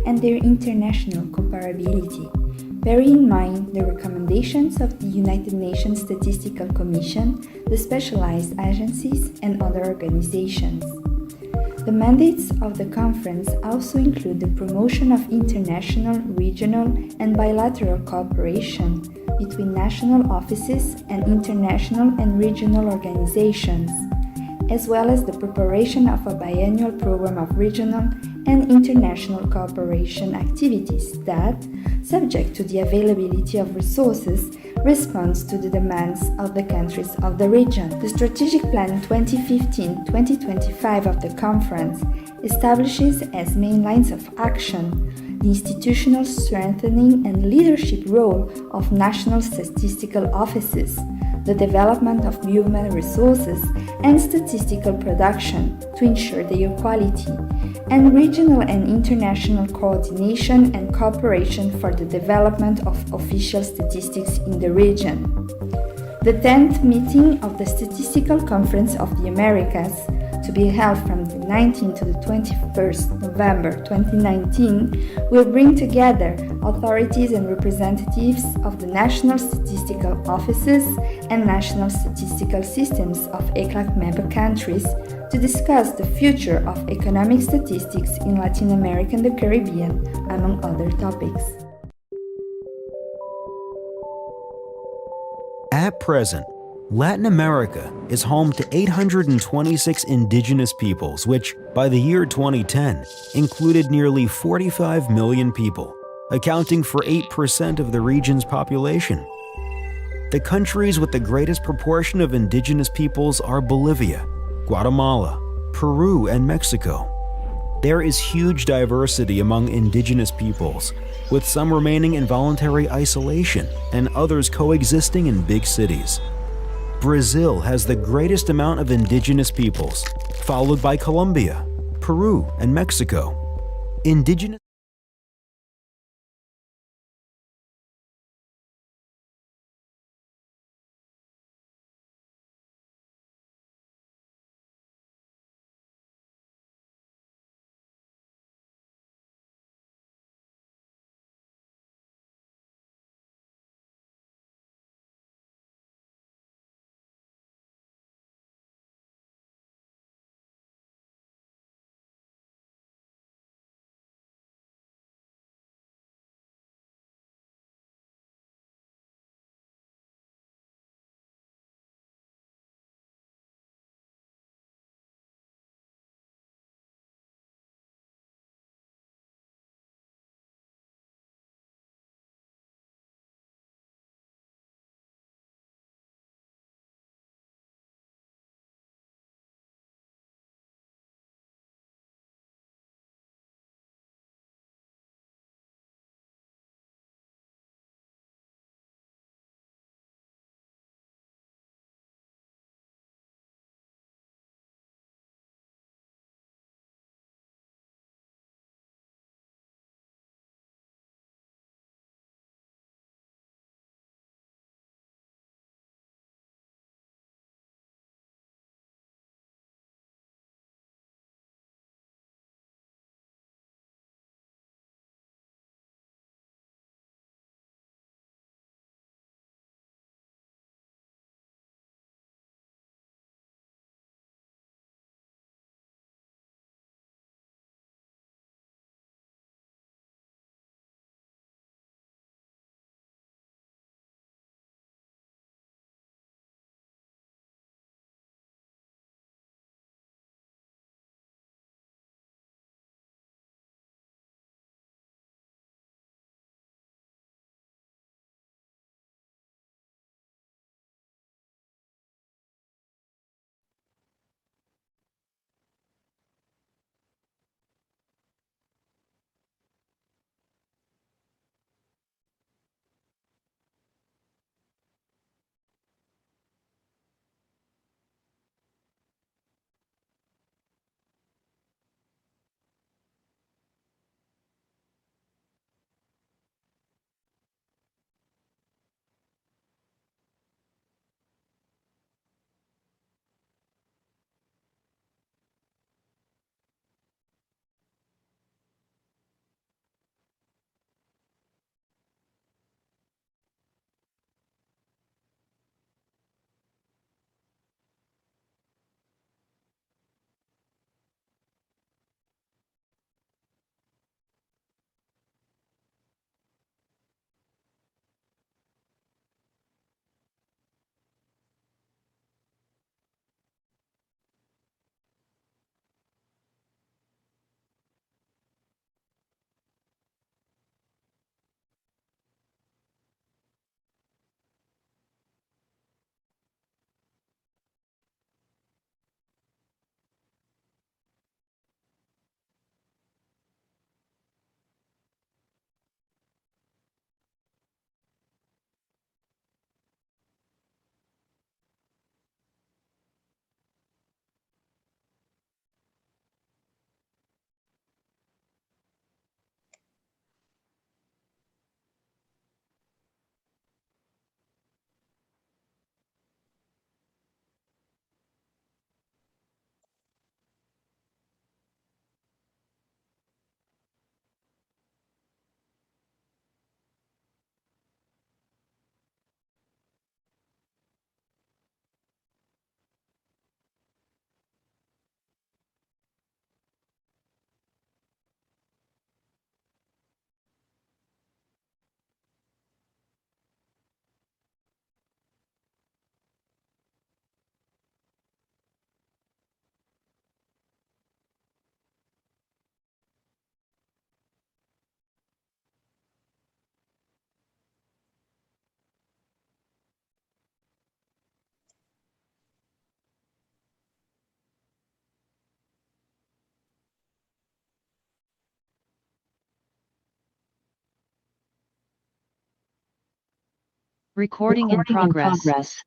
and their international comparability. Bear in mind the recommendations of the United Nations Statistical Commission, the specialized agencies, and other organizations. The mandates of the conference also include the promotion of international, regional, and bilateral cooperation between national offices and international and regional organizations, as well as the preparation of a biennial program of regional and international cooperation activities that, subject to the availability of resources, responds to the demands of the countries of the region. The Strategic Plan 2015-2025 of the conference establishes as main lines of action the institutional strengthening and leadership role of national statistical offices, the development of human resources and statistical production to ensure their quality, and regional and international coordination and cooperation for the development of official statistics in the region. The 10th meeting of the Statistical Conference of the Americas, to be held from the 19th to the 21st November 2019, will bring together authorities and representatives of the national statistical offices and national statistical systems of ECLAC member countries to discuss the future of economic statistics in Latin America and the Caribbean, among other topics. At present, Latin America is home to 826 indigenous peoples, which, by the year 2010, included nearly 45 million people, accounting for 8% of the region's population. The countries with the greatest proportion of indigenous peoples are Bolivia, Guatemala, Peru, and Mexico. There is huge diversity among indigenous peoples, with some remaining in voluntary isolation and others coexisting in big cities. Brazil has the greatest amount of indigenous peoples, followed by Colombia, Peru, and Mexico. Indigenous Recording in progress.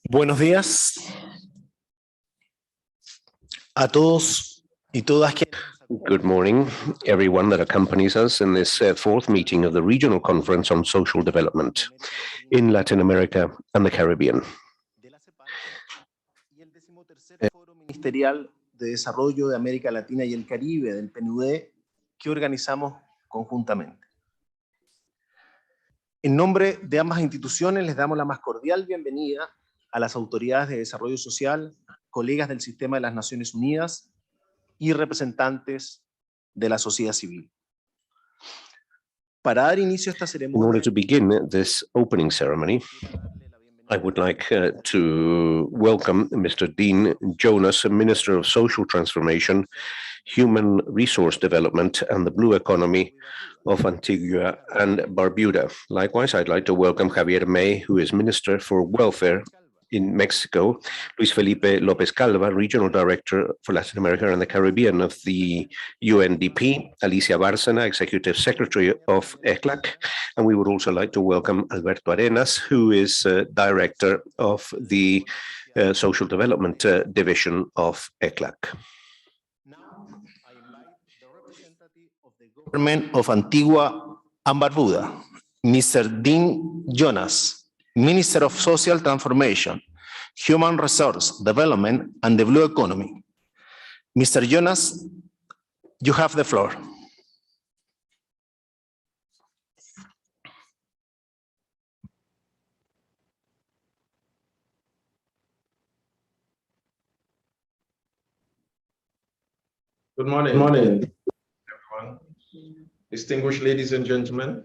Buenos días a todos y todas. Good morning, everyone that accompanies us in this fourth meeting of the Regional Conference on Social Development in Latin America and the Caribbean. Y el 13º Foro Ministerial de Desarrollo de América Latina y el Caribe del PNUD que organizamos conjuntamente. En nombre de ambas instituciones les damos la más cordial bienvenida a las autoridades de desarrollo social, colegas del Sistema de las Naciones Unidas y representantes de la sociedad civil. Para dar inicio a esta In ceremonia, order to begin this opening ceremony, I would like to welcome Mr. Dean Jonas, Minister of Social Transformation, Human Resource Development and the Blue Economy of Antigua and Barbuda. Likewise, I'd like to welcome Javier May, who is Minister for Welfare in Mexico, Luis Felipe López Calva, Regional Director for Latin America and the Caribbean of the UNDP, Alicia Bárcena, Executive Secretary of ECLAC, and we would also like to welcome Alberto Arenas, who is Director of the Social Development Division of ECLAC. now I invite the representative of the government of Antigua and Barbuda, Mr. Dean Jonas, Minister of Social Transformation, Human Resource Development and the Blue Economy. Mr. Jonas, you have the floor. Good morning. Good morning, everyone. Distinguished ladies and gentlemen,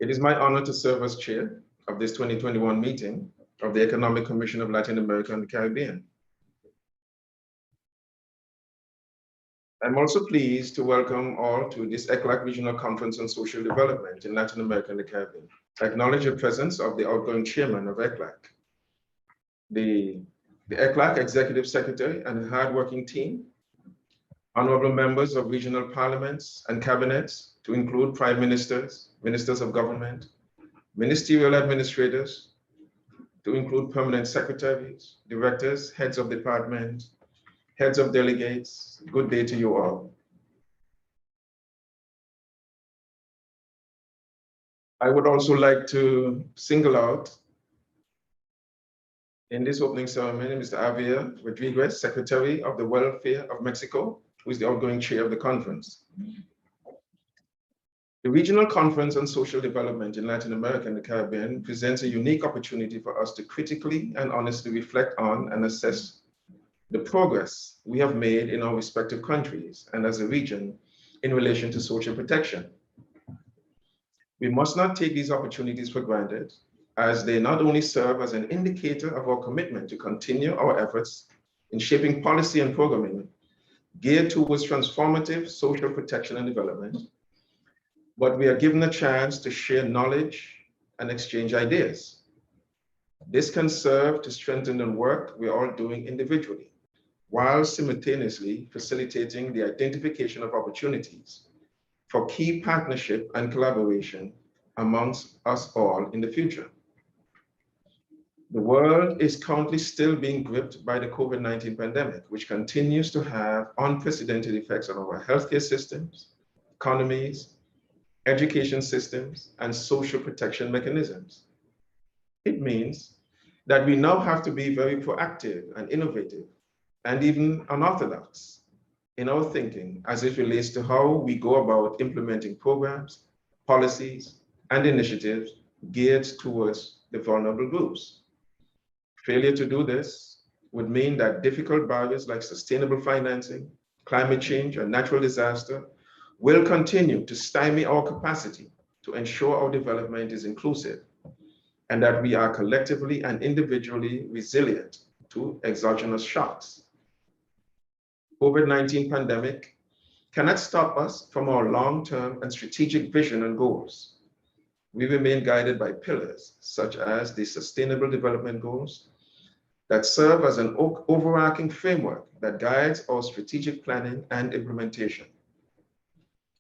it is my honor to serve as chair of this 2021 meeting of the Economic Commission of Latin America and the Caribbean. I'm also pleased to welcome all to this ECLAC Regional Conference on Social Development in Latin America and the Caribbean. I acknowledge the presence of the outgoing chairman of ECLAC, the ECLAC Executive Secretary and a hardworking team, honorable members of regional parliaments and cabinets, to include prime ministers, ministers of government, ministerial administrators, to include permanent secretaries, directors, heads of department, heads of delegates. Good day to you all. I would also like to single out in this opening ceremony, Mr. Javier Rodriguez, Secretary of the Welfare of Mexico, who is the outgoing chair of the conference. The Regional Conference on Social Development in Latin America and the Caribbean presents a unique opportunity for us to critically and honestly reflect on and assess the progress we have made in our respective countries and as a region in relation to social protection. We must not take these opportunities for granted, as they not only serve as an indicator of our commitment to continue our efforts in shaping policy and programming geared towards transformative social protection and development, but we are given a chance to share knowledge and exchange ideas. This can serve to strengthen the work we are all doing individually, while simultaneously facilitating the identification of opportunities for key partnership and collaboration amongst us all in the future. The world is currently still being gripped by the COVID-19 pandemic, which continues to have unprecedented effects on our healthcare systems, economies, education systems, and social protection mechanisms. It means that we now have to be very proactive and innovative, and even unorthodox in our thinking as it relates to how we go about implementing programs, policies, and initiatives geared towards the vulnerable groups. Failure to do this would mean that difficult barriers like sustainable financing, climate change, and natural disaster will continue to stymie our capacity to ensure our development is inclusive and that we are collectively and individually resilient to exogenous shocks. COVID-19 pandemic cannot stop us from our long-term and strategic vision and goals. We remain guided by pillars such as the Sustainable Development Goals that serve as an overarching framework that guides our strategic planning and implementation.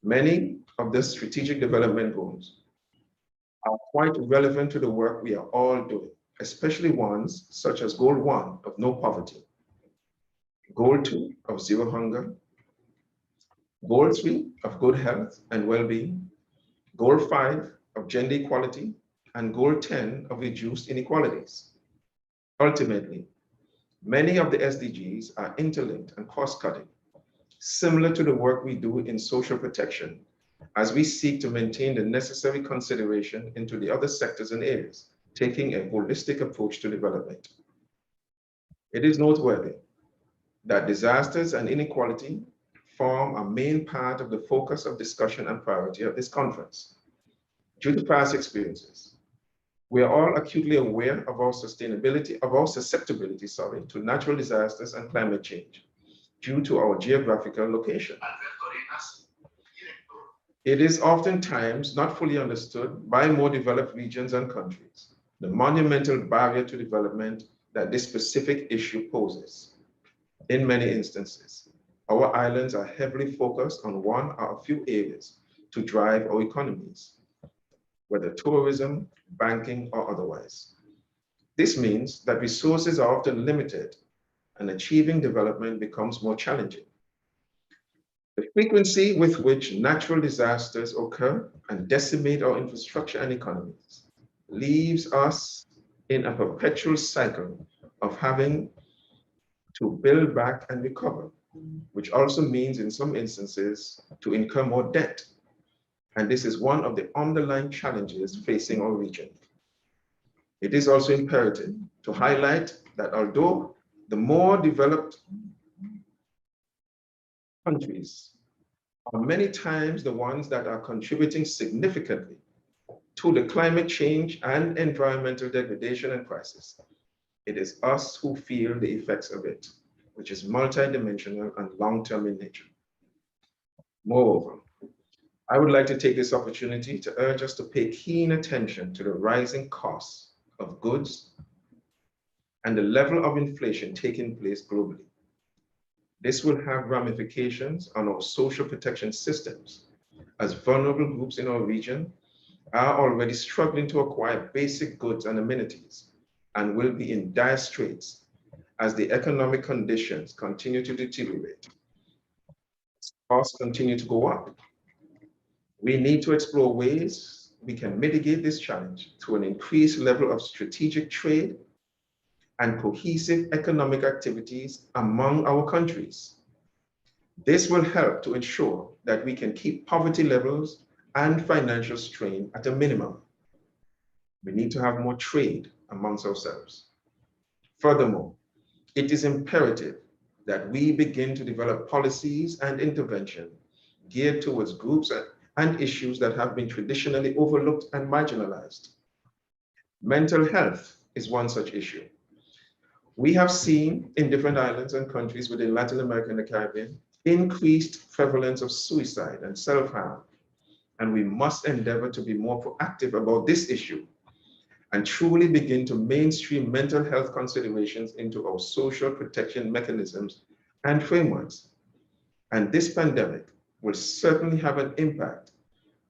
Many of the strategic development goals are quite relevant to the work we are all doing, especially ones such as Goal 1 of no poverty, Goal 2 of zero hunger, Goal 3 of good health and well-being, Goal 5 of gender equality, and Goal 10 of reduced inequalities. Ultimately, many of the SDGs are interlinked and cross-cutting, similar to the work we do in social protection, as we seek to maintain the necessary consideration into the other sectors and areas, taking a holistic approach to development. It is noteworthy that disasters and inequality form a main part of the focus of discussion and priority of this conference. Due to past experiences, we are all acutely aware of our susceptibility to natural disasters and climate change due to our geographical location. It is oftentimes not fully understood by more developed regions and countries, the monumental barrier to development that this specific issue poses. In many instances, our islands are heavily focused on one or a few areas to drive our economies, whether tourism, banking, or otherwise. This means that resources are often limited and achieving development becomes more challenging. The frequency with which natural disasters occur and decimate our infrastructure and economies leaves us in a perpetual cycle of having to build back and recover, which also means in some instances to incur more debt. And this is one of the underlying challenges facing our region. It is also imperative to highlight that although the more developed countries are many times the ones that are contributing significantly to the climate change and environmental degradation and crisis, it is us who feel the effects of it, which is multidimensional and long-term in nature. Moreover, I would like to take this opportunity to urge us to pay keen attention to the rising costs of goods and the level of inflation taking place globally. This will have ramifications on our social protection systems, as vulnerable groups in our region are already struggling to acquire basic goods and amenities and will be in dire straits as the economic conditions continue to deteriorate. Costs continue to go up. We need to explore ways we can mitigate this challenge through an increased level of strategic trade and cohesive economic activities among our countries. This will help to ensure that we can keep poverty levels and financial strain at a minimum. We need to have more trade amongst ourselves. Furthermore, it is imperative that we begin to develop policies and intervention geared towards groups and issues that have been traditionally overlooked and marginalized. Mental health is one such issue. We have seen in different islands and countries within Latin America and the Caribbean increased prevalence of suicide and self-harm, and we must endeavor to be more proactive about this issue and truly begin to mainstream mental health considerations into our social protection mechanisms and frameworks. And this pandemic will certainly have an impact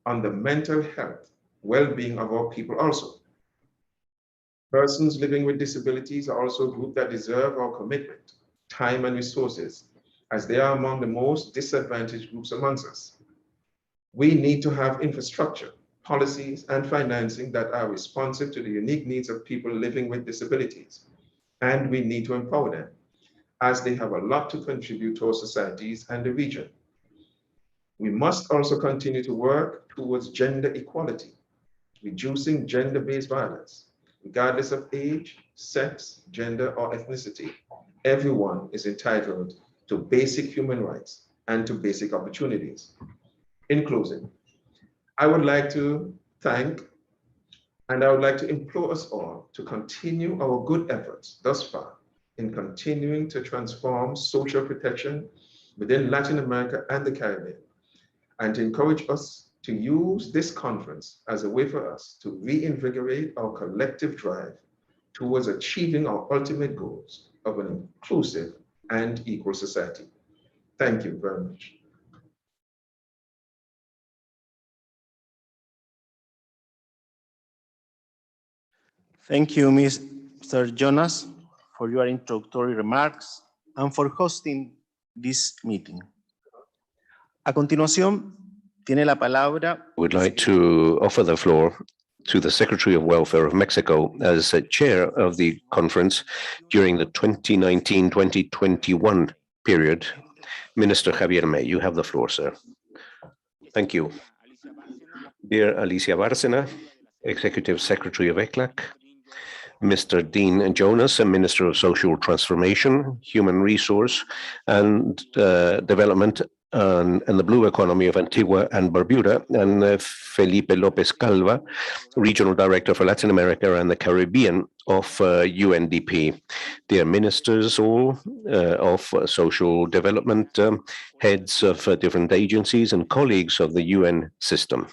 on the mental health well-being of our people also. Persons living with disabilities are also a group that deserve our commitment, time, and resources, as they are among the most disadvantaged groups amongst us. We need to have infrastructure, policies, and financing that are responsive to the unique needs of people living with disabilities. And we need to empower them, as they have a lot to contribute to our societies and the region. We must also continue to work towards gender equality, reducing gender-based violence. Regardless of age, sex, gender, or ethnicity, everyone is entitled to basic human rights and to basic opportunities. In closing, I would like to thank and I would like to implore us all to continue our good efforts thus far in continuing to transform social protection within Latin America and the Caribbean, and to encourage us to use this conference as a way for us to reinvigorate our collective drive towards achieving our ultimate goals of an inclusive and equal society. Thank you very much. Thank you, Mr. Jonas, for your introductory remarks and for hosting this meeting. A continuación, tiene la palabra. I would like to offer the floor to the Secretary of Welfare of Mexico as chair of the conference during the 2019-2021 period. Minister Javier May, you have the floor, sir. Thank you. Dear Alicia Bárcena, Executive Secretary of ECLAC, Mr. Dean Jonas, Minister of Social Transformation, Human Resource and Development and the Blue Economy of Antigua and Barbuda, and Felipe Lopez Calva, Regional Director for Latin America and the Caribbean of UNDP. Dear ministers all of social development, heads of different agencies and colleagues of the UN system,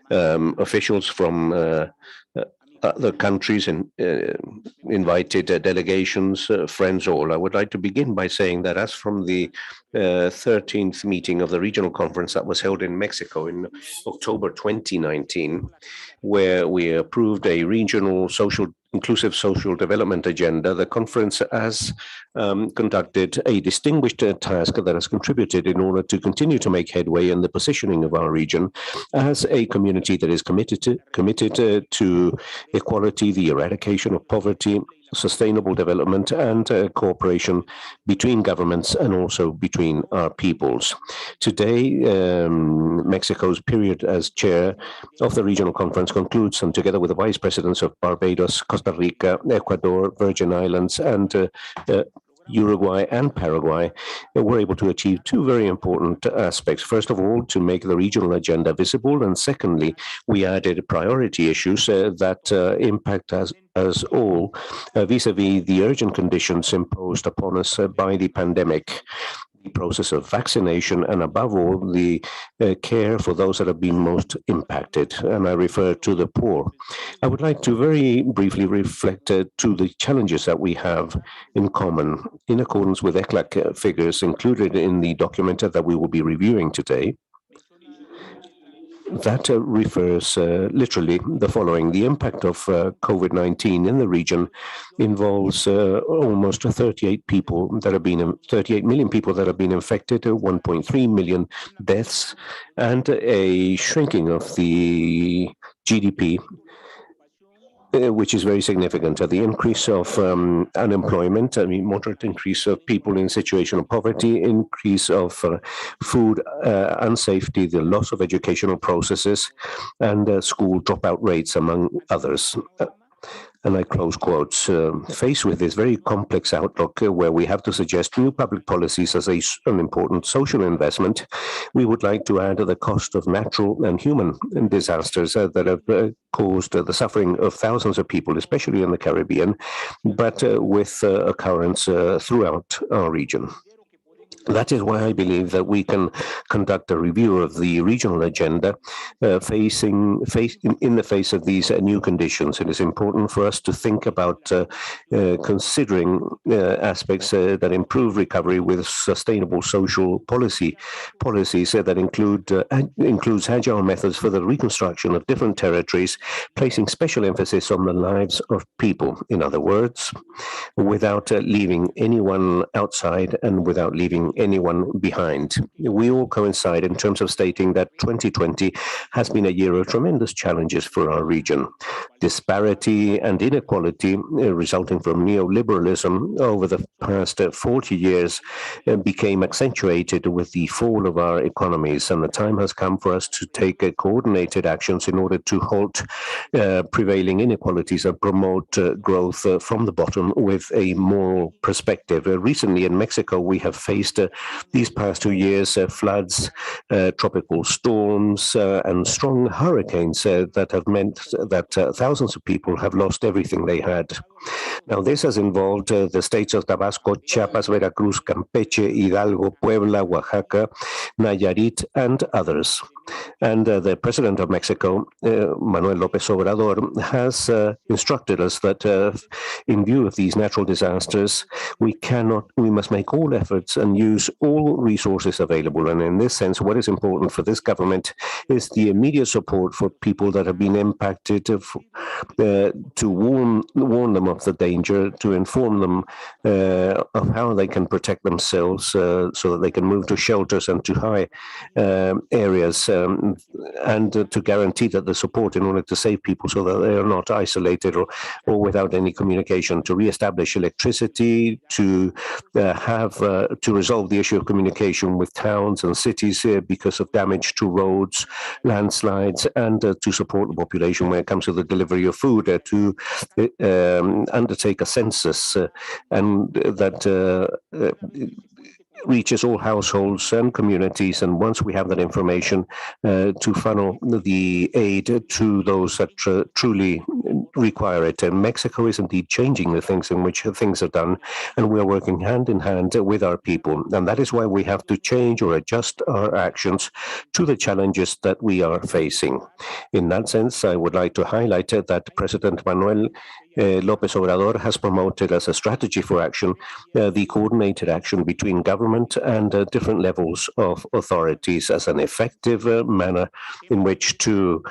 officials from other countries and invited delegations, friends all. I would like to begin by saying that as from the 13th meeting of the regional conference that was held in Mexico in October 2019, where we approved a regional inclusive social development agenda, the conference has conducted a distinguished task that has contributed in order to continue to make headway in the positioning of our region as a community that is committed to equality, the eradication of poverty, sustainable development, and cooperation between governments and also between our peoples. Today, Mexico's period as chair of the regional conference concludes, and together with the vice presidents of Barbados, Costa Rica, Ecuador, Virgin Islands, and Uruguay and Paraguay, were able to achieve two very important aspects. First of all, to make the regional agenda visible, and secondly, we added priority issues that impact us all vis-a-vis the urgent conditions imposed upon us by the pandemic, the process of vaccination, and above all, the care for those that have been most impacted, and I refer to the poor. I would like to very briefly reflect to the challenges that we have in common in accordance with ECLAC figures included in the document that we will be reviewing today. That refers literally the following. The impact of COVID-19 in the region involves almost 38 million people that have been infected, 1.3 million deaths, and a shrinking of the GDP which is very significant. The increase of unemployment, moderate increase of people in situation of poverty, increase of food unsafety, the loss of educational processes, and school dropout rates, among others. And I close quotes. Faced with this very complex outlook where we have to suggest new public policies as an important social investment, we would like to add the cost of natural and human disasters that have caused the suffering of thousands of people, especially in the Caribbean, but with occurrence throughout our region. That is why I believe that we can conduct a review of the regional agenda in the face of these new conditions. It is important for us to think about considering aspects that improve recovery with sustainable social policies that includes agile methods for the reconstruction of different territories, placing special emphasis on the lives of people. In other words, without leaving anyone outside and without leaving anyone behind. We all coincide in terms of stating that 2020 has been a year of tremendous challenges for our region. Disparity and inequality resulting from neoliberalism over the past 40 years became accentuated with the fall of our economies, and the time has come for us to take coordinated actions in order to halt prevailing inequalities and promote growth from the bottom with a moral perspective. Recently in Mexico, we have faced these past 2 years floods, tropical storms, and strong hurricanes that have meant that thousands of people have lost everything they had. Now, this has involved the states of Tabasco, Chiapas, Veracruz, Campeche, Hidalgo, Puebla, Oaxaca, Nayarit, and others. And the president of Mexico, Manuel López Obrador, has instructed us that in view of these natural disasters, we must make all efforts and use all resources available. And in this sense, what is important for this government is the immediate support for people that have been impacted, to warn them of the danger, to inform them of how they can protect themselves so that they can move to shelters and to high areas, and to guarantee that the support in order to save people so that they are not isolated or without any communication, to reestablish electricity, to resolve the issue of communication with towns and cities because of damage to roads, landslides, and to support the population when it comes to the delivery of food, to undertake a census and that reaches all households and communities, and once we have that information, to funnel the aid to those that truly require it. And Mexico is indeed changing the things in which things are done, and we are working hand in hand with our people. And that is why we have to change or adjust our actions to the challenges that we are facing. In that sense, I would like to highlight that President Manuel López Obrador has promoted as a strategy for action the coordinated action between government and different levels of authorities as an effective manner in which to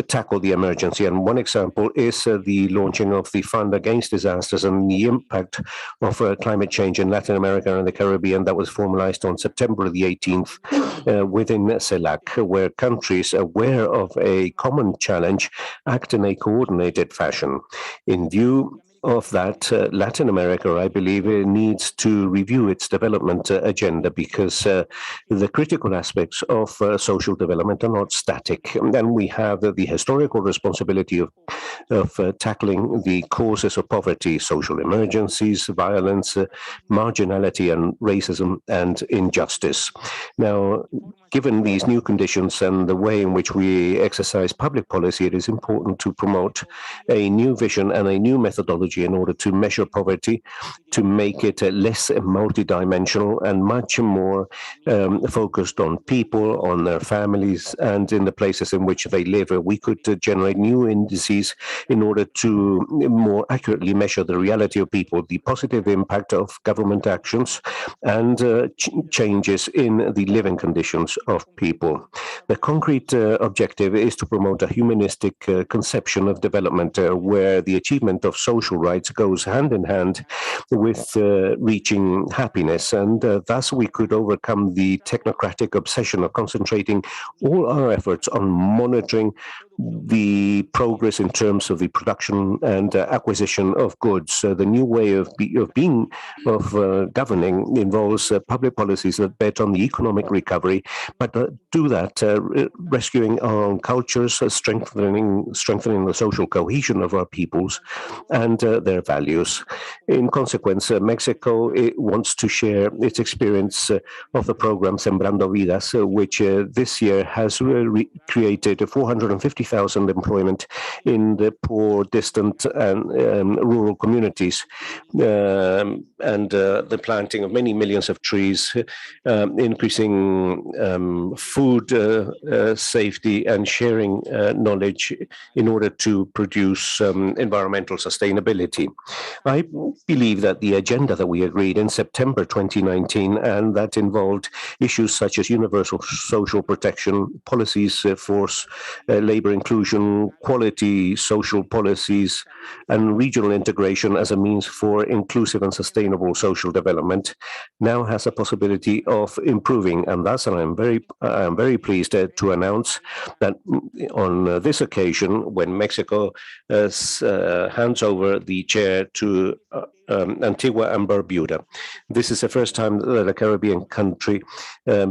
tackle the emergency. And one example is the launching of the Fund Against Disasters and the impact of climate change in Latin America and the Caribbean that was formalized on September the 18th within CELAC, where countries aware of a common challenge act in a coordinated fashion. In view of that, Latin America, I believe, needs to review its development agenda because the critical aspects of social development are not static. And then we have the historical responsibility of tackling the causes of poverty, social emergencies, violence, marginality, and racism and injustice. Now, given these new conditions and the way in which we exercise public policy, it is important to promote a new vision and a new methodology in order to measure poverty, to make it less multidimensional and much more focused on people, on their families, and in the places in which they live. We could generate new indices in order to more accurately measure the reality of people, the positive impact of government actions, and changes in the living conditions of people. The concrete objective is to promote a humanistic conception of development where the achievement of social rights goes hand in hand with reaching happiness, and thus we could overcome the technocratic obsession of concentrating all our efforts on monitoring the progress in terms of the production and acquisition of goods. The new way of governing involves public policies that bet on the economic recovery, but do that rescuing our own cultures, strengthening the social cohesion of our peoples and their values. In consequence, Mexico wants to share its experience of the program Sembrando Vidas, which this year has created 450,000 employment in the poor, distant, and rural communities, and the planting of many millions of trees, increasing food safety and sharing knowledge in order to produce environmental sustainability. I believe that the agenda that we agreed in September 2019, and that involved issues such as universal social protection, policies for labor inclusion, quality social policies, and regional integration as a means for inclusive and sustainable social development, now has a possibility of improving. And thus, I am very pleased to announce that on this occasion, when Mexico hands over the chair to Antigua and Barbuda, this is the first time that a Caribbean country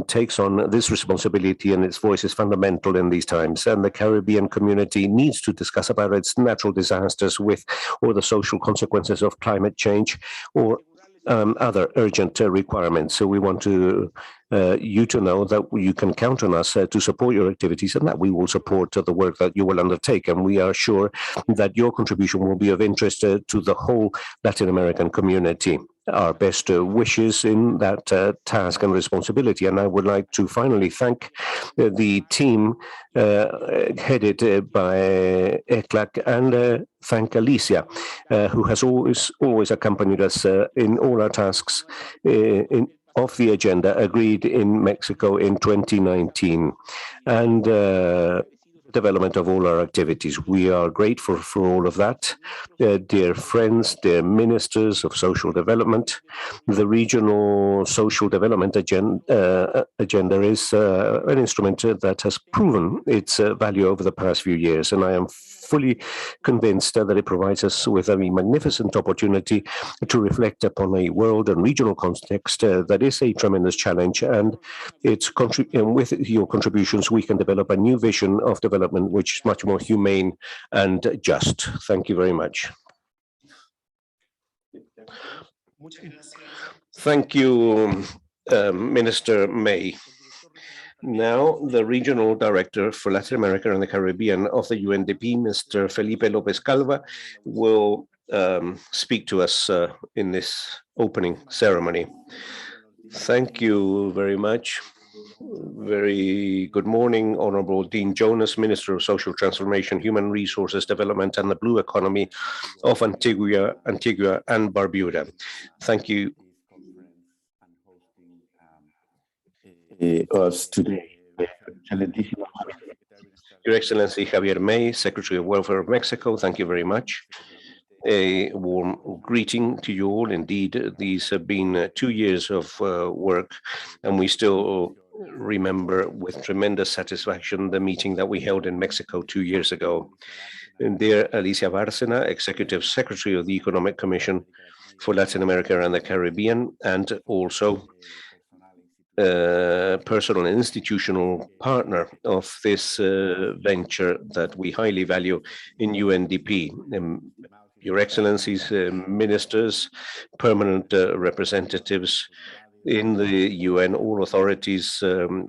takes on this responsibility, and its voice is fundamental in these times. And the Caribbean community needs to discuss about its natural disasters or the social consequences of climate change or other urgent requirements. So we want you to know that you can count on us to support your activities, and that we will support the work that you will undertake. And we are sure that your contribution will be of interest to the whole Latin American community. Our best wishes in that task and responsibility. And I would like to finally thank the team headed by ECLAC, and thank Alicia, who has always accompanied us in all our tasks of the agenda agreed in Mexico in 2019, and development of all our activities. We are grateful for all of that. Dear friends, dear ministers of social development, the regional social development agenda is an instrument that has proven its value over the past few years, and I am fully convinced that it provides us with a magnificent opportunity to reflect upon a world and regional context that is a tremendous challenge, and with your contributions we can develop a new vision of development which is much more humane and just. Thank you very much. Thank you, Minister May. Now, the Regional Director for Latin America and the Caribbean of the UNDP, Mr. Felipe López Calva, will speak to us in this opening ceremony. Thank you very much. Very good morning, Honorable Dean Jonas, Minister of Social Transformation, Human Resources Development, and the Blue Economy of Antigua and Barbuda. Thank you. Us today. Your Excellency Javier May, Secretary of Welfare of Mexico, thank you very much. A warm greeting to you all. Indeed, these have been 2 years of work, and we still remember with tremendous satisfaction the meeting that we held in Mexico 2 years ago. And dear Alicia Bárcena, Executive Secretary of the Economic Commission for Latin America and the Caribbean, and also personal and institutional partner of this venture that we highly value in UNDP. Your Excellencies, ministers, permanent representatives in the UN, all authorities,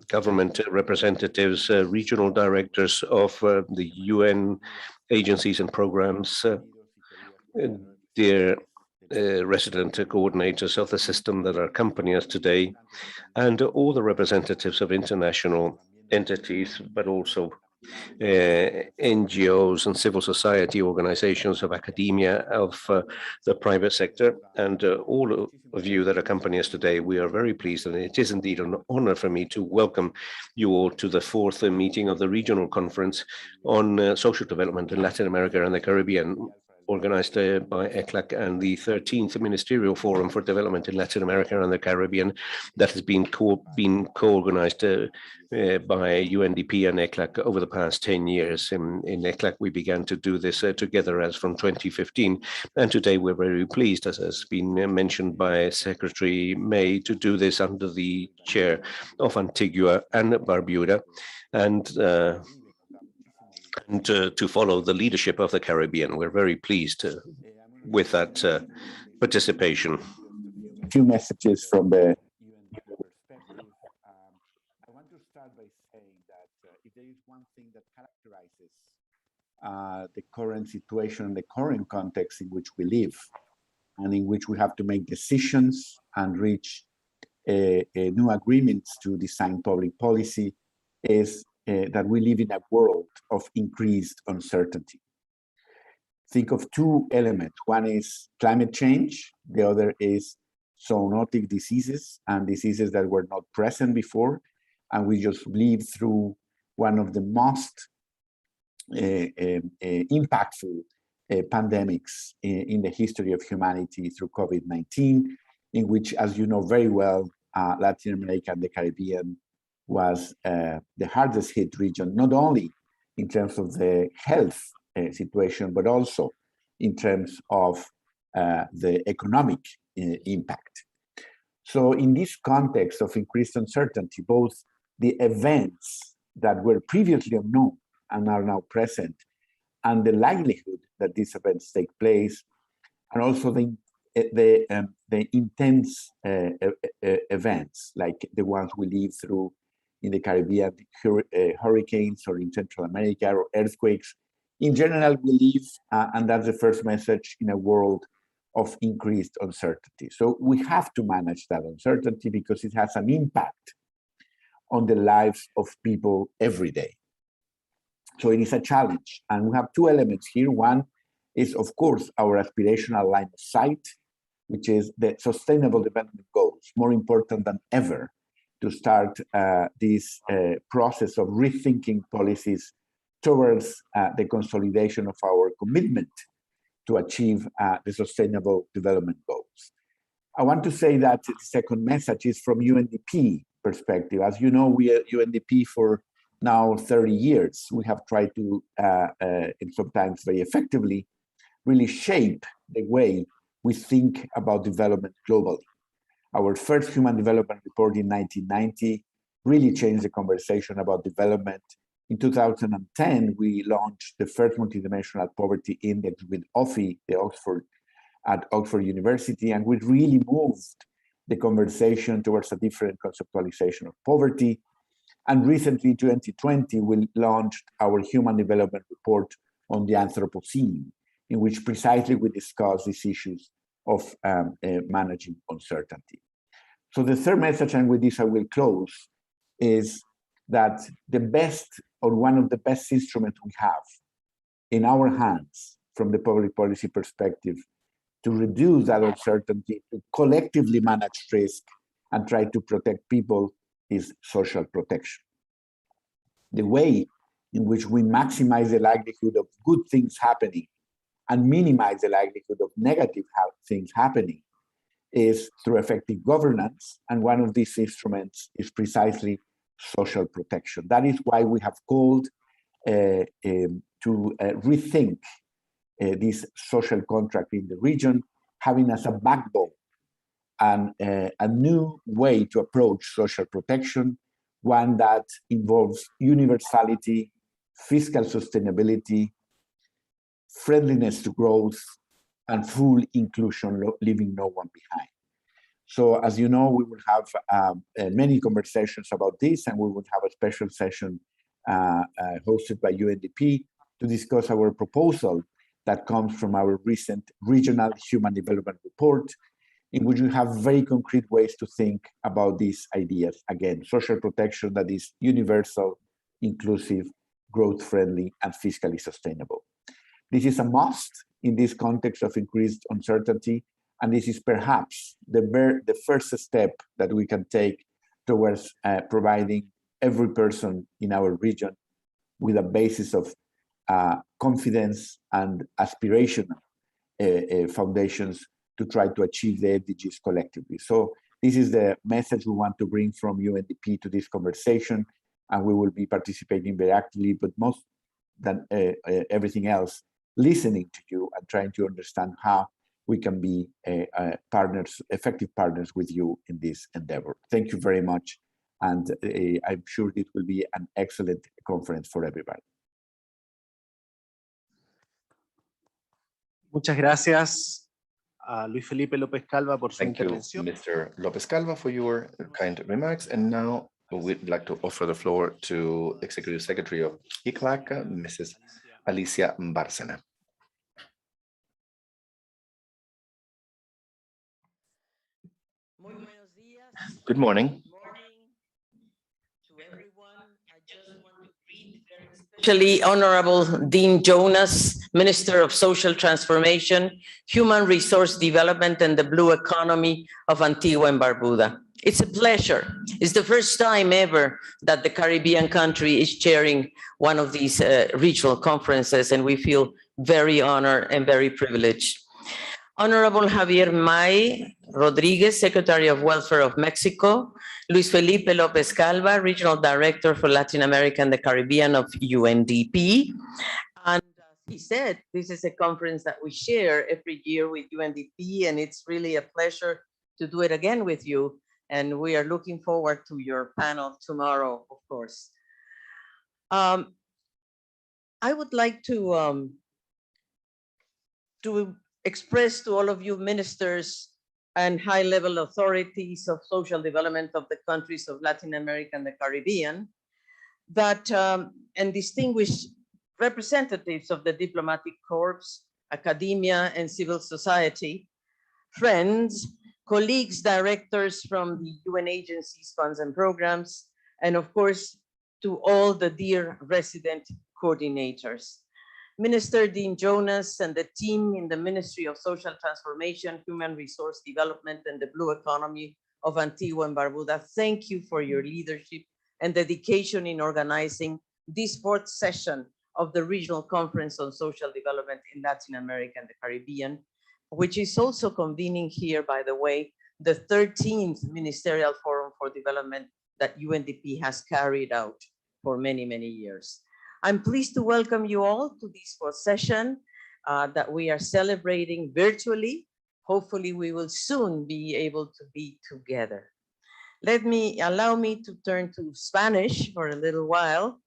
government representatives, regional directors of the UN agencies and programs, dear resident coordinators of the system that accompany us today, and all the representatives of international entities, but also NGOs and civil society organizations, of academia, of the private sector, and all of you that accompany us today. We are very pleased, and it is indeed an honor for me to welcome you all to the 4th meeting of the Regional Conference on Social Development in Latin America and the Caribbean. organized by ECLAC and the 13th Ministerial Forum for Development in Latin America and the Caribbean that has been co-organized by UNDP and ECLAC over the past 10 years. In ECLAC, we began to do this together as from 2015. And today we're very pleased, as has been mentioned by Secretary May, to do this under the chair of Antigua and Barbuda, and to follow the leadership of the Caribbean. We're very pleased with that participation. A few messages from the perspective. I want to start by saying that if there is one thing that characterizes the current situation, the current context in which we live, and in which we have to make decisions and reach new agreements to design public policy, is that we live in a world of increased uncertainty. Think of two elements. One is climate change. The other is zoonotic diseases and diseases that were not present before. And we just lived through one of the most impactful pandemics in the history of humanity through COVID-19, in which, as you know very well, Latin America and the Caribbean was the hardest hit region, not only in terms of the health situation, but also in terms of the economic impact. So in this context of increased uncertainty, both the events that were previously unknown and are now present, and the likelihood that these events take place, and also the intense events like the ones we live through in the Caribbean, hurricanes, or in Central America, or earthquakes. In general, we live, and that's the first message, in a world of increased uncertainty. So we have to manage that uncertainty because it has an impact on the lives of people every day. So it is a challenge. And we have two elements here. One is, of course, our aspirational line of sight, which is the Sustainable Development Goals, more important than ever to start this process of rethinking policies towards the consolidation of our commitment to achieve the Sustainable Development Goals. I want to say that the second message is from UNDP perspective. As you know, we are UNDP for now 30 years. We have tried to, and sometimes very effectively, really shape the way we think about development globally. Our first Human Development Report in 1990 really changed the conversation about development. In 2010, we launched the first multidimensional poverty index with OFI, at Oxford University, and we really moved the conversation towards a different conceptualization of poverty. And recently, in 2020, we launched our Human Development Report on the Anthropocene, in which precisely we discuss these issues of managing uncertainty. So the third message, and with this I will close, is that the best, or one of the best instruments we have in our hands from the public policy perspective to reduce that uncertainty, to collectively manage risk and try to protect people, is social protection. The way in which we maximize the likelihood of good things happening and minimize the likelihood of negative things happening is through effective governance, and one of these instruments is precisely social protection. That is why we have called to rethink this social contract in the region, having as a backbone and a new way to approach social protection, one that involves universality, fiscal sustainability, friendliness to growth, and full inclusion, leaving no one behind. So as you know, we will have many conversations about this, and we will have a special session hosted by UNDP to discuss our proposal that comes from our recent Regional Human Development Report, in which we have very concrete ways to think about these ideas. Again, social protection that is universal, inclusive, growth-friendly, and fiscally sustainable. This is a must in this context of increased uncertainty, and this is perhaps the first step that we can take towards providing every person in our region with a basis of confidence and aspiration foundations to try to achieve the SDGs collectively. So this is the message we want to bring from UNDP to this conversation, and we will be participating very actively, but most than everything else, listening to you and trying to understand how we can be partners, effective partners with you in this endeavor. Thank you very much. And I'm sure it will be an excellent conference for everybody. Muchas gracias a Luis Felipe López Calva por su Thank you, intervención. Mr. Lopez Calva, for your kind remarks. And now we'd like to offer the floor to Executive Secretary of ICLAC, Mrs. Alicia Bárcena. Good morning. To everyone, I just want to greet especially Honorable Dean Jonas, Minister of Social Transformation, Human Resource Development and the Blue Economy of Antigua and Barbuda. It's a pleasure. It's the first time ever that the Caribbean country is chairing one of these regional conferences, and we feel very honored and very privileged. Honorable Javier May Rodriguez, Secretary of Welfare of Mexico, Luis Felipe López Calva, Regional Director for Latin America and the Caribbean of UNDP. And as he said, this is a conference that we share every year with UNDP, and it's really a pleasure to do it again with you. And we are looking forward to your panel tomorrow, of course. I would like to express to all of you ministers and high-level authorities of social development of the countries of Latin America and the Caribbean that, and distinguished representatives of the diplomatic corps, academia, and civil society, friends, colleagues, directors from the UN agencies, funds, and programs, and of course, to all the dear resident coordinators. Minister Dean Jonas and the team in the Ministry of Social Transformation, Human Resource Development, and the Blue Economy of Antigua and Barbuda, thank you for your leadership and dedication in organizing this fourth session of the Regional Conference on Social Development in Latin America and the Caribbean, which is also convening here, by the way, the 13th Ministerial Forum for Development that UNDP has carried out for many, many years. I'm pleased to welcome you all to this fourth session that we are celebrating virtually. Hopefully we will soon be able to be together. Allow me to turn to Spanish for a little while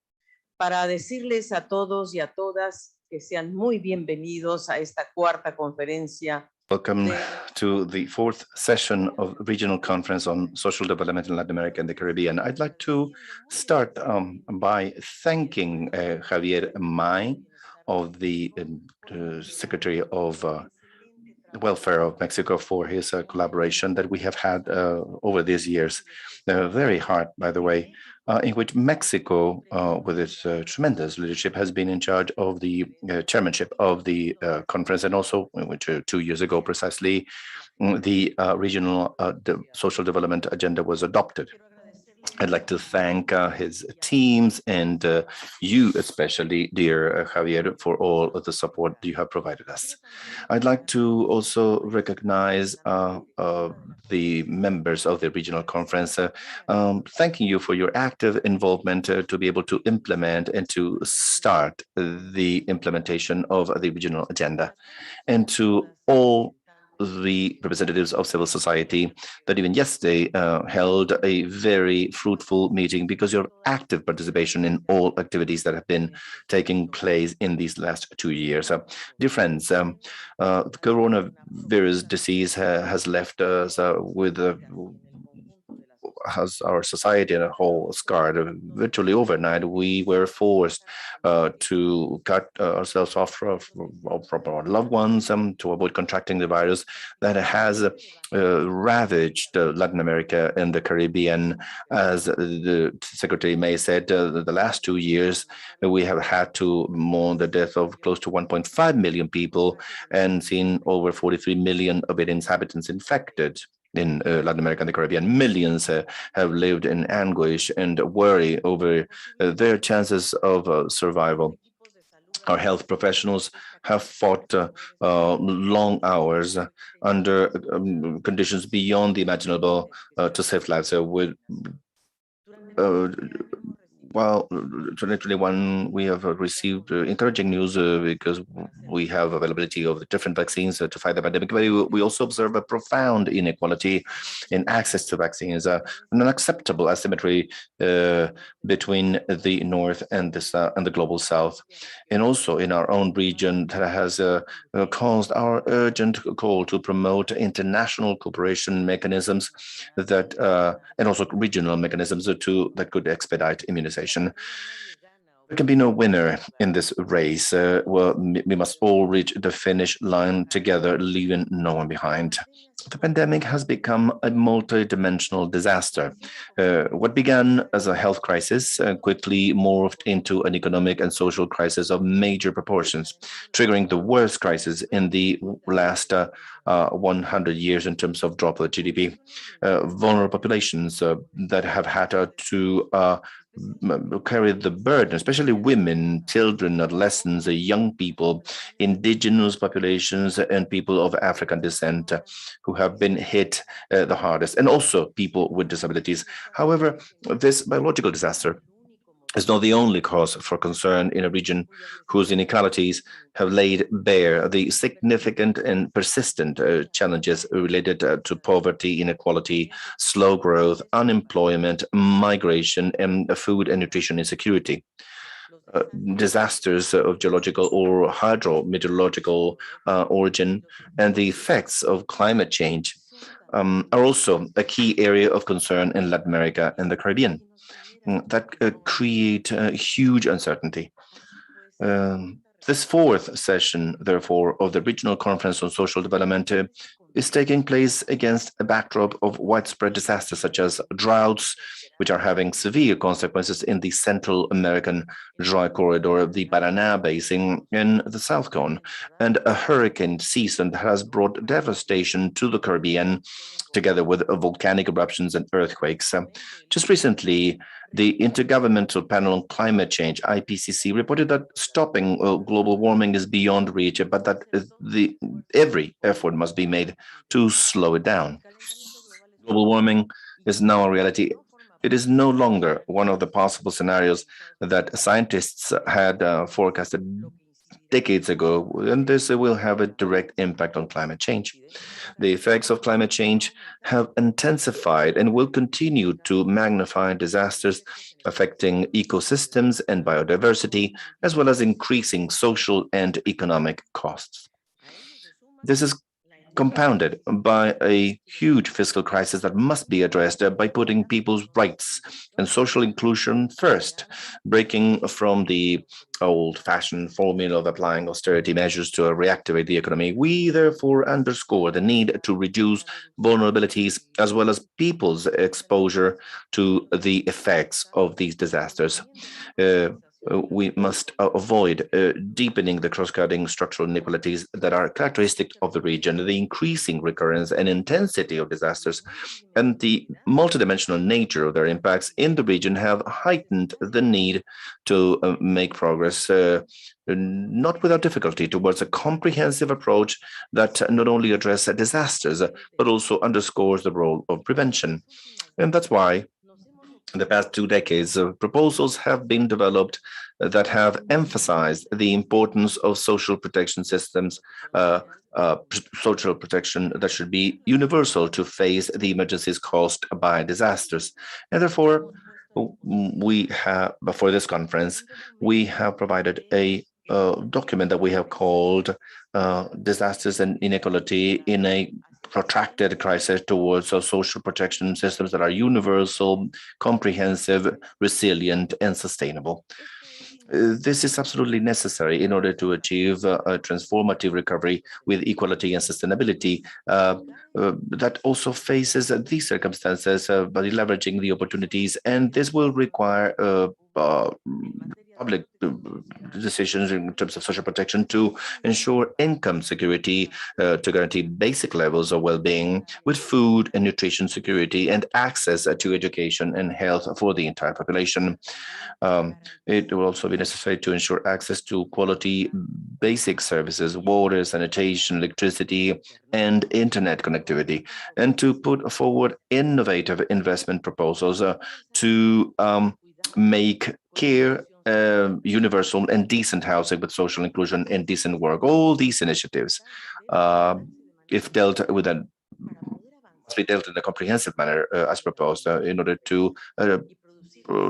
para decirles a todos y a todas que sean muy bienvenidos a esta cuarta conferencia. Welcome to the fourth session of Regional Conference on Social Development in Latin America and the Caribbean. I'd like to start by thanking Javier May, of the Secretary of Welfare of Mexico, for his collaboration that we have had over these years. Very hard, by the way, in which Mexico, with its tremendous leadership, has been in charge of the chairmanship of the conference, and also, which 2 years ago precisely, the regional social development agenda was adopted. I'd like to thank his teams and you especially, dear Javier, for all of the support you have provided us. I'd like to also recognize the members of the regional conference, thanking you for your active involvement to be able to implement and to start the implementation of the regional agenda, and to all the representatives of civil society that even yesterday held a very fruitful meeting, because your active participation in all activities that have been taking place in these last 2 years. Dear friends, the coronavirus disease has left us with has our society and a whole scarred. Virtually overnight, we were forced to cut ourselves off from our loved ones to avoid contracting the virus that has ravaged Latin America and the Caribbean. As the Secretary May said, the last 2 years, we have had to mourn the death of close to 1.5 million people and seen over 43 million of its inhabitants infected. In Latin America and the Caribbean, millions have lived in anguish and worry over their chances of survival. Our health professionals have fought long hours under conditions beyond the imaginable to save lives. Uh, While 2021, we have received encouraging news because we have availability of the different vaccines to fight the pandemic. But we also observe a profound inequality in access to vaccines, an unacceptable asymmetry between the North and the global South, and also in our own region that has caused our urgent call to promote international cooperation mechanisms that and also regional mechanisms that could expedite immunization. There can be no winner in this race. We must all reach the finish line together, leaving no one behind. The pandemic has become a multi-dimensional disaster. What began as a health crisis quickly morphed into an economic and social crisis of major proportions, triggering the worst crisis in the last 100 years in terms of drop of the GDP. Vulnerable populations that have had to carry the burden, especially women, children, adolescents, young people, indigenous populations, and people of African descent who have been hit the hardest, and also people with disabilities. However, this biological disaster is not the only cause for concern in a region whose inequalities have laid bare the significant and persistent challenges related to poverty, inequality, slow growth, unemployment, migration, and food and nutrition insecurity. Disasters of geological or hydrometeorological origin and the effects of climate change are also a key area of concern in Latin America and the Caribbean that create huge uncertainty. This fourth session, therefore, of the Regional Conference on Social Development is taking place against a backdrop of widespread disasters such as droughts, which are having severe consequences in the Central American dry corridor, the Paraná Basin, and the South Cone, and a hurricane season that has brought devastation to the Caribbean, together with volcanic eruptions and earthquakes. Just recently, the Intergovernmental Panel on Climate Change, IPCC, reported that stopping global warming is beyond reach, but that every effort must be made to slow it down. Global warming is now a reality. It is no longer one of the possible scenarios that scientists had forecasted decades ago, and this will have a direct impact on climate change. The effects of climate change have intensified and will continue to magnify disasters affecting ecosystems and biodiversity, as well as increasing social and economic costs. This is compounded by a huge fiscal crisis that must be addressed by putting people's rights and social inclusion first, breaking from the old-fashioned formula of applying austerity measures to reactivate the economy. We therefore underscore the need to reduce vulnerabilities as well as people's exposure to the effects of these disasters. We must avoid deepening the cross-cutting structural inequalities that are characteristic of the region. The increasing recurrence and intensity of disasters and the multidimensional nature of their impacts in the region have heightened the need to make progress, not without difficulty, towards a comprehensive approach that not only addresses disasters, but also underscores the role of prevention. And that's why in the past 2 decades, proposals have been developed that have emphasized the importance of social protection systems, social protection that should be universal to face the emergencies caused by disasters. And therefore, we have, for this conference, we have provided a document that we have called Disasters and Inequality in a Protracted Crisis towards social protection systems that are universal, comprehensive, resilient, and sustainable. This is absolutely necessary in order to achieve a transformative recovery with equality and sustainability that also faces these circumstances by leveraging the opportunities. And this will require public decisions in terms of social protection to ensure income security, to guarantee basic levels of well-being with food and nutrition security and access to education and health for the entire population. It will also be necessary to ensure access to quality basic services, water, sanitation, electricity, and internet connectivity, and to put forward innovative investment proposals to make care universal and decent housing with social inclusion and decent work. All these initiatives, if dealt with a must be dealt in a comprehensive manner as proposed in order to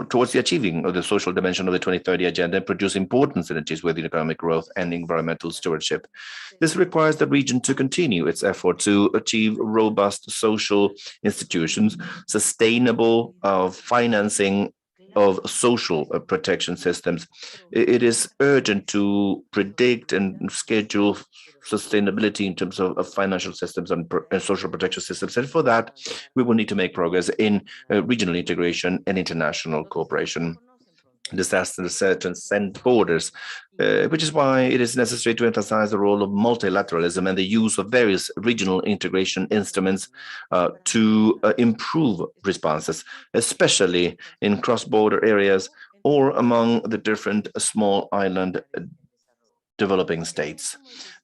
towards the achieving of the social dimension of the 2030 agenda and produce important synergies with economic growth and environmental stewardship. This requires the region to continue its effort to achieve robust social institutions, sustainable financing of social protection systems. It is urgent to predict and schedule sustainability in terms of financial systems and social protection systems. And for that, we will need to make progress in regional integration and international cooperation. Disasters transcend borders, which is why it is necessary to emphasize the role of multilateralism and the use of various regional integration instruments to improve responses, especially in cross-border areas or among the different small island developing states.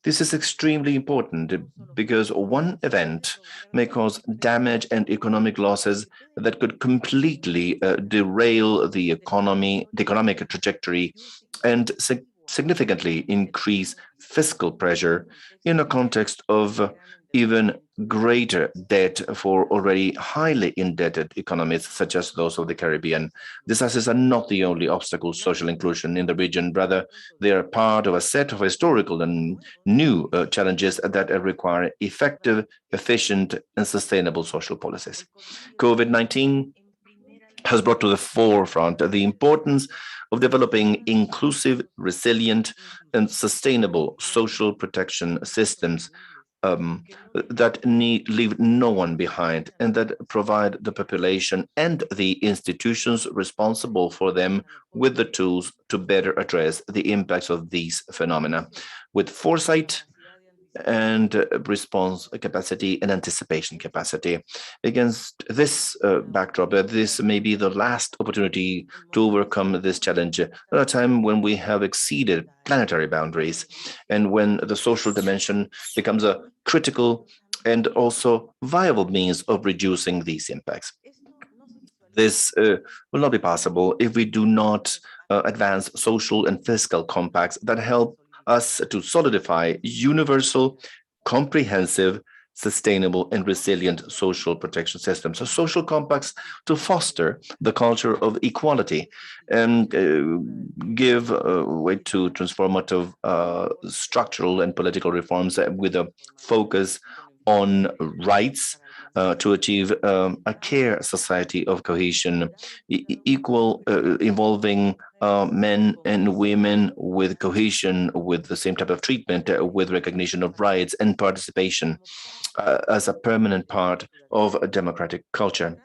This is extremely important because one event may cause damage and economic losses that could completely derail the economic trajectory, and significantly increase fiscal pressure in a context of even greater debt for already highly indebted economies such as those of the Caribbean. Disasters are not the only obstacle to social inclusion in the region. Rather, they are part of a set of historical and new challenges that require effective, efficient, and sustainable social policies. COVID-19 has brought to the forefront the importance of developing inclusive, resilient, and sustainable social protection systems that leave no one behind and that provide the population and the institutions responsible for them with the tools to better address the impacts of these phenomena with foresight and response capacity and anticipation capacity. Against this backdrop, this may be the last opportunity to overcome this challenge at a time when we have exceeded planetary boundaries and when the social dimension becomes a critical and also viable means of reducing these impacts. This will not be possible if we do not advance social and fiscal compacts that help us to solidify universal, comprehensive, sustainable, and resilient social protection systems. So social compacts to foster the culture of equality and give way to transformative structural and political reforms with a focus on rights to achieve a care society of cohesion, equal involving men and women with cohesion, with the same type of treatment, with recognition of rights and participation as a permanent part of a democratic culture.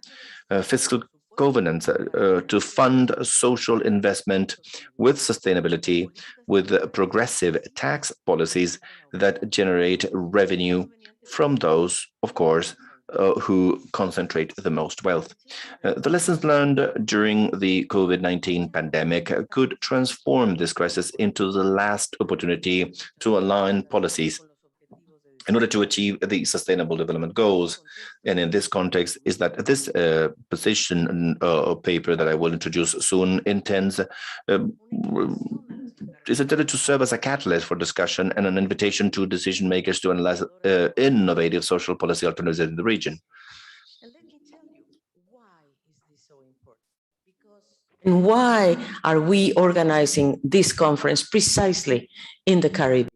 Fiscal governance to fund social investment with sustainability, with progressive tax policies that generate revenue from those, of course, who concentrate the most wealth. The lessons learned during the COVID-19 pandemic could transform this crisis into the last opportunity to align policies in order to achieve the sustainable development goals. And in this context is that this position paper that I will introduce soon is intended to serve as a catalyst for discussion and an invitation to decision makers to analyze innovative social policy alternatives in the region. And let me tell you, why is this so important? And why are we organizing this conference precisely in the Caribbean?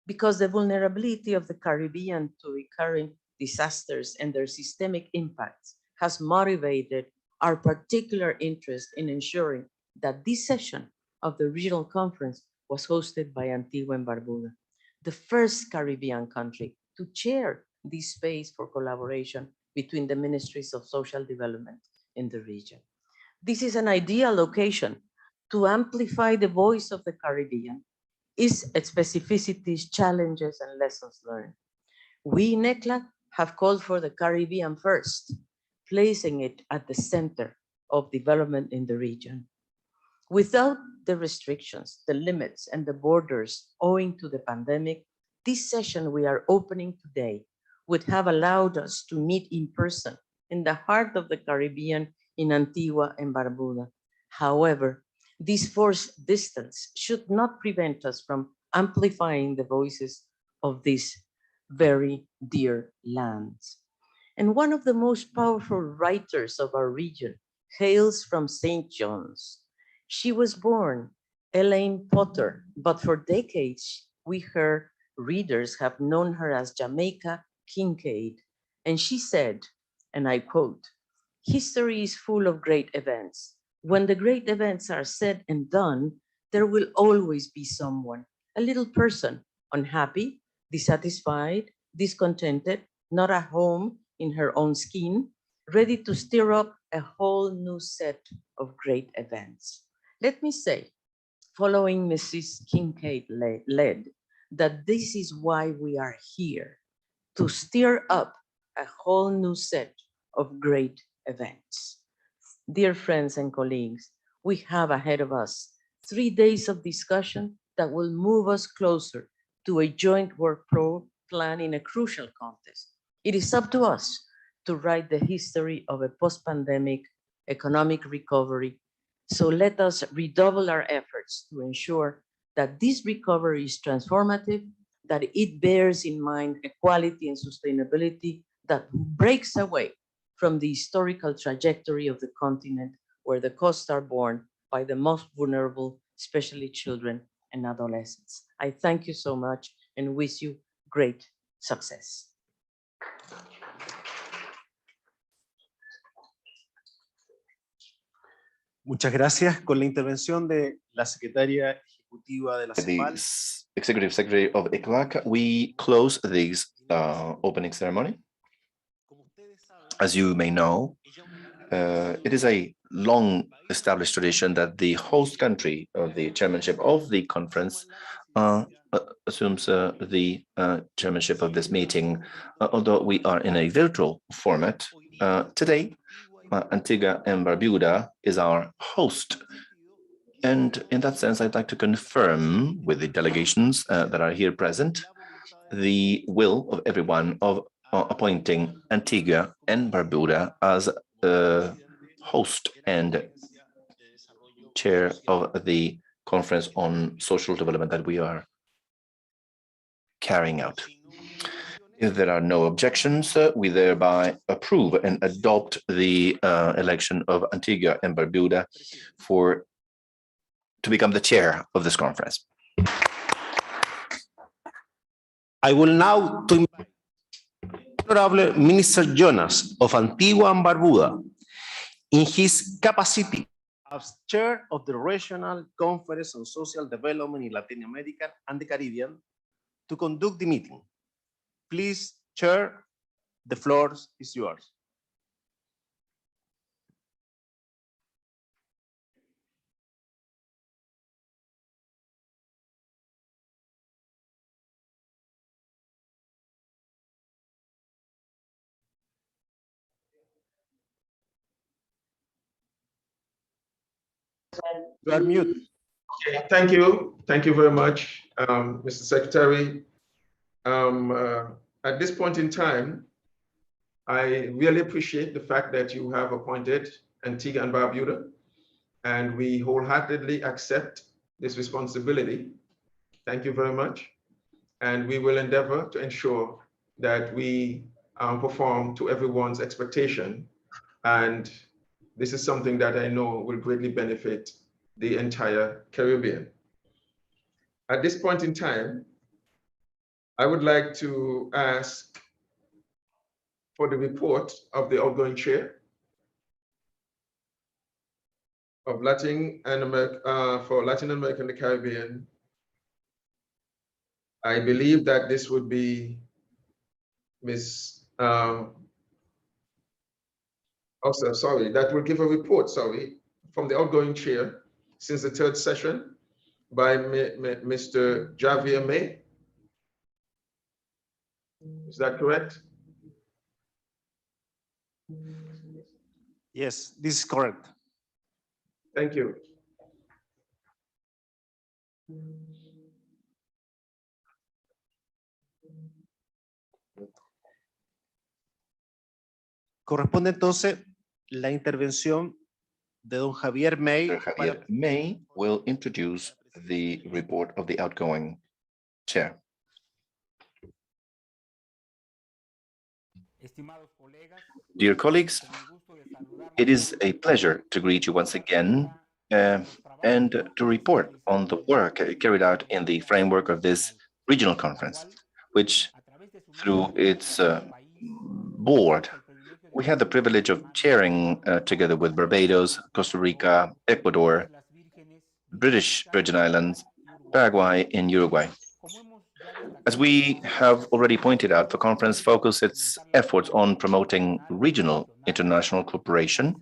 Because the vulnerability of the Caribbean to recurring disasters and their systemic impacts has motivated our particular interest in ensuring that this session of the regional conference was hosted by Antigua and Barbuda, the first Caribbean country to chair this space for collaboration between the ministries of social development in the region. This is an ideal location to amplify the voice of the Caribbean, its specificities, challenges, and lessons learned. We in ECLAC have called for the Caribbean first, placing it at the center of development in the region. Without the restrictions, the limits, and the borders owing to the pandemic, this session we are opening today would have allowed us to meet in person in the heart of the Caribbean in Antigua and Barbuda. However, this forced distance should not prevent us from amplifying the voices of these very dear lands. And one of the most powerful writers of our region hails from St. John's. She was born Elaine Potter, but for decades, her readers have known her as Jamaica Kincaid. And she said, and I quote, "History is full of great events. When the great events are said and done, there will always be someone, a little person, unhappy, dissatisfied, discontented, not at home in her own skin, ready to stir up a whole new set of great events." Let me say, following Mrs. Kincaid led, that this is why we are here, to stir up a whole new set of great events. Dear friends and colleagues, we have ahead of us 3 days of discussion that will move us closer to a joint work plan in a crucial contest. It is up to us to write the history of a post-pandemic economic recovery. So let us redouble our efforts to ensure that this recovery is transformative, that it bears in mind equality and sustainability, that breaks away from the historical trajectory of the continent where the costs are borne by the most vulnerable, especially children and adolescents. I thank you so much and wish you great success. Muchas gracias. Con la intervención de la secretaria ejecutiva de la The CEPAL, Executive Secretary of ECLAC, we close this opening ceremony. As you may know, it is a long established tradition that the host country of the chairmanship of the conference assumes the chairmanship of this meeting. Although we are in a virtual format, today Antigua and Barbuda is our host. And in that sense, I'd like to confirm with the delegations that are here present the will of everyone of appointing Antigua and Barbuda as host and chair of the Conference on Social Development that we are carrying out. If there are no objections, we thereby approve and adopt the election of Antigua and Barbuda to become the chair of this conference. I will now to invite Honorable Minister Jonas of Antigua and Barbuda in his capacity as chair of the Regional Conference on Social Development in Latin America and the Caribbean to conduct the meeting. Please, Chair, the floor is yours. You are mute. Okay, thank you. Thank you very much, Mr. Secretary. At this point in time, I really appreciate the fact that you have appointed Antigua and Barbuda, and we wholeheartedly accept this responsibility. Thank you very much. And we will endeavor to ensure that we perform to everyone's expectation. And this is something that I know will greatly benefit the entire Caribbean. At this point in time, I would like to ask for the report of the outgoing chair of Latin America, for Latin America and the Caribbean. I believe that this would be Ms. Oh, sorry, that will give a report, sorry, from the outgoing chair. since the third session by Mr. Javier May. Is that correct? Yes, this is correct. Thank you. Corresponde entonces la intervención de don Javier May. Mr. Javier May will introduce the report of the outgoing chair. Dear colleagues, it is a pleasure to greet you once again and to report on the work carried out in the framework of this regional conference, which through its board, we had the privilege of chairing together with Barbados, Costa Rica, Ecuador, British Virgin Islands, Paraguay, and Uruguay. As we have already pointed out, the conference focused its efforts on promoting regional international cooperation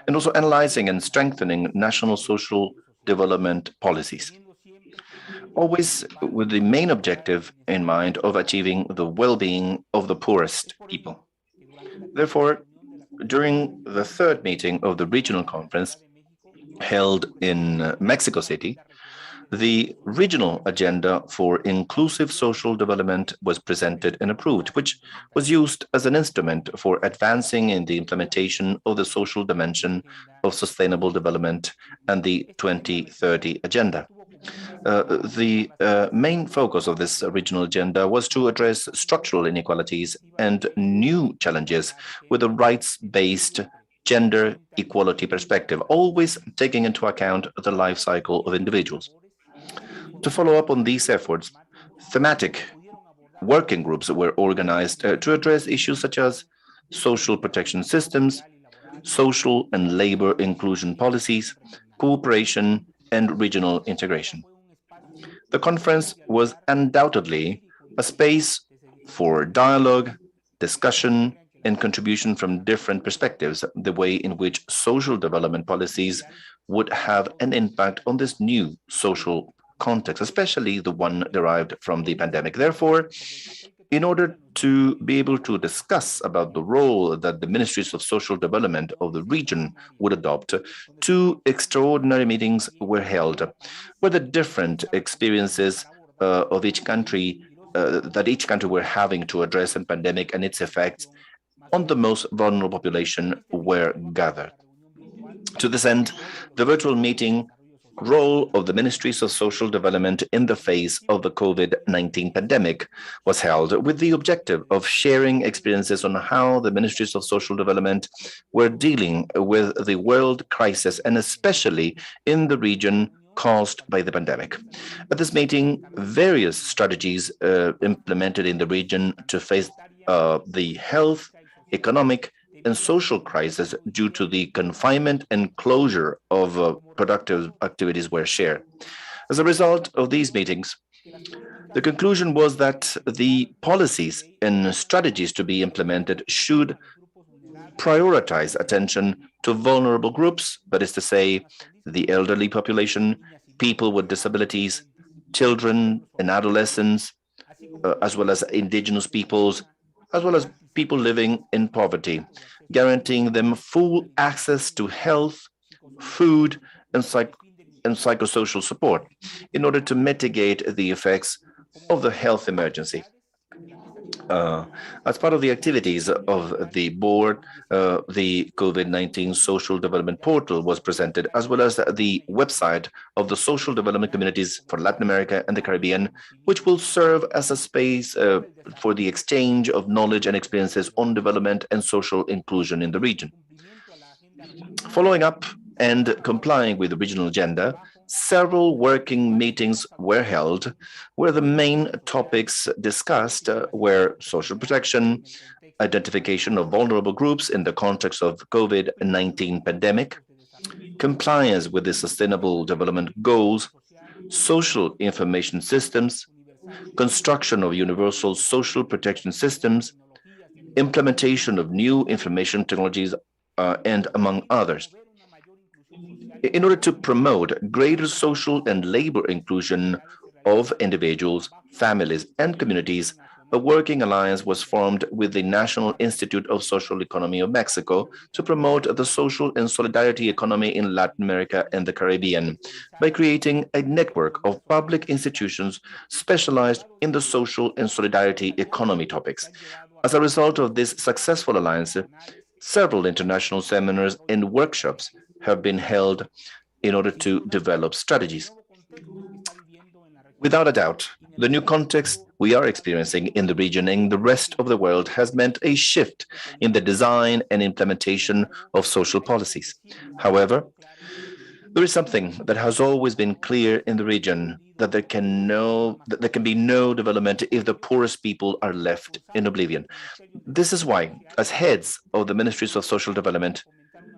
and also analyzing and strengthening national social development policies, always with the main objective in mind of achieving the well-being of the poorest people. Therefore, during the third meeting of the regional conference held in Mexico City, the regional agenda for inclusive social development was presented and approved, which was used as an instrument for advancing in the implementation of the social dimension of sustainable development and the 2030 agenda. The main focus of this regional agenda was to address structural inequalities and new challenges with a rights-based gender equality perspective, always taking into account the life cycle of individuals. To follow up on these efforts, thematic working groups were organized to address issues such as social protection systems, social and labor inclusion policies, cooperation, and regional integration. The conference was undoubtedly a space for dialogue, discussion, and contribution from different perspectives, the way in which social development policies would have an impact on this new social context, especially the one derived from the pandemic. Therefore, in order to be able to discuss about the role that the ministries of social development of the region would adopt, two extraordinary meetings were held, where the different experiences of each country that each country were having to address the pandemic and its effects on the most vulnerable population were gathered. To this end, the virtual meeting role of the Ministries of Social Development in the face of the COVID-19 pandemic was held with the objective of sharing experiences on how the Ministries of Social Development were dealing with the world crisis and especially in the region caused by the pandemic. At this meeting, various strategies implemented in the region to face the health, economic, and social crisis due to the confinement and closure of productive activities were shared. As a result of these meetings, the conclusion was that the policies and strategies to be implemented should prioritize attention to vulnerable groups, that is to say, the elderly population, people with disabilities, children and adolescents, as well as indigenous peoples, as well as people living in poverty, guaranteeing them full access to health, food, and psychosocial support in order to mitigate the effects of the health emergency. As part of the activities of the board, the COVID-19 Social Development Portal was presented, as well as the website of the Social Development Communities for Latin America and the Caribbean, which will serve as a space for the exchange of knowledge and experiences on development and social inclusion in the region. Following up and complying with the regional agenda, several working meetings were held where the main topics discussed were social protection, identification of vulnerable groups in the context of COVID-19 pandemic, compliance with the Sustainable Development Goals, social information systems, construction of universal social protection systems, implementation of new information technologies, and among others. in order to promote greater social and labor inclusion of individuals, families, and communities, a working alliance was formed with the National Institute of Social Economy of Mexico to promote the social and solidarity economy in Latin America and the Caribbean by creating a network of public institutions specialized in the social and solidarity economy topics. As a result of this successful alliance, several international seminars and workshops have been held in order to develop strategies. Without a doubt, the new context we are experiencing in the region and the rest of the world has meant a shift in the design and implementation of social policies. However, there is something that has always been clear in the region, that there can be no development if the poorest people are left in oblivion. This is why, as heads of the Ministries of Social Development,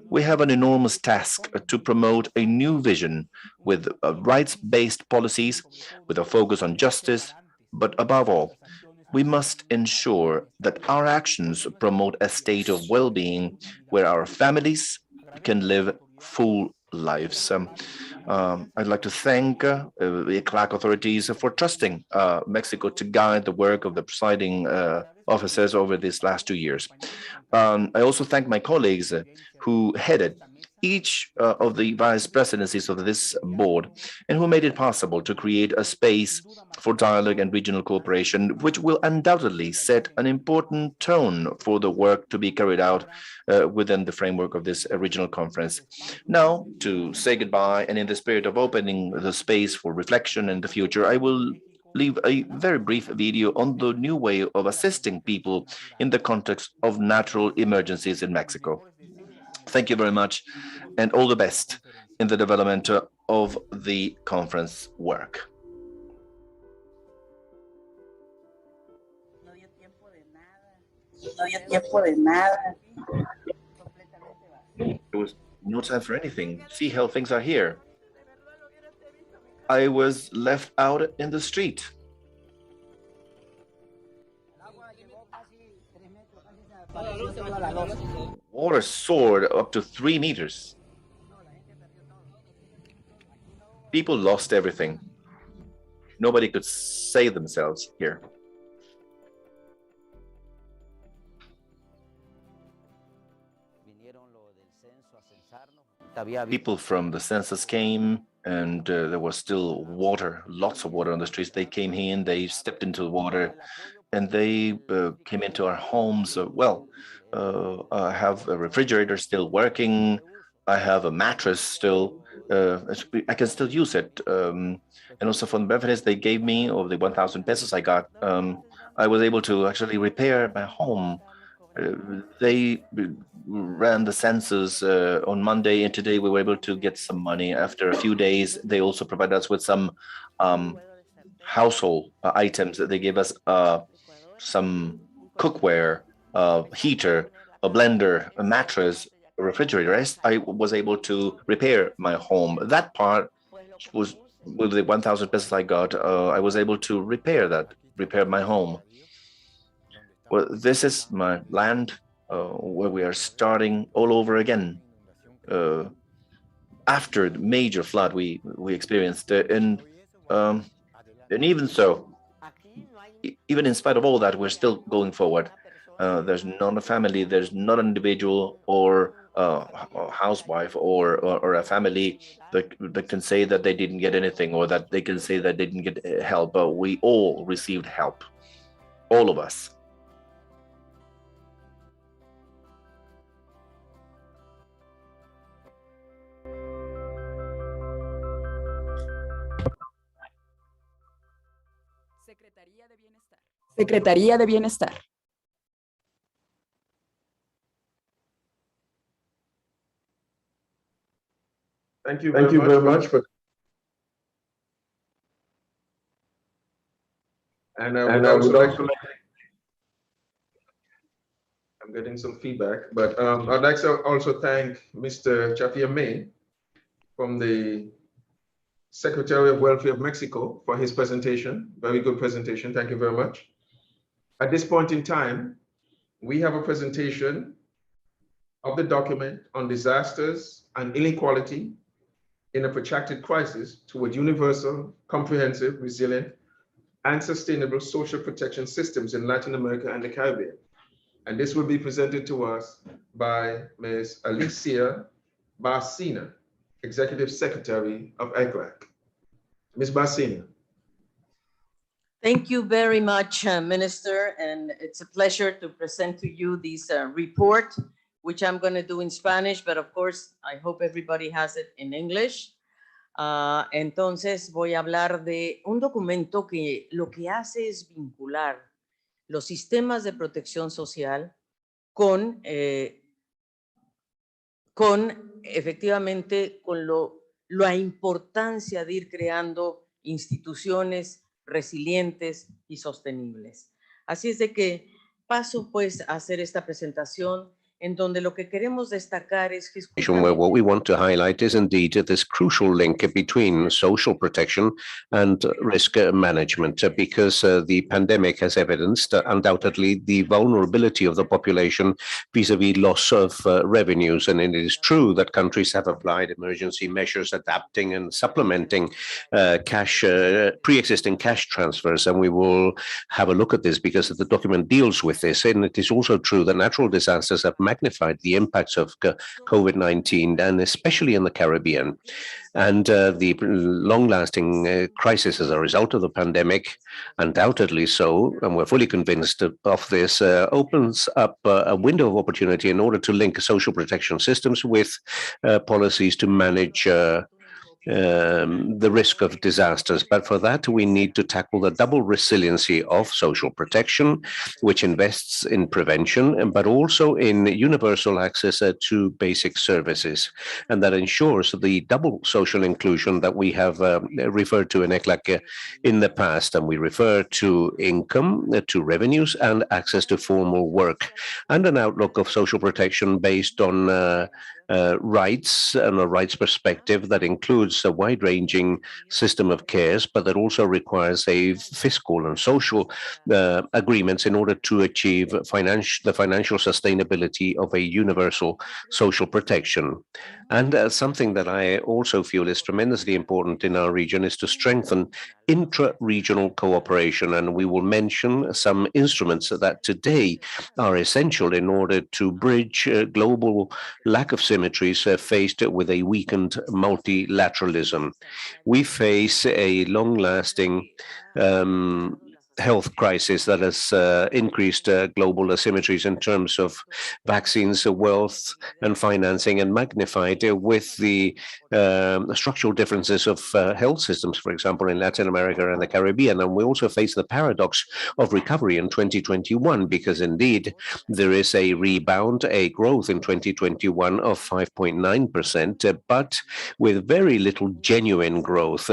we have an enormous task to promote a new vision with rights-based policies, with a focus on justice, but above all, we must ensure that our actions promote a state of well-being where our families can live full lives. I'd like to thank the ECLAC authorities for trusting Mexico to guide the work of the presiding officers over these last 2 years. I also thank my colleagues who headed each of the vice presidencies of this board and who made it possible to create a space for dialogue and regional cooperation, which will undoubtedly set an important tone for the work to be carried out within the framework of this regional conference. Now, to say goodbye, and in the spirit of opening the space for reflection in the future, I will leave a very brief video on the new way of assisting people in the context of natural emergencies in Mexico. Thank you very much, and all the best in the development of the conference work. There was no time for anything. See how things are here. I was left out in the street. Water soared up to 3 meters. People lost everything. Nobody could save themselves here. People from the census came, and there was still water, lots of water on the streets. They came in, they stepped into the water, and they came into our homes. I have a refrigerator still working. I have a mattress still. I can still use it. And also from the benefits they gave me, of the 1,000 pesos I got, I was able to actually repair my home. They ran the census on Monday, and today we were able to get some money. After a few days, they also provided us with some household items. They gave us some cookware, heater, a blender, a mattress, a refrigerator. I was able to repair my home. That part was, with the 1,000 pesos I got, I was able to repair my home. Well, this is my land where we are starting all over again. After the major flood we experienced, and even so, even in spite of all that, we're still going forward. There's not a family, there's not an individual or a housewife or a family that can say that they didn't get anything, or that they can say that they didn't get help. But we all received help, all of us. Secretaría de Bienestar. Thank you very much. And I would also like to, I'm getting some feedback, but I'd like to also thank Mr. Chafia May from the Secretary of Welfare of Mexico for his presentation. Very good presentation. Thank you very much. At this point in time, we have a presentation of the document on disasters and inequality in a protracted crisis toward universal, comprehensive, resilient, and sustainable social protection systems in Latin America and the Caribbean. And this will be presented to us by Ms. Alicia Barcina, Executive Secretary of ECLAC. Ms. Barcina. Thank you very much, Minister, and it's a pleasure to present to you this report, which I'm going to do in Spanish, but of course, I hope everybody has it in English. Entonces, voy a hablar de un documento que lo que hace es vincular los sistemas de protección social con efectivamente, con la importancia de ir creando instituciones resilientes y sostenibles. Así es de que paso pues a hacer esta presentación en donde lo que queremos destacar es que where what we want to highlight is indeed this crucial link between social protection and risk management, because the pandemic has evidenced undoubtedly the vulnerability of the population vis-a-vis loss of revenues. And it is true that countries have applied emergency measures, adapting and supplementing pre-existing cash transfers. And we will have a look at this because the document deals with this. And it is also true that natural disasters have magnified the impacts of COVID-19, and especially in the Caribbean. And the long-lasting crisis as a result of the pandemic, undoubtedly so, and we're fully convinced of this, opens up a window of opportunity in order to link social protection systems with policies to manage the risk of disasters. But for that, we need to tackle the double resiliency of social protection, which invests in prevention, but also in universal access to basic services. And that ensures the double social inclusion that we have referred to in ECLAC in the past. And we refer to income, to revenues, and access to formal work, and an outlook of social protection based on rights and a rights perspective that includes a wide-ranging system of cares, but that also requires a fiscal and social agreements in order to achieve the financial sustainability of a universal social protection. And something that I also feel is tremendously important in our region is to strengthen intra-regional cooperation. And we will mention some instruments that today are essential in order to bridge global lack of symmetries faced with a weakened multilateralism. We face a long-lasting health crisis that has increased global asymmetries in terms of vaccines, wealth, and financing, and magnified with the structural differences of health systems, for example, in Latin America and the Caribbean. And we also face the paradox of recovery in 2021, because indeed there is a rebound, a growth in 2021 of 5.9%, but with very little genuine growth,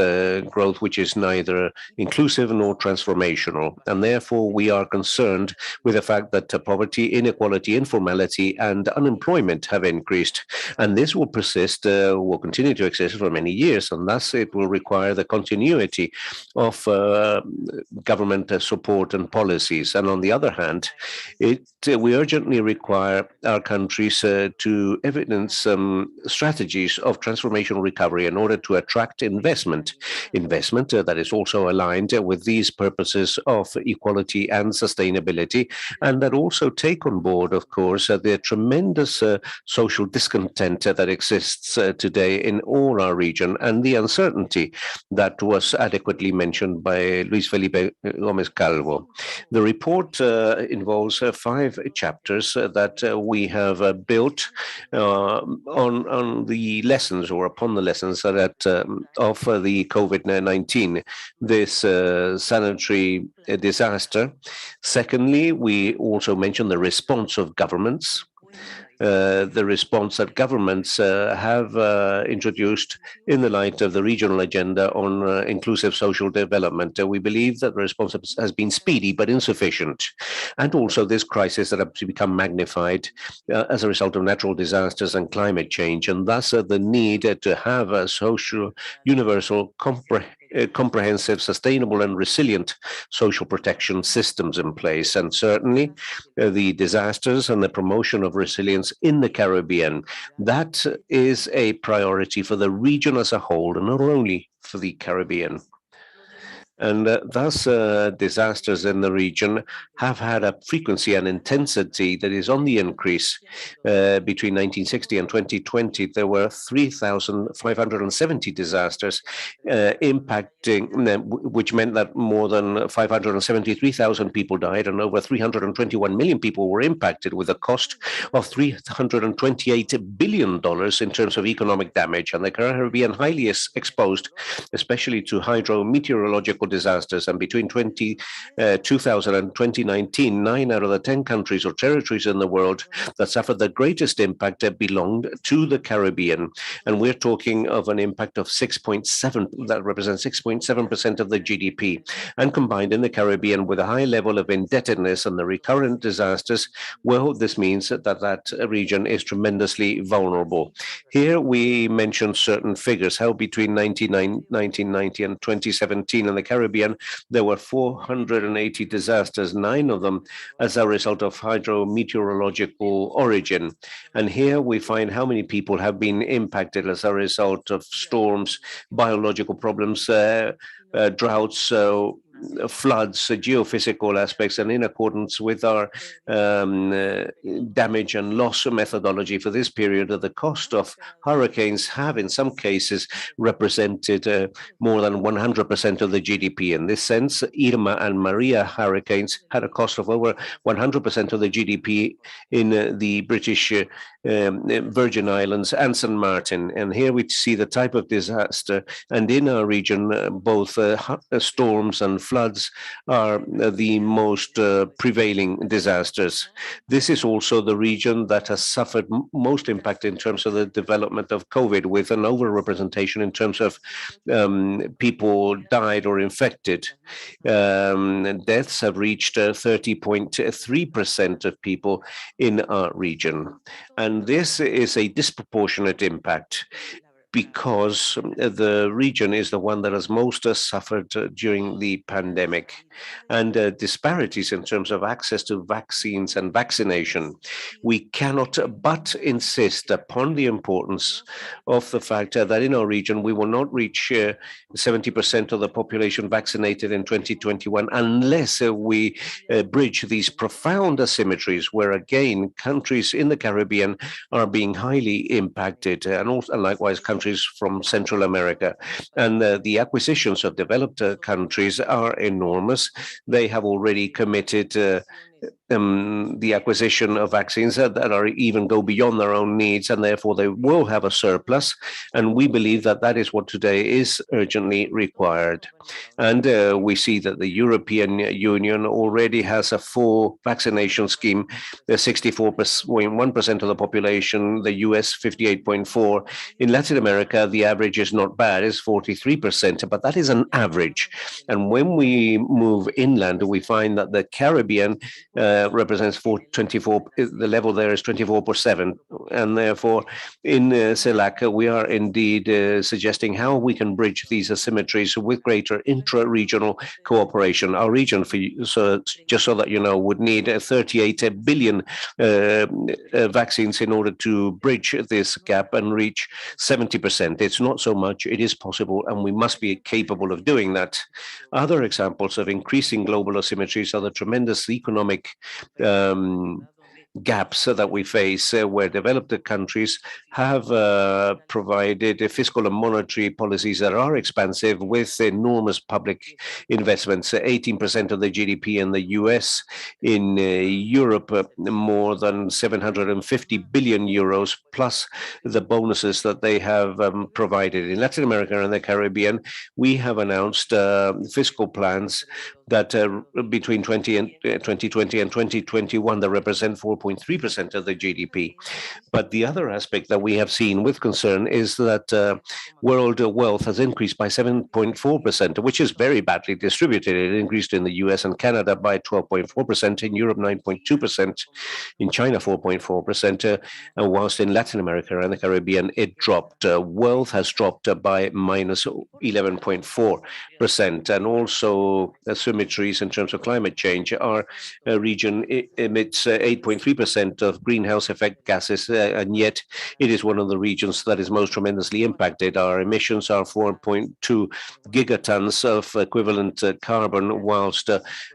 growth which is neither inclusive nor transformational. And therefore, we are concerned with the fact that poverty, inequality, informality, and unemployment have increased. And this will persist, will continue to exist for many years. And thus, it will require the continuity of government support and policies. And on the other hand, we urgently require our countries to evidence strategies of transformational recovery in order to attract investment that is also aligned with these purposes of equality and sustainability, and that also take on board, of course, the tremendous social discontent that exists today in all our region, and the uncertainty that was adequately mentioned by Luis Felipe Gomez Calvo. The report involves 5 chapters that we have built on the lessons, or upon the lessons that of the COVID-19, this sanitary disaster. Secondly, we also mention the response of governments, the response that governments have introduced in the light of the regional agenda on inclusive social development. We believe that the response has been speedy but insufficient. And also this crisis that has become magnified as a result of natural disasters and climate change, and thus the need to have a social, universal, comprehensive, sustainable, and resilient social protection systems in place. And certainly the disasters and the promotion of resilience in the Caribbean, that is a priority for the region as a whole, and not only for the Caribbean. And thus, disasters in the region have had a frequency and intensity that is on the increase. Between 1960 and 2020, there were 3,570 disasters impacting, which meant that more than 573,000 people died and over 321 million people were impacted, with a cost of $328 billion in terms of economic damage. And the Caribbean highly exposed, especially to hydrometeorological disasters. And between 2000 and 2019, 9 out of the 10 countries or territories in the world that suffered the greatest impact belonged to the Caribbean. And we're talking of an impact of 6.7, that represents 6.7% of the GDP. And combined in the Caribbean with a high level of indebtedness and the recurrent disasters, well, this means that that region is tremendously vulnerable. Here we mention certain figures, how between 1990 and 2017 in the Caribbean, there were 480 disasters, 9 of them as a result of hydrometeorological origin. And here we find how many people have been impacted as a result of storms, biological problems, droughts, floods, geophysical aspects, and in accordance with our damage and loss methodology for this period, the cost of hurricanes have in some cases represented more than 100% of the GDP. In this sense, Irma and Maria hurricanes had a cost of over 100% of the GDP in the British Virgin Islands and St. Martin. And here we see the type of disaster, and in our region, both storms and floods are the most prevailing disasters. This is also the region that has suffered most impact in terms of the development of COVID, with an overrepresentation in terms of people died or infected. Deaths have reached 30.3% of people in our region. And this is a disproportionate impact, because the region is the one that has most suffered during the pandemic, and disparities in terms of access to vaccines and vaccination. We cannot but insist upon the importance of the fact that in our region, we will not reach 70% of the population vaccinated in 2021 unless we bridge these profound asymmetries, where again, countries in the Caribbean are being highly impacted, and also likewise countries from Central America. And the acquisitions of developed countries are enormous. They have already committed the acquisition of vaccines that are even go beyond their own needs, and therefore they will have a surplus. And we believe that that is what today is urgently required. And we see that the European Union already has a full vaccination scheme. 64.1% of the population, the US 58.4%. In Latin America, the average is not bad, it's 43%, but that is an average. And when we move inland, we find that the Caribbean represents 24, the level there is 24%. And therefore, in CELAC, we are indeed suggesting how we can bridge these asymmetries with greater intra-regional cooperation. Our region, just so that you know, would need 38 billion vaccines in order to bridge this gap and reach 70%. It's not so much, it is possible, and we must be capable of doing that. Other examples of increasing global asymmetries are the tremendous economic gaps that we face, where developed countries have provided fiscal and monetary policies that are expansive with enormous public investments. 18% of the GDP in the US, in Europe, more than 750 billion euros, plus the bonuses that they have provided. In Latin America and the Caribbean, we have announced fiscal plans that between 2020 and 2021, they represent 4.3% of the GDP. But the other aspect that we have seen with concern is that world wealth has increased by 7.4%, which is very badly distributed. It increased in the US and Canada by 12.4%, in Europe 9.2%, in China 4.4%, and whilst in Latin America and the Caribbean it dropped. Wealth has dropped by minus 11.4%, and also asymmetries in terms of climate change. Our region emits 8.3% of greenhouse effect gases, and yet it is one of the regions that is most tremendously impacted. Our emissions are 4.2 gigatons of equivalent carbon, whilst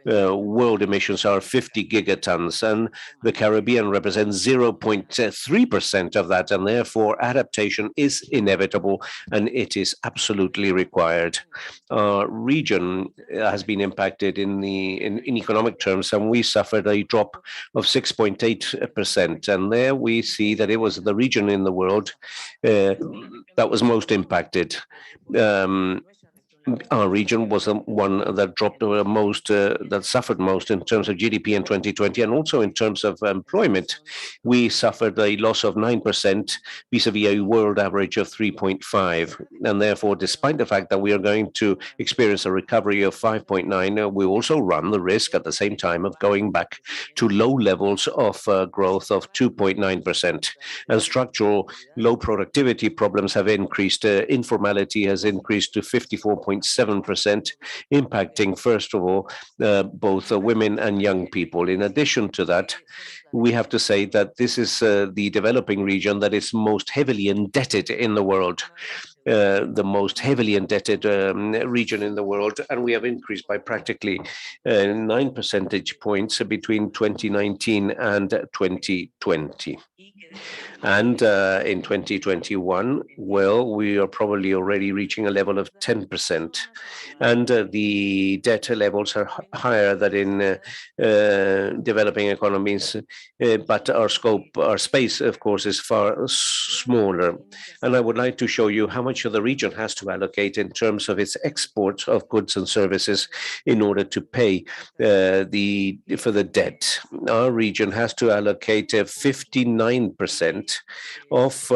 world emissions are 50 gigatons, and the Caribbean represents 0.3% of that, and therefore adaptation is inevitable and it is absolutely required. Our region has been impacted in economic terms, and we suffered a drop of 6.8%. And there we see that it was the region in the world that was most impacted. Our region was the one that dropped the most, that suffered most in terms of GDP in 2020, and also in terms of employment. We suffered a loss of 9% vis-a-vis a world average of 3.5. And therefore, despite the fact that we are going to experience a recovery of 5.9, we also run the risk at the same time of going back to low levels of growth of 2.9%. And structural low productivity problems have increased. Informality has increased to 54.7%, impacting, first of all, both women and young people. In addition to that, we have to say that this is the developing region that is most heavily indebted in the world. The most heavily indebted region in the world, and we have increased by practically 9 percentage points between 2019 and 2020. And in 2021, well, we are probably already reaching a level of 10%. And the debt levels are higher than in developing economies, but our scope, our space, of course, is far smaller. And I would like to show you how much of the region has to allocate in terms of its export of goods and services in order to pay for the debt. Our region has to allocate 59% of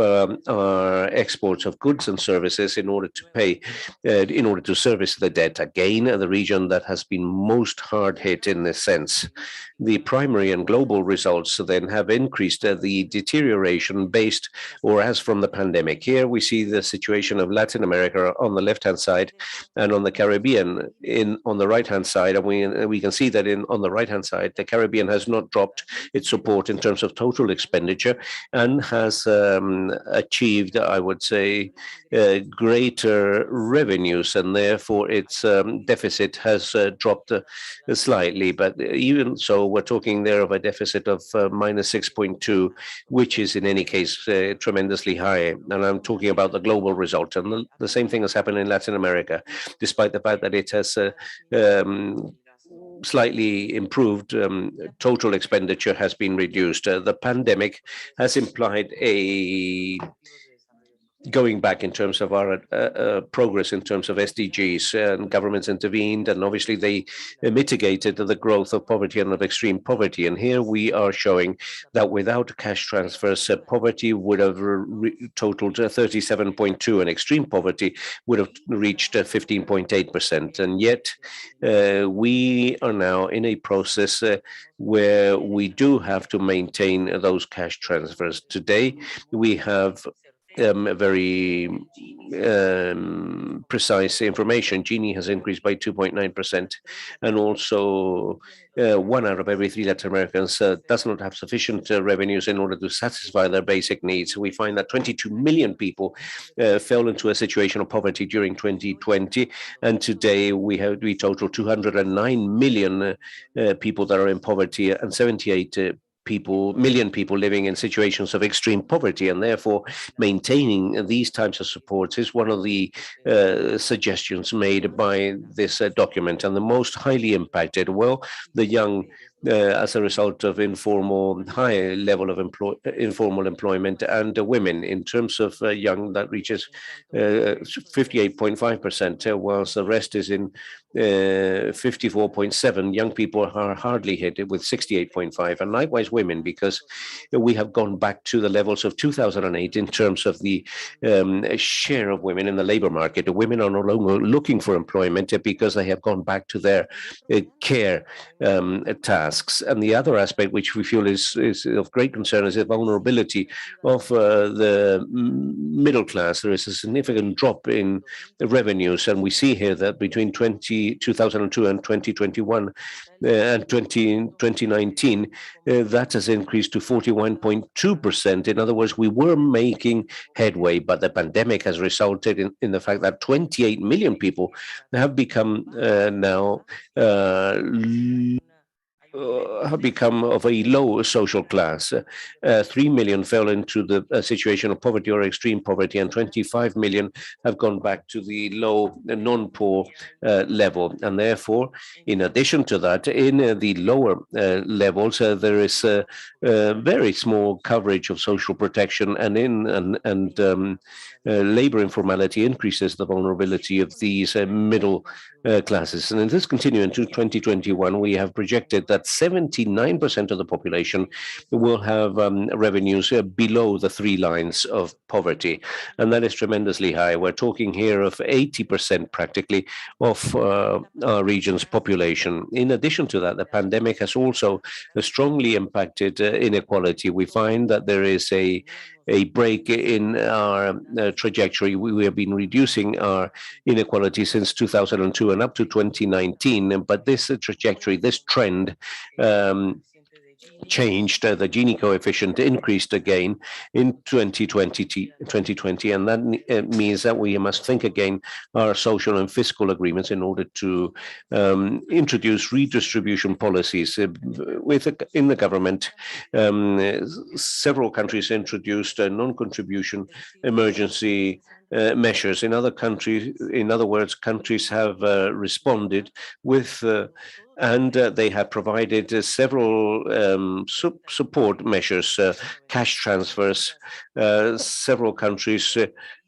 our exports of goods and services in order to pay, in order to service the debt. Again, the region that has been most hard hit in this sense. The primary and global results then have increased the deterioration based or as from the pandemic. Here we see the situation of Latin America on the left-hand side and on the Caribbean on the right-hand side. And we can see that on the right-hand side, the Caribbean has not dropped its support in terms of total expenditure and has achieved, I would say, greater revenues, and therefore its deficit has dropped slightly. But even so, we're talking there of a deficit of minus 6.2, which is in any case tremendously high. And I'm talking about the global result. And the same thing has happened in Latin America, despite the fact that it has slightly improved, total expenditure has been reduced. The pandemic has implied a going back in terms of our progress in terms of SDGs, and governments intervened, and obviously they mitigated the growth of poverty and of extreme poverty. And here we are showing that without cash transfers, poverty would have totaled 37.2, and extreme poverty would have reached 15.8%. And yet we are now in a process where we do have to maintain those cash transfers. Today, we have very precise information. Gini has increased by 2.9%, and also 1 out of every 3 Latin Americans does not have sufficient revenues in order to satisfy their basic needs. We find that 22 million people fell into a situation of poverty during 2020, and today we total 209 million people that are in poverty, and 78 million people living in situations of extreme poverty, and therefore maintaining these types of supports is one of the suggestions made by this document. And the most highly impacted, well, the young, as a result of high level of informal employment, and women. In terms of young, that reaches 58.5%, whilst the rest is in 54.7. Young people are hardly hit with 68.5, and likewise women, because we have gone back to the levels of 2008 in terms of the share of women in the labor market. Women are no longer looking for employment because they have gone back to their care tasks. And the other aspect which we feel is of great concern is the vulnerability of the middle class. There is a significant drop in revenues, and we see here that between 2002 and 2021 and 2019, that has increased to 41.2%. In other words, we were making headway, but the pandemic has resulted in the fact that 28 million people have become now have become of a low social class. 3 million fell into the situation of poverty or extreme poverty, and 25 million have gone back to the low non-poor level. And therefore, in addition to that, in the lower levels, there is a very small coverage of social protection, and labor informality increases the vulnerability of these middle classes. And in this continuing to 2021, we have projected that 79% of the population will have revenues below the 3 lines of poverty. And that is tremendously high. We're talking here of 80% practically of our region's population. In addition to that, the pandemic has also strongly impacted inequality. We find that there is a break in our trajectory. We have been reducing our inequality since 2002 and up to 2019, but this trajectory, this trend changed. The Gini coefficient increased again in 2020, and that means that we must think again our social and fiscal agreements in order to introduce redistribution policies in the government. Several countries introduced non-contribution emergency measures. In other words, countries have responded with and they have provided several support measures, cash transfers. Several countries,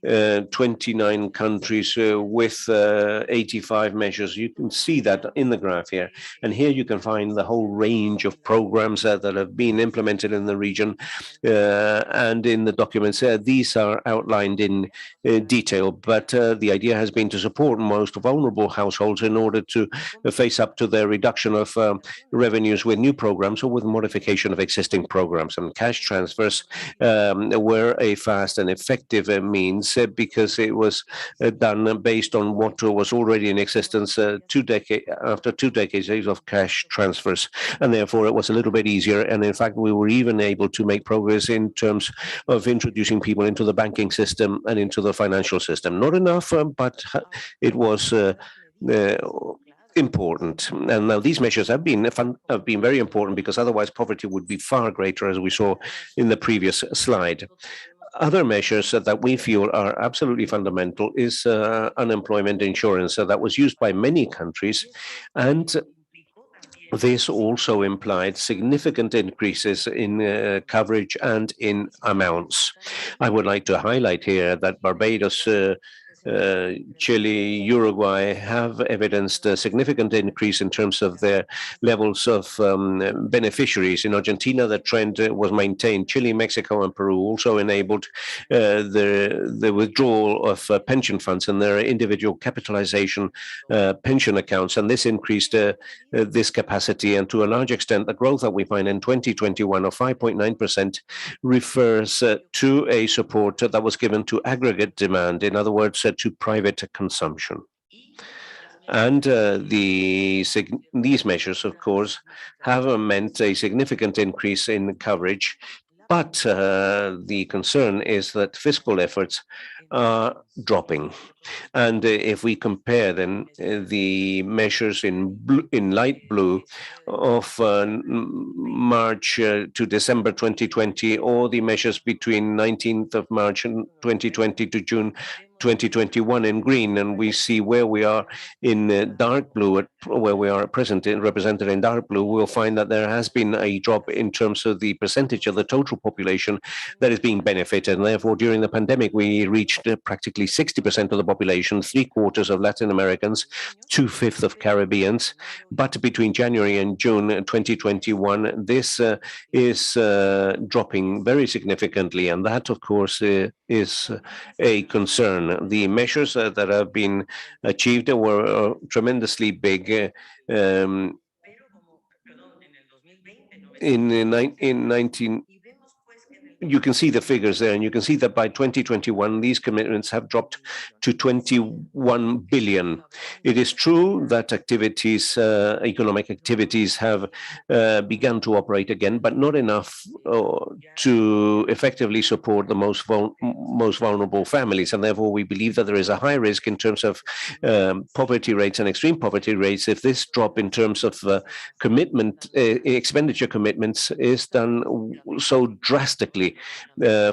29 countries with 85 measures. You can see that in the graph here. And here you can find the whole range of programs that have been implemented in the region and in the documents. These are outlined in detail, but the idea has been to support most vulnerable households in order to face up to their reduction of revenues with new programs or with modification of existing programs. And cash transfers were a fast and effective means because it was done based on what was already in existence after 2 decades of cash transfers. And therefore, it was a little bit easier. And in fact, we were even able to make progress in terms of introducing people into the banking system and into the financial system. Not enough, but it was important. And now these measures have been very important because otherwise poverty would be far greater, as we saw in the previous slide. Other measures that we feel are absolutely fundamental is unemployment insurance that was used by many countries, and this also implied significant increases in coverage and in amounts. I would like to highlight here that Barbados, Chile, Uruguay have evidenced a significant increase in terms of their levels of beneficiaries. In Argentina, the trend was maintained. Chile, Mexico, and Peru also enabled the withdrawal of pension funds and their individual capitalization pension accounts, and this increased this capacity. And to a large extent, the growth that we find in 2021 of 5.9% refers to a support that was given to aggregate demand. In other words, to private consumption. And these measures, of course, have meant a significant increase in coverage. But the concern is that fiscal efforts are dropping. And if we compare then the measures in light blue of March to December 2020, or the measures between 19th of March and 2020 to June 2021 in green, and we see where we are in dark blue, where we are present in represented in dark blue, we'll find that there has been a drop in terms of the percentage of the total population that is being benefited. And therefore, during the pandemic, we reached practically 60% of the population, 3/4 of Latin Americans, 2/5 of Caribbeans. But between January and June 2021, this is dropping very significantly. And that, of course, is a concern. The measures that have been achieved were tremendously big. In 19, you can see the figures there, and you can see that by 2021, these commitments have dropped to 21 billion. It is true that activities, economic activities have begun to operate again, but not enough to effectively support the most vulnerable families. And therefore, we believe that there is a high risk in terms of poverty rates and extreme poverty rates if this drop in terms of expenditure commitments is done so drastically.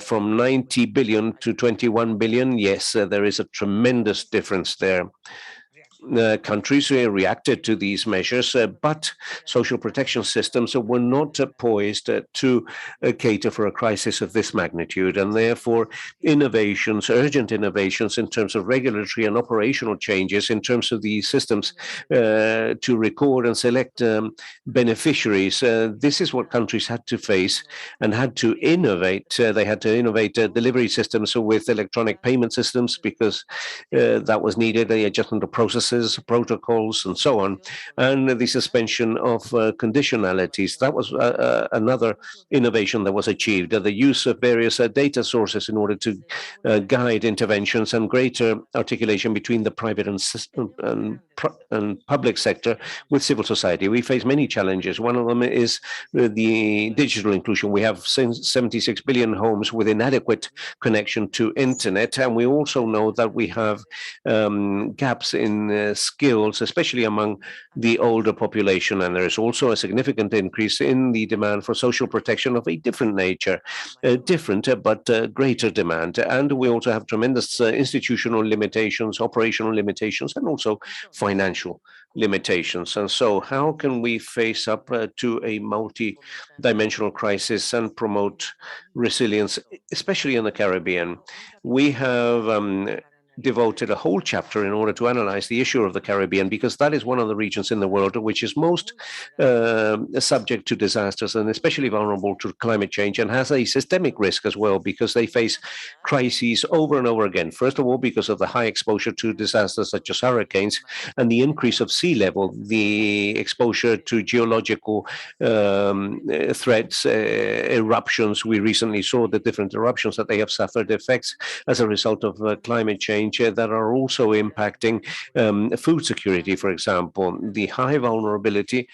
From 90 billion to 21 billion, yes, there is a tremendous difference there. Countries reacted to these measures, but social protection systems were not poised to cater for a crisis of this magnitude. And therefore, urgent innovations in terms of regulatory and operational changes in terms of the systems to record and select beneficiaries. This is what countries had to face and had to innovate. They had to innovate delivery systems with electronic payment systems because that was needed, the adjustment of processes, protocols, and so on, and the suspension of conditionalities. That was another innovation that was achieved. The use of various data sources in order to guide interventions and greater articulation between the private and public sector with civil society. We face many challenges. One of them is the digital inclusion. We have 76 billion homes with inadequate connection to internet, and we also know that we have gaps in skills, especially among the older population. And there is also a significant increase in the demand for social protection of a different nature, but greater demand. And we also have tremendous institutional limitations, operational limitations, and also financial limitations. And so how can we face up to a multi-dimensional crisis and promote resilience, especially in the Caribbean? We have devoted a whole chapter in order to analyze the issue of the Caribbean, because that is one of the regions in the world which is most subject to disasters and especially vulnerable to climate change, and has a systemic risk as well, because they face crises over and over again. First of all, because of the high exposure to disasters such as hurricanes and the increase of sea level, the exposure to geological threats, eruptions. We recently saw the different eruptions that they have suffered, effects as a result of climate change that are also impacting food security, for example. The high vulnerability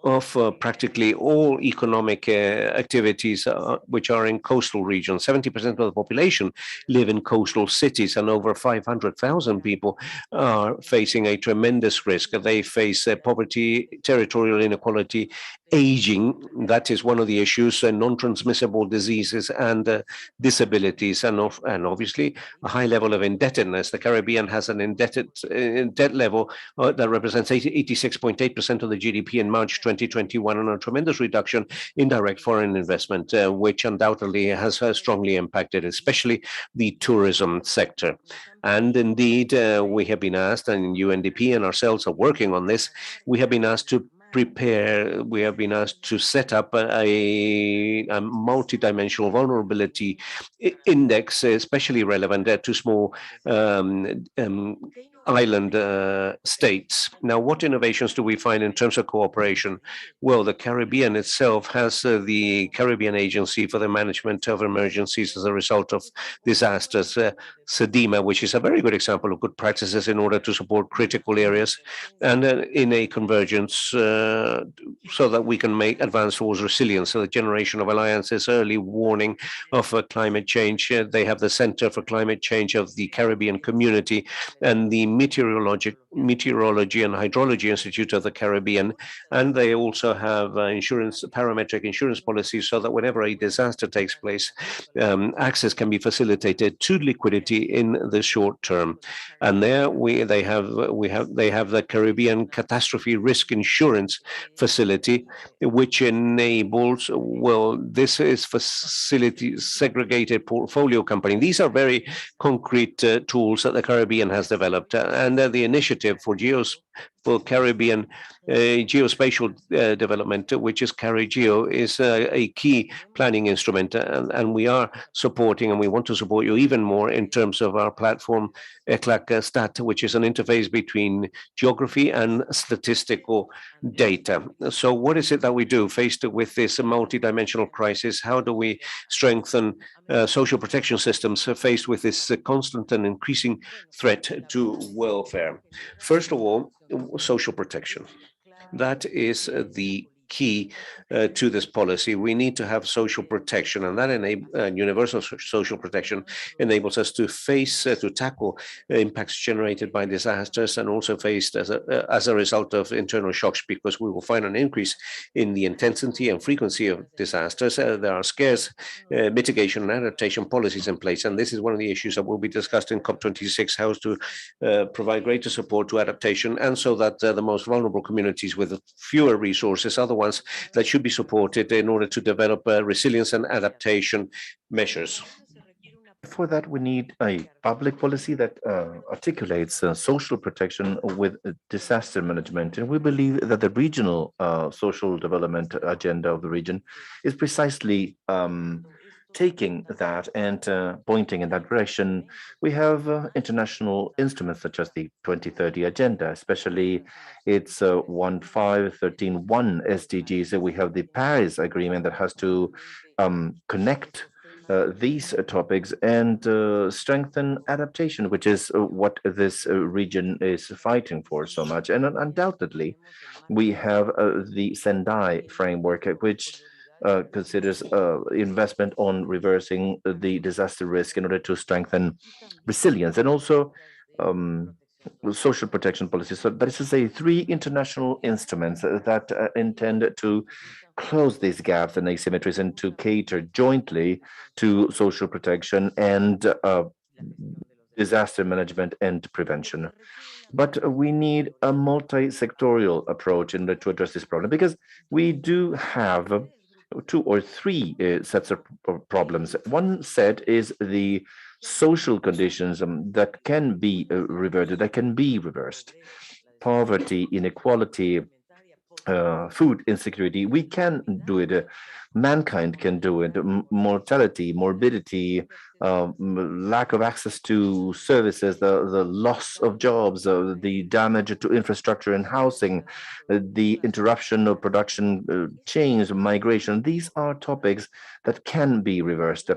of practically all economic activities which are in coastal regions. 70% of the population live in coastal cities, and over 500,000 people are facing a tremendous risk. They face poverty, territorial inequality, aging. That is one of the issues, non-transmissible diseases and disabilities, and obviously a high level of indebtedness. The Caribbean has an debt level that represents 86.8% of the GDP in March 2021, and a tremendous reduction in direct foreign investment, which undoubtedly has strongly impacted, especially the tourism sector. And indeed, we have been asked, and UNDP and ourselves are working on this, we have been asked to set up a multidimensional vulnerability index, especially relevant to small island states. Now, what innovations do we find in terms of cooperation? Well, the Caribbean itself has the Caribbean Agency for the Management of Emergencies as a result of disasters, SEDIMA, which is a very good example of good practices in order to support critical areas, and in a convergence so that we can make advance towards resilience. So the generation of alliances, early warning of climate change. They have the Center for Climate Change of the Caribbean Community and the Meteorology and Hydrology Institute of the Caribbean. And they also have parametric insurance policies so that whenever a disaster takes place, access can be facilitated to liquidity in the short term. And there they have the Caribbean Catastrophe Risk Insurance Facility, which enables, well, this is facility segregated portfolio company. These are very concrete tools that the Caribbean has developed, and the initiative for Caribbean geospatial development, which is CariGeo, is a key planning instrument, and we are supporting, and we want to support you even more in terms of our platform, ECLAC Stat, which is an interface between geography and statistical data. So what is it that we do faced with this multidimensional crisis? How do we strengthen social protection systems faced with this constant and increasing threat to welfare? First of all, social protection. That is the key to this policy. We need to have social protection, and that universal social protection enables us to tackle impacts generated by disasters and also faced as a result of internal shocks, because we will find an increase in the intensity and frequency of disasters. There are scarce mitigation and adaptation policies in place, and this is one of the issues that will be discussed in COP26, how to provide greater support to adaptation, and so that the most vulnerable communities with fewer resources, other ones that should be supported in order to develop resilience and adaptation measures. For that, we need a public policy that articulates social protection with disaster management. And we believe that the regional social development agenda of the region is precisely taking that and pointing in that direction. We have international instruments such as the 2030 Agenda, especially its 15131 SDGs. So we have the Paris Agreement that has to connect these topics and strengthen adaptation, which is what this region is fighting for so much. And undoubtedly, we have the Sendai framework, which considers investment on reversing the disaster risk in order to strengthen resilience and also social protection policies. So that is to say, 3 international instruments that intend to close these gaps and asymmetries and to cater jointly to social protection and disaster management and prevention. But we need a multi-sectorial approach in order to address this problem, because we do have 2 or 3 sets of problems. One set is the social conditions that can be reverted, that can be reversed. Poverty, inequality, food insecurity, we can do it. Mankind can do it. Mortality, morbidity, lack of access to services, the loss of jobs, the damage to infrastructure and housing, the interruption of production chains, migration. These are topics that can be reversed.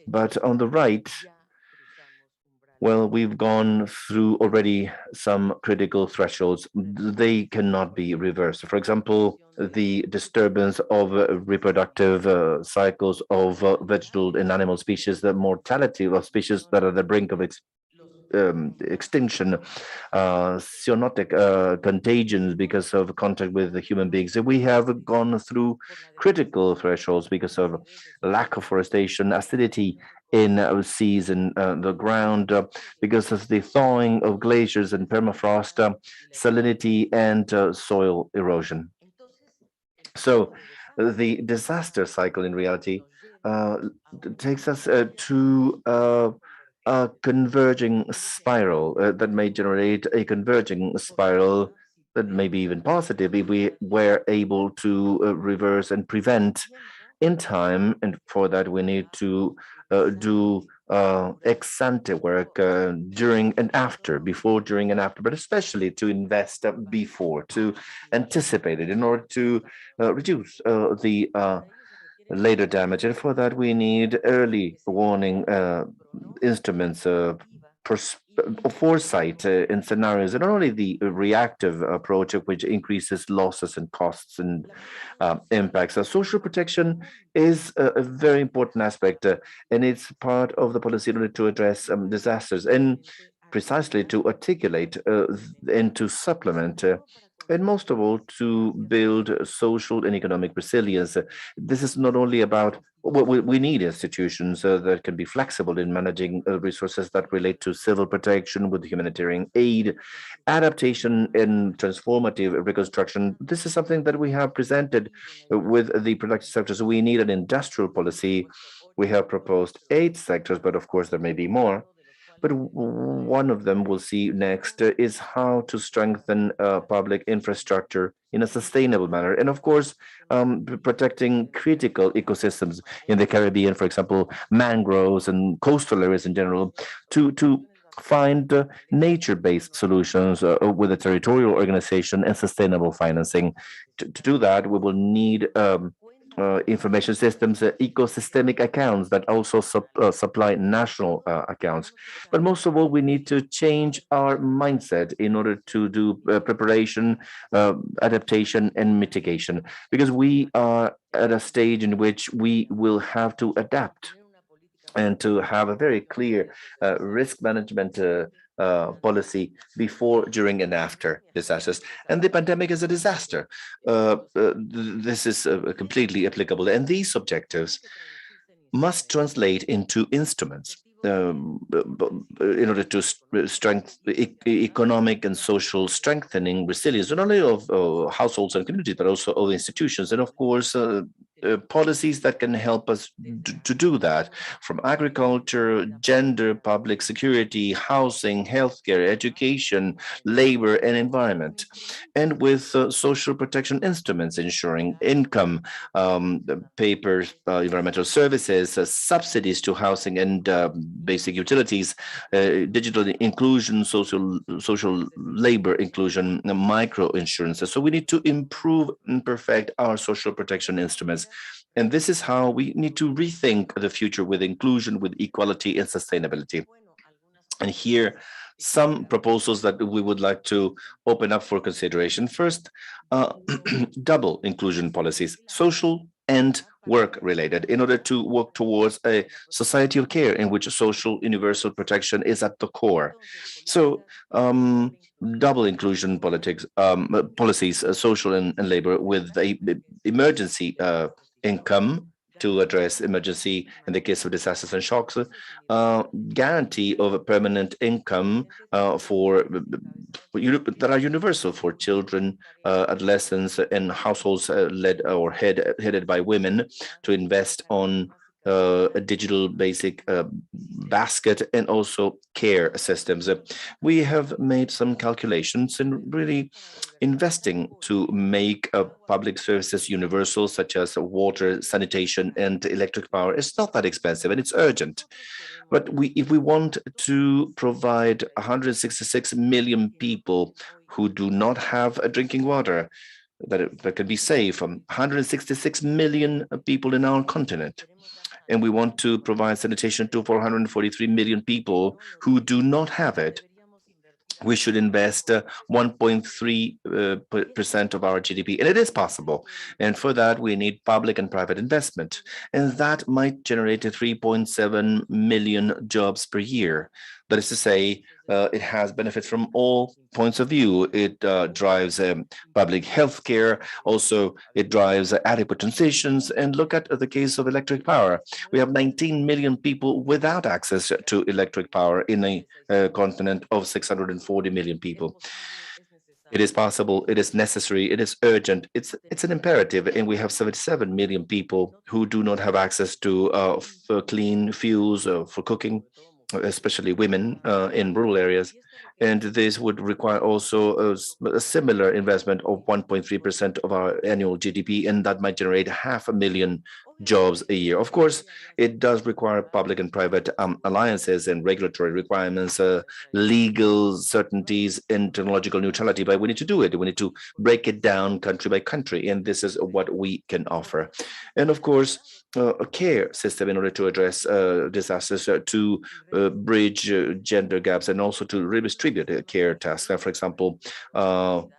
But on the right, well, we've gone through already some critical thresholds. They cannot be reversed. For example, the disturbance of reproductive cycles of vegetal and animal species, the mortality of species that are at the brink of extinction, zoonotic contagions because of contact with the human beings. We have gone through critical thresholds because of lack of forestation, acidity in seas and the ground, because of the thawing of glaciers and permafrost, salinity and soil erosion. So the disaster cycle in reality takes us to a converging spiral that may generate a converging spiral that may be even positive if we were able to reverse and prevent in time. And for that, we need to do ex ante work during and after, before, during, and after, but especially to invest before, to anticipate it in order to reduce the later damage. And for that, we need early warning instruments, foresight in scenarios, and not only the reactive approach, which increases losses and costs and impacts. So social protection is a very important aspect, and it's part of the policy in order to address disasters and precisely to articulate and to supplement. And most of all, to build social and economic resilience. This is not only about what we need institutions that can be flexible in managing resources that relate to civil protection with humanitarian aid, adaptation and transformative reconstruction. This is something that we have presented with the productive sectors. We need an industrial policy. We have proposed 8 sectors, but of course there may be more. But one of them we'll see next is how to strengthen public infrastructure in a sustainable manner. And of course, protecting critical ecosystems in the Caribbean, for example, mangroves and coastal areas in general, to find nature-based solutions with a territorial organization and sustainable financing. To do that, we will need information systems, ecosystemic accounts that also supply national accounts. But most of all, we need to change our mindset in order to do preparation, adaptation, and mitigation, because we are at a stage in which we will have to adapt and to have a very clear risk management policy before, during, and after disasters. And the pandemic is a disaster. This is completely applicable. And these objectives must translate into instruments in order to strengthen economic and social strengthening resilience, not only of households and communities, but also of institutions. And of course, policies that can help us to do that, from agriculture, gender, public security, housing, healthcare, education, labor, and environment. And with social protection instruments ensuring income, papers, environmental services, subsidies to housing and basic utilities, digital inclusion, social labor inclusion, micro insurances. So we need to improve and perfect our social protection instruments. And this is how we need to rethink the future with inclusion, with equality, and sustainability. And here, some proposals that we would like to open up for consideration. First, double inclusion policies, social and work-related, in order to work towards a society of care in which social universal protection is at the core. So, double inclusion policies, social and labor, with a emergency income to address emergency in the case of disasters and shocks, guarantee of a permanent income that are universal for children, adolescents, and households led or headed by women, to invest on a digital basic basket, and also care systems. We have made some calculations and really investing to make public services universal, such as water, sanitation, and electric power. It's not that expensive, and it's urgent. But if we want to provide 166 million people who do not have drinking water that can be safe, from 166 million people in our continent, and we want to provide sanitation to 443 million people who do not have it, we should invest 1.3% of our GDP. And it is possible. And for that, we need public and private investment. And that might generate 3.7 million jobs per year. That is to say, it has benefits from all points of view. It drives public health care. Also, it drives adequate transitions. And look at the case of electric power. We have 19 million people without access to electric power in a continent of 640 million people. It is possible, it is necessary, it is urgent, it's an imperative, and we have 77 million people who do not have access to clean fuels for cooking, especially women in rural areas. And this would require also a similar investment of 1.3% of our annual GDP, and that might generate 500,000 jobs a year. Of course, it does require public and private alliances and regulatory requirements, legal certainties, and technological neutrality, but we need to do it. We need to break it down country by country, and this is what we can offer. And of course, a care system in order to address disasters, to bridge gender gaps, and also to redistribute care tasks. For example,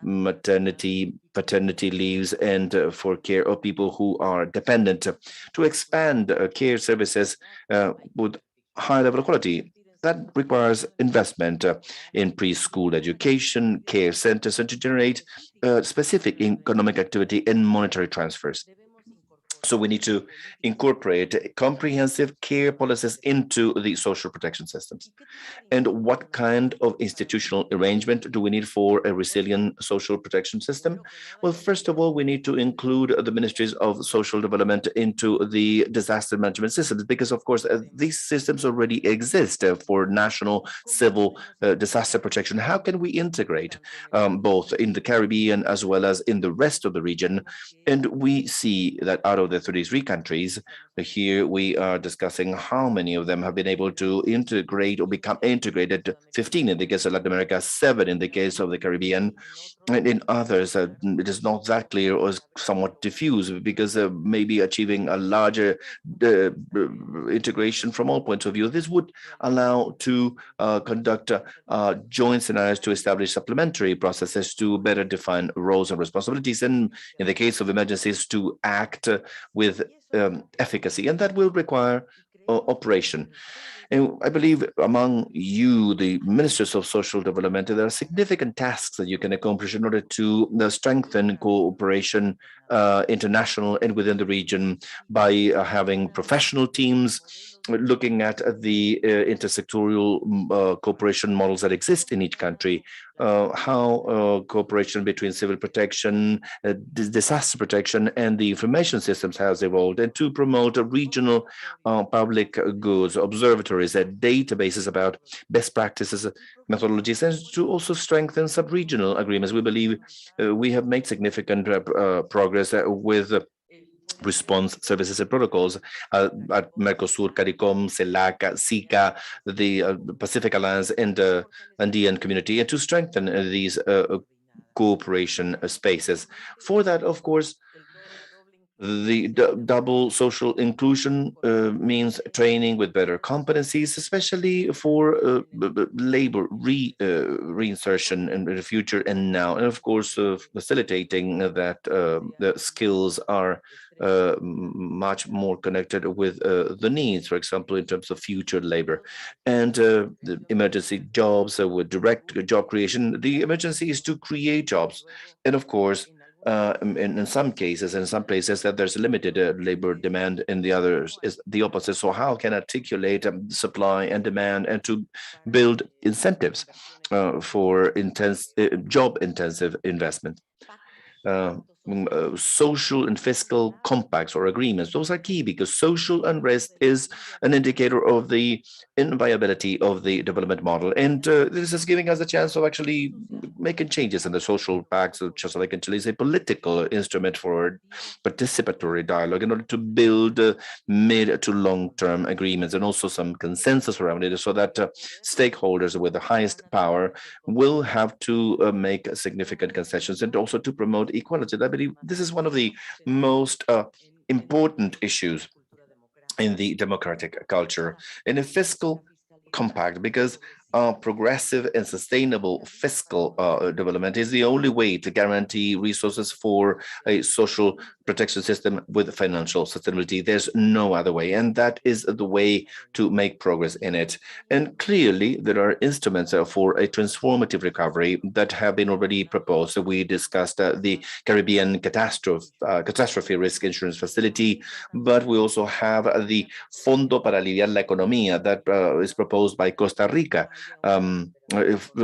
maternity, paternity leaves, and for care of people who are dependent, to expand care services with high level of quality. That requires investment in preschool education, care centers, and to generate specific economic activity and monetary transfers. So we need to incorporate comprehensive care policies into the social protection systems. And what kind of institutional arrangement do we need for a resilient social protection system? Well, first of all, we need to include the ministries of social development into the disaster management systems, because of course, these systems already exist for national civil disaster protection. How can we integrate both in the Caribbean as well as in the rest of the region? And we see that out of the 33 countries, here we are discussing how many of them have been able to integrate or become integrated. 15 in the case of Latin America, 7 in the case of the Caribbean, and in others, it is not that clear or somewhat diffuse, because maybe achieving a larger integration from all points of view. This would allow to conduct joint scenarios to establish supplementary processes to better define roles and responsibilities, and in the case of emergencies, to act with efficacy, and that will require operation. And I believe among you, the ministers of social development, there are significant tasks that you can accomplish in order to strengthen cooperation, international and within the region, by having professional teams, looking at the intersectorial cooperation models that exist in each country, how cooperation between civil protection, disaster protection, and the information systems has evolved, and to promote regional public goods, observatories, databases about best practices, methodologies, and to also strengthen sub-regional agreements. We believe we have made significant progress with response services and protocols at Mercosur, CARICOM, CELAC, SICA, the Pacific Alliance, and the Andean community, and to strengthen these cooperation spaces. For that, of course, the double social inclusion means training with better competencies, especially for labor reinsertion in the future and now, and of course facilitating that the skills are much more connected with the needs, for example, in terms of future labor, and the emergency jobs with direct job creation. The emergency is to create jobs, and of course, in some cases, in some places, that there's limited labor demand, in the others is the opposite. So how can articulate supply and demand, and to build incentives for job-intensive investment? Social and fiscal compacts or agreements, those are key, because social unrest is an indicator of the inviability of the development model, and this is giving us a chance of actually making changes in the social pacts. Just like in Chile, is a political instrument for participatory dialogue in order to build mid to long-term agreements, and also some consensus around it, so that stakeholders with the highest power will have to make significant concessions, and also to promote equality. I believe this is one of the most important issues in the democratic culture, in a fiscal compact, because progressive and sustainable fiscal development is the only way to guarantee resources for a social protection system with financial sustainability. There's no other way, and that is the way to make progress in it. And clearly, there are instruments for a transformative recovery that have been already proposed. So we discussed the Caribbean catastrophe risk insurance facility, but we also have the Fondo para Aliviar la Economía that is proposed by Costa Rica,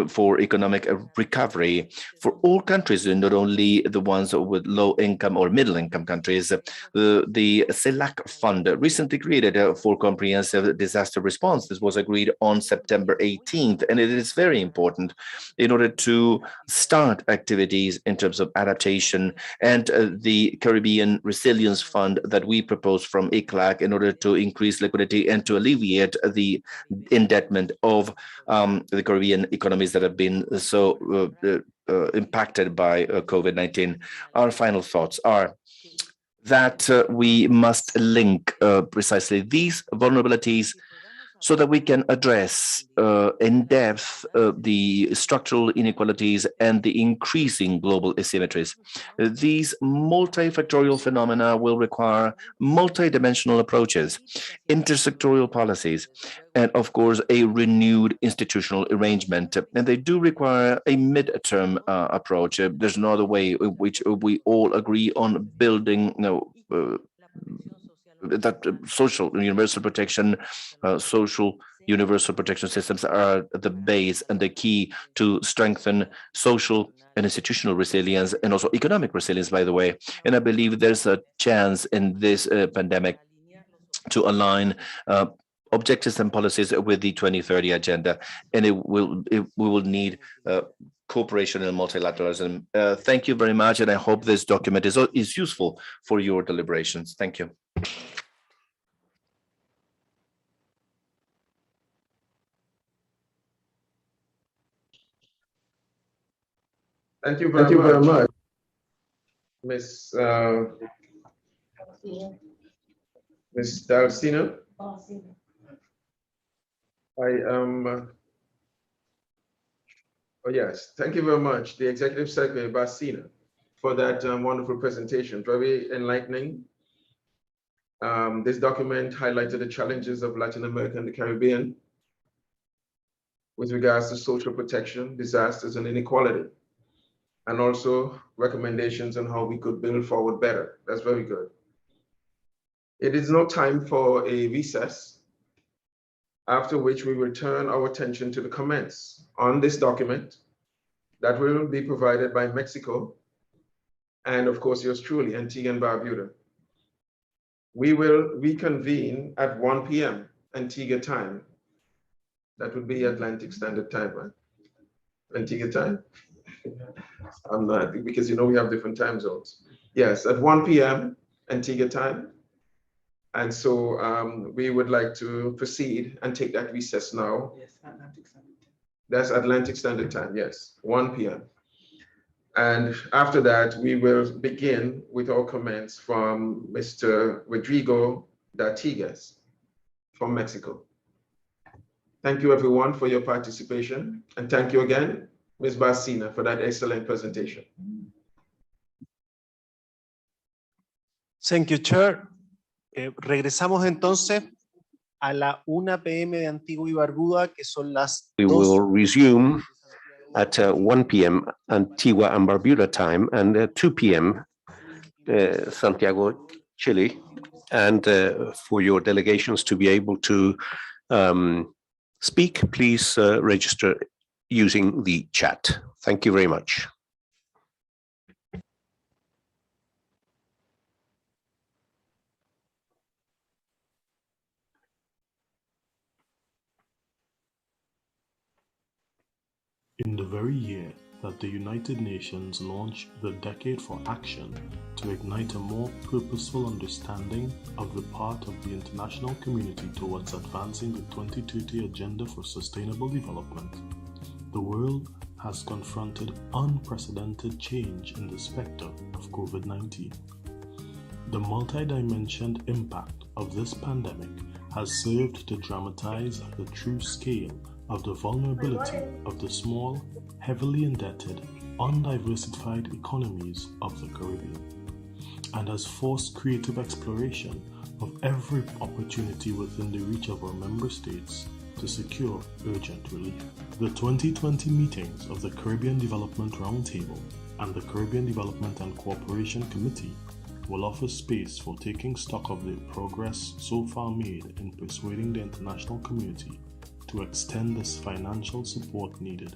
for economic recovery for all countries, and not only the ones with low income or middle income. income countries. The CELAC Fund, recently created for comprehensive disaster response. This was agreed on September 18th, and it is very important in order to start activities in terms of adaptation, and the Caribbean Resilience Fund that we proposed from ICLAC in order to increase liquidity and to alleviate the indebtedness of the Caribbean economies that have been so impacted by COVID-19. Our final thoughts are that we must link precisely these vulnerabilities so that we can address in depth the structural inequalities and the increasing global asymmetries. These multifactorial phenomena will require multidimensional approaches, intersectorial policies, and of course, a renewed institutional arrangement. And they do require a mid-term approach. There's no other way in which we all agree on building, that social universal protection, social universal protection systems are the base and the key to strengthen social and institutional resilience and also economic resilience, by the way. And I believe there's a chance in this pandemic to align objectives and policies with the 2030 agenda, and we will need cooperation and multilateralism. Thank you very much, and I hope this document is useful for your deliberations. Thank you. Thank you very much. Ms. Dalcina. Oh yes, thank you very much, the Executive Secretary Barcina, for that wonderful presentation, very enlightening. This document highlighted the challenges of Latin America and the Caribbean with regards to social protection, disasters, and inequality, and also recommendations on how we could build forward better. That's very good. It is now time for a recess, after which we will turn our attention to the comments on this document that will be provided by Mexico and, of course, yours truly, Antigua and Barbuda. We will reconvene at 1 p.m. Antigua time. That would be Atlantic Standard Time, right? Antigua time? I'm not, because you know we have different time zones. Yes, at 1 p.m. Antigua time. And so we would like to proceed and take that recess now. Yes, Atlantic Standard Time. That's Atlantic Standard Time, yes, 1 p.m. And after that, we will begin with our comments from Mr. Rodrigo D'Artigas from Mexico. Thank you, everyone, for your participation. And thank you again, Ms. Barcina, for that excellent presentation. Thank you, Chair. Regresamos entonces a la 1 p.m. de Antigua y Barbuda, que son las 2. We will resume at 1 p.m. Antigua and Barbuda time and 2 p.m. Santiago, Chile, and for your delegations to be able to speak, please register using the chat. Thank you very much. In the very year that the United Nations launched the Decade for Action to ignite a more purposeful understanding of the part of the international community towards advancing the 2030 Agenda for Sustainable Development, the world has confronted unprecedented change in the specter of COVID-19. The multi-dimensioned impact of this pandemic has served to dramatize the true scale of the vulnerability of the small, heavily indebted, undiversified economies of the Caribbean, and has forced creative exploration of every opportunity within the reach of our member states to secure urgent relief. The 2020 meetings of the Caribbean Development Roundtable and the Caribbean Development and Cooperation Committee will offer space for taking stock of the progress so far made in persuading the international community to extend this financial support needed,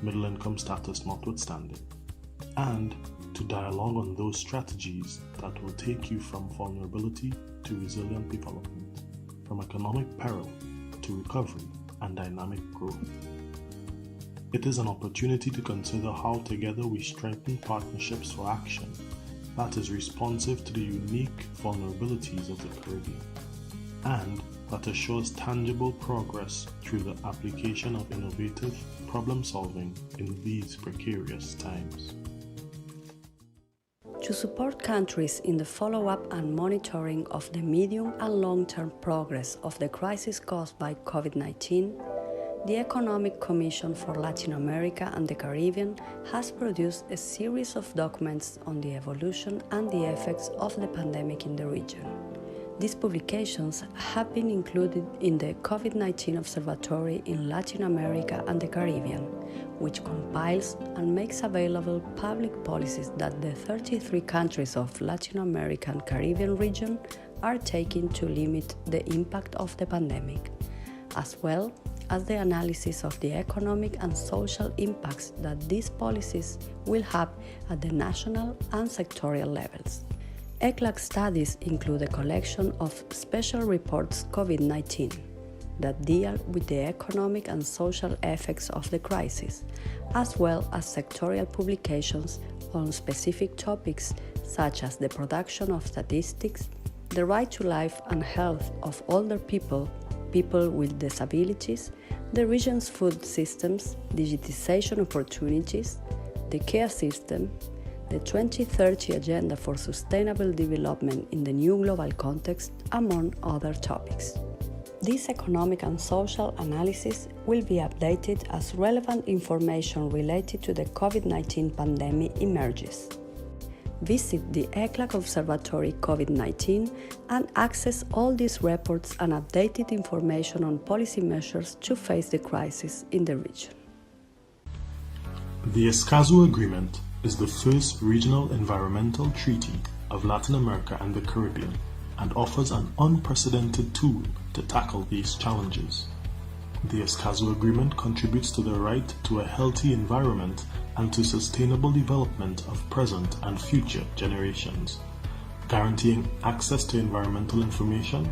middle income status notwithstanding, and to dialogue on those strategies that will take you from vulnerability to resilient development, from economic peril to recovery and dynamic growth. It is an opportunity to consider how together we strengthen partnerships for action that is responsive to the unique vulnerabilities of the Caribbean, and that assures tangible progress through the application of innovative problem solving in these precarious times. To support countries in the follow-up and monitoring of the medium and long-term progress of the crisis caused by COVID-19, the Economic Commission for Latin America and the Caribbean has produced a series of documents on the evolution and the effects of the pandemic in the region. These publications have been included in the COVID-19 Observatory in Latin America and the Caribbean, which compiles and makes available public policies that the 33 countries of Latin America and Caribbean region are taking to limit the impact of the pandemic, as well as the analysis of the economic and social impacts that these policies will have at the national and sectorial levels. ECLAC studies include a collection of special reports COVID-19 that deal with the economic and social effects of the crisis, as well as sectorial publications on specific topics such as the production of statistics, the right to life and health of older people, people with disabilities, the region's food systems, digitization opportunities, the care system, the 2030 Agenda for Sustainable Development in the New Global Context, among other topics. This economic and social analysis will be updated as relevant information related to the COVID-19 pandemic emerges. Visit the ECLAC Observatory COVID-19 and access all these reports and updated information on policy measures to face the crisis in the region. The Escazú Agreement is the first regional environmental treaty of Latin America and the Caribbean and offers an unprecedented tool to tackle these challenges. The Escazú Agreement contributes to the right to a healthy environment and to sustainable development of present and future generations, guaranteeing access to environmental information,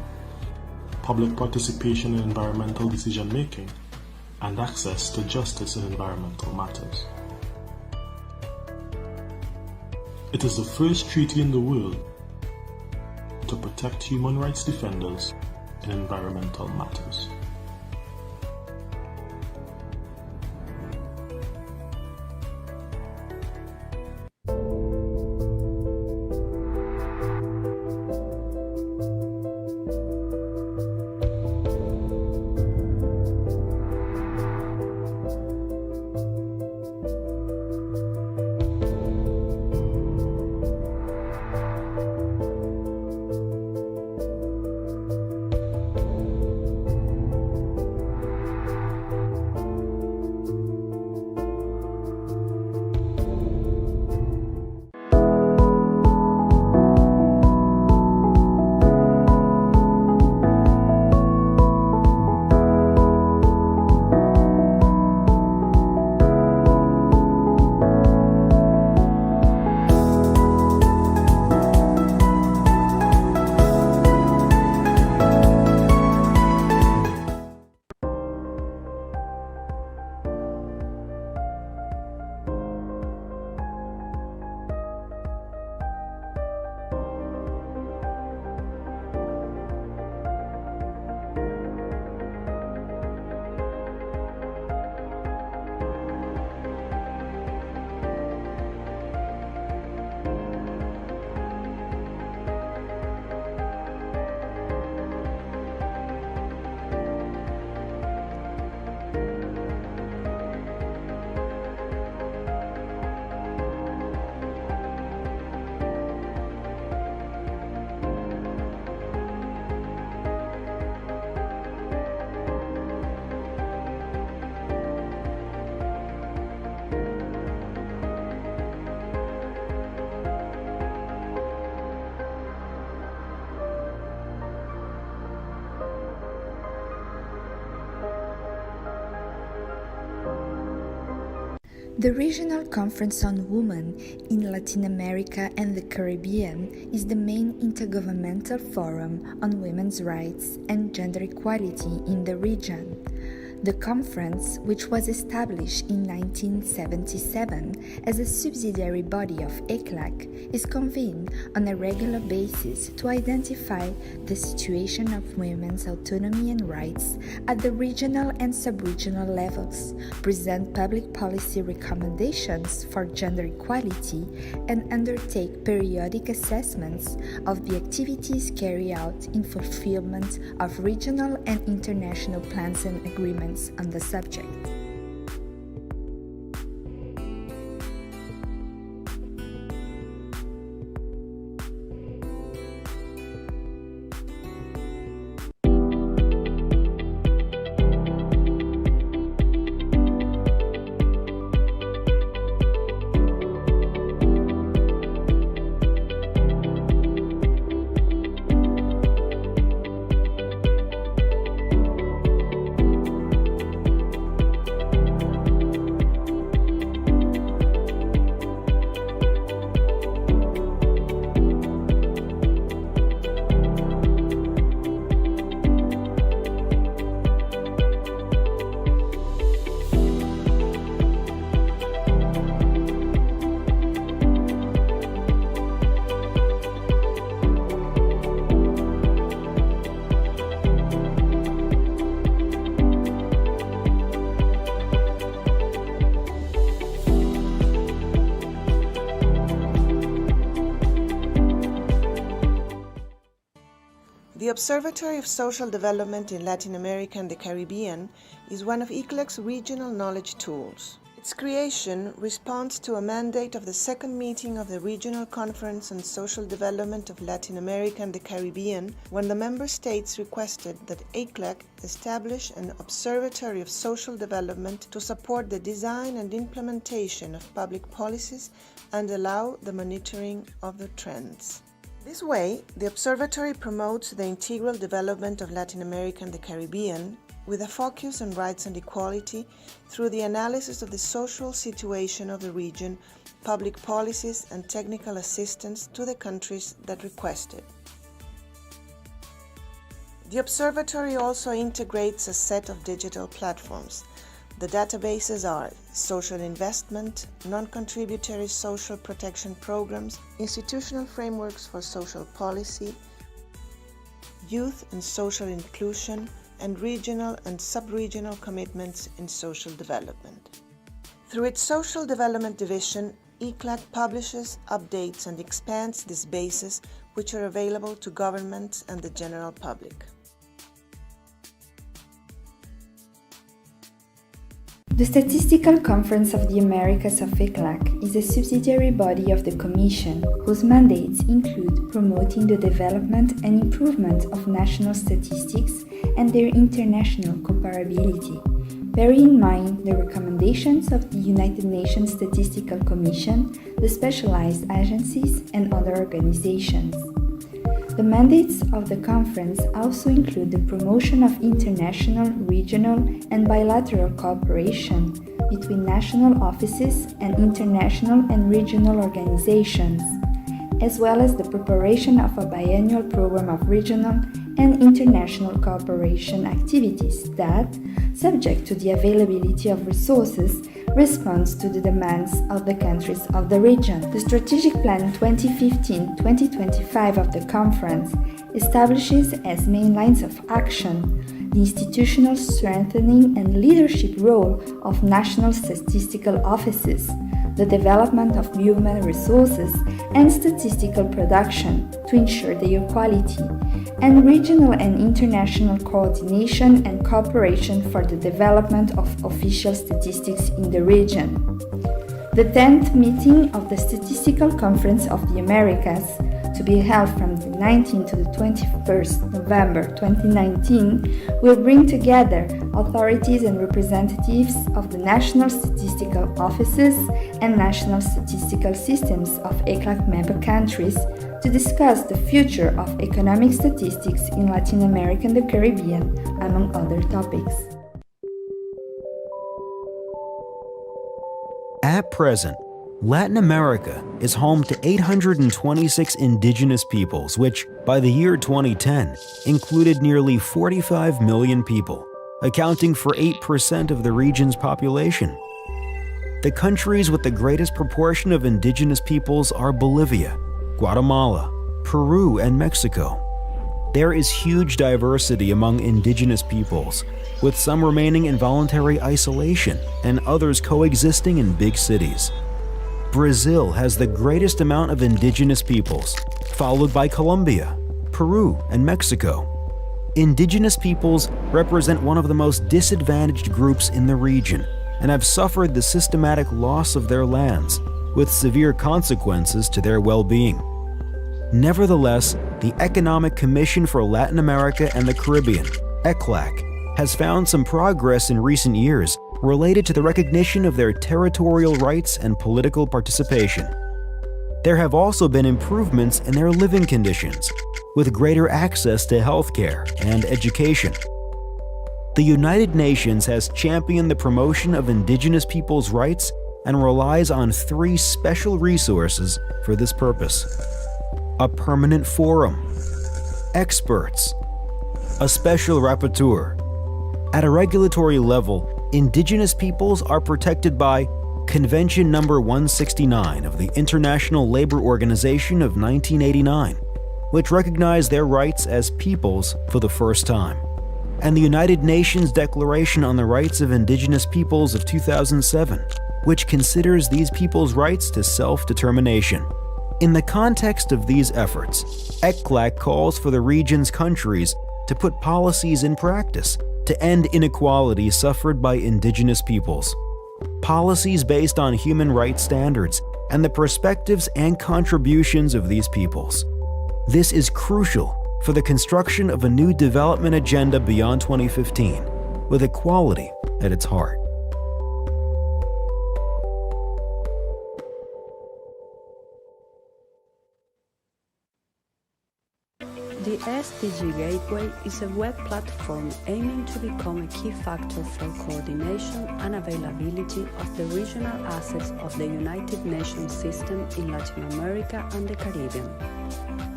public participation in environmental decision-making, and access to justice in environmental matters. It is the first treaty in the world to protect human rights defenders in environmental matters. The Regional Conference on Women in Latin America and the Caribbean is the main intergovernmental forum on women's rights and gender equality in the region. The conference, which was established in 1977 as a subsidiary body of ECLAC, is convened on a regular basis to identify the situation of women's autonomy and rights at the regional and sub-regional levels, present public policy recommendations for gender equality, and undertake periodic assessments of the activities carried out in fulfillment of regional and international plans and agreements on the subject. The Observatory of Social Development in Latin America and the Caribbean is one of ECLAC's regional knowledge tools. Its creation responds to a mandate of the second meeting of the Regional Conference on Social Development of Latin America and the Caribbean, when the member states requested that ECLAC establish an Observatory of Social Development to support the design and implementation of public policies and allow the monitoring of the trends. This way, the Observatory promotes the integral development of Latin America and the Caribbean with a focus on rights and equality through the analysis of the social situation of the region, public policies and technical assistance to the countries that request it. The Observatory also integrates a set of digital platforms. The databases are social investment, non-contributory social protection programs, institutional frameworks for social policy, youth and social inclusion, and regional and sub-regional commitments in social development. Through its Social Development Division, ECLAC publishes, updates, and expands these bases, which are available to governments and the general public. The Statistical Conference of the Americas of ECLAC is a subsidiary body of the Commission, whose mandates include promoting the development and improvement of national statistics and their international comparability. Bear in mind the recommendations of the United Nations Statistical Commission, the specialized agencies, and other organizations. The mandates of the conference also include the promotion of international, regional, and bilateral cooperation between national offices and international and regional organizations, as well as the preparation of a biennial program of regional and international cooperation activities that, subject to the availability of resources, responds to the demands of the countries of the region. The Strategic Plan 2015-2025 of the conference establishes as main lines of action the institutional strengthening and leadership role of national statistical offices, the development of human resources and statistical production to ensure their quality, and regional and international coordination and cooperation for the development of official statistics in the region. The 10th meeting of the Statistical Conference of the Americas, to be held from the 19th to the 21st November 2019, will bring together authorities and representatives of the national statistical offices and national statistical systems of ECLAC member countries to discuss the future of economic statistics in Latin America and the Caribbean, among other topics. At present, Latin America is home to 826 indigenous peoples, which, by the year 2010, included nearly 45 million people, accounting for 8% of the region's population. The countries with the greatest proportion of indigenous peoples are Bolivia, Guatemala, Peru, and Mexico. There is huge diversity among indigenous peoples, with some remaining in voluntary isolation and others coexisting in big cities. Brazil has the greatest amount of indigenous peoples, followed by Colombia, Peru, and Mexico. Indigenous peoples represent one of the most disadvantaged groups in the region and have suffered the systematic loss of their lands, with severe consequences to their well-being. Nevertheless, the Economic Commission for Latin America and the Caribbean, ECLAC, has found some progress in recent years related to the recognition of their territorial rights and political participation. There have also been improvements in their living conditions, with greater access to healthcare and education. The United Nations has championed the promotion of indigenous peoples' rights and relies on 3 special resources for this purpose: a permanent forum, experts, a special rapporteur. At a regulatory level, indigenous peoples are protected by Convention number 169 of the International Labor Organization of 1989, which recognized their rights as peoples for the first time, and the United Nations Declaration on the Rights of Indigenous Peoples of 2007, which considers these peoples' rights to self-determination. In the context of these efforts, ECLAC calls for the region's countries to put policies in practice to end inequality suffered by indigenous peoples. Policies based on human rights standards and the perspectives and contributions of these peoples. This is crucial for the construction of a new development agenda beyond 2015, with equality at its heart. The SDG Gateway is a web platform aiming to become a key factor for coordination and availability of the regional assets of the United Nations system in Latin America and the Caribbean.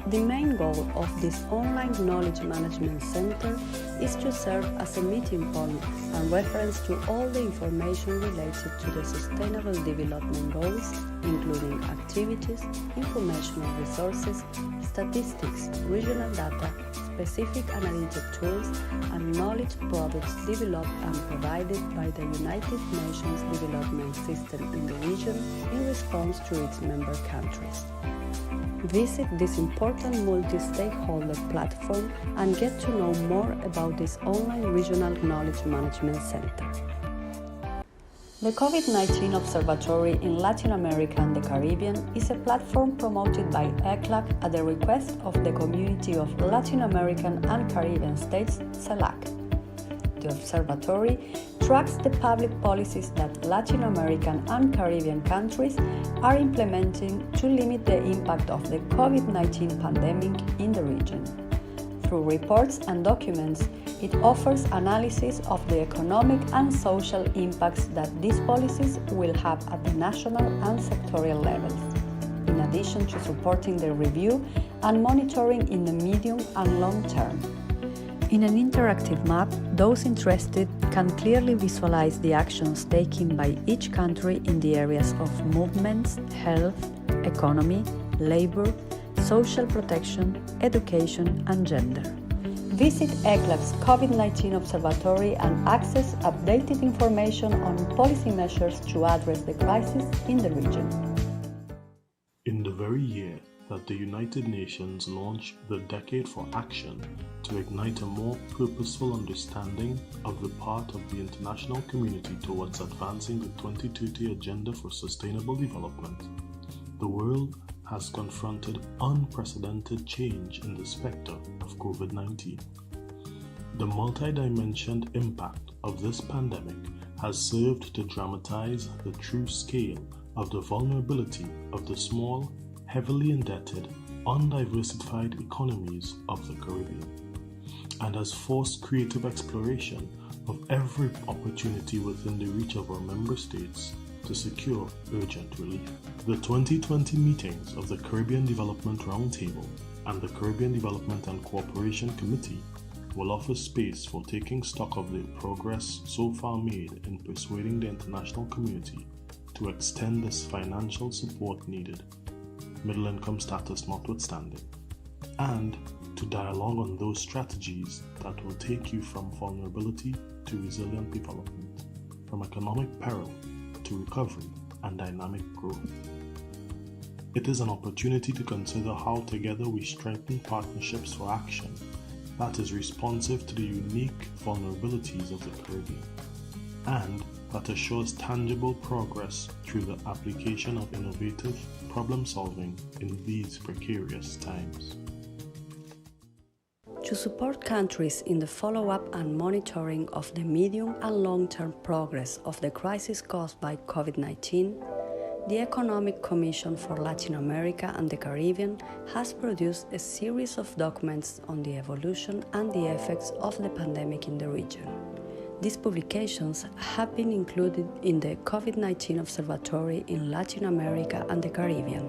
The main goal of this online knowledge management center is to serve as a meeting point and reference to all the information related to the Sustainable Development Goals, including activities, informational resources, statistics, regional data, specific analytic tools, and knowledge products developed and provided by the United Nations Development System in the region in response to its member countries. Visit this important multi-stakeholder platform and get to know more about this online regional knowledge management center. The COVID-19 Observatory in Latin America and the Caribbean is a platform promoted by ECLAC at the request of the Community of Latin American and Caribbean States, CELAC. The observatory tracks the public policies that Latin American and Caribbean countries are implementing to limit the impact of the COVID-19 pandemic in the region. Through reports and documents, it offers analysis of the economic and social impacts that these policies will have at the national and sectorial levels, in addition to supporting the review and monitoring in the medium and long term. In an interactive map, those interested can clearly visualize the actions taken by each country in the areas of movements, health, economy, labor, social protection, education, and gender. Visit ECLAC's COVID-19 Observatory and access updated information on policy measures to address the crisis in the region. In the very year that the United Nations launched the Decade for Action to ignite a more purposeful understanding of the part of the international community towards advancing the 2030 Agenda for Sustainable Development, the world has confronted unprecedented change in the specter of COVID-19. The multi-dimensioned impact of this pandemic has served to dramatize the true scale of the vulnerability of the small, heavily indebted, undiversified economies of the Caribbean, and has forced creative exploration of every opportunity within the reach of our member states to secure urgent relief. The 2020 meetings of the Caribbean Development Roundtable and the Caribbean Development and Cooperation Committee will offer space for taking stock of the progress so far made in persuading the international community to extend this financial support needed, middle income status notwithstanding, and to dialogue on those strategies that will take you from vulnerability to resilient development, from economic peril to recovery and dynamic growth. It is an opportunity to consider how together we strengthen partnerships for action that is responsive to the unique vulnerabilities of the Caribbean, and that assures tangible progress through the application of innovative problem solving in these precarious times. To support countries in the follow-up and monitoring of the medium and long-term progress of the crisis caused by COVID-19, the Economic Commission for Latin America and the Caribbean has produced a series of documents on the evolution and the effects of the pandemic in the region. These publications have been included in the COVID-19 Observatory in Latin America and the Caribbean,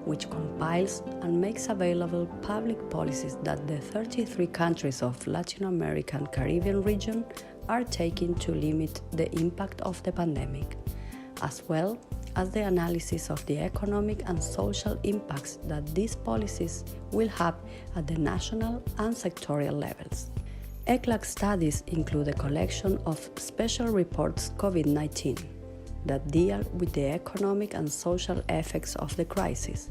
which compiles and makes available public policies that the 33 countries of Latin America and Caribbean region are taking to limit the impact of the pandemic, as well as the analysis of the economic and social impacts that these policies will have at the national and sectorial levels. ECLAC studies include a collection of special reports COVID-19 that deal with the economic and social effects of the crisis,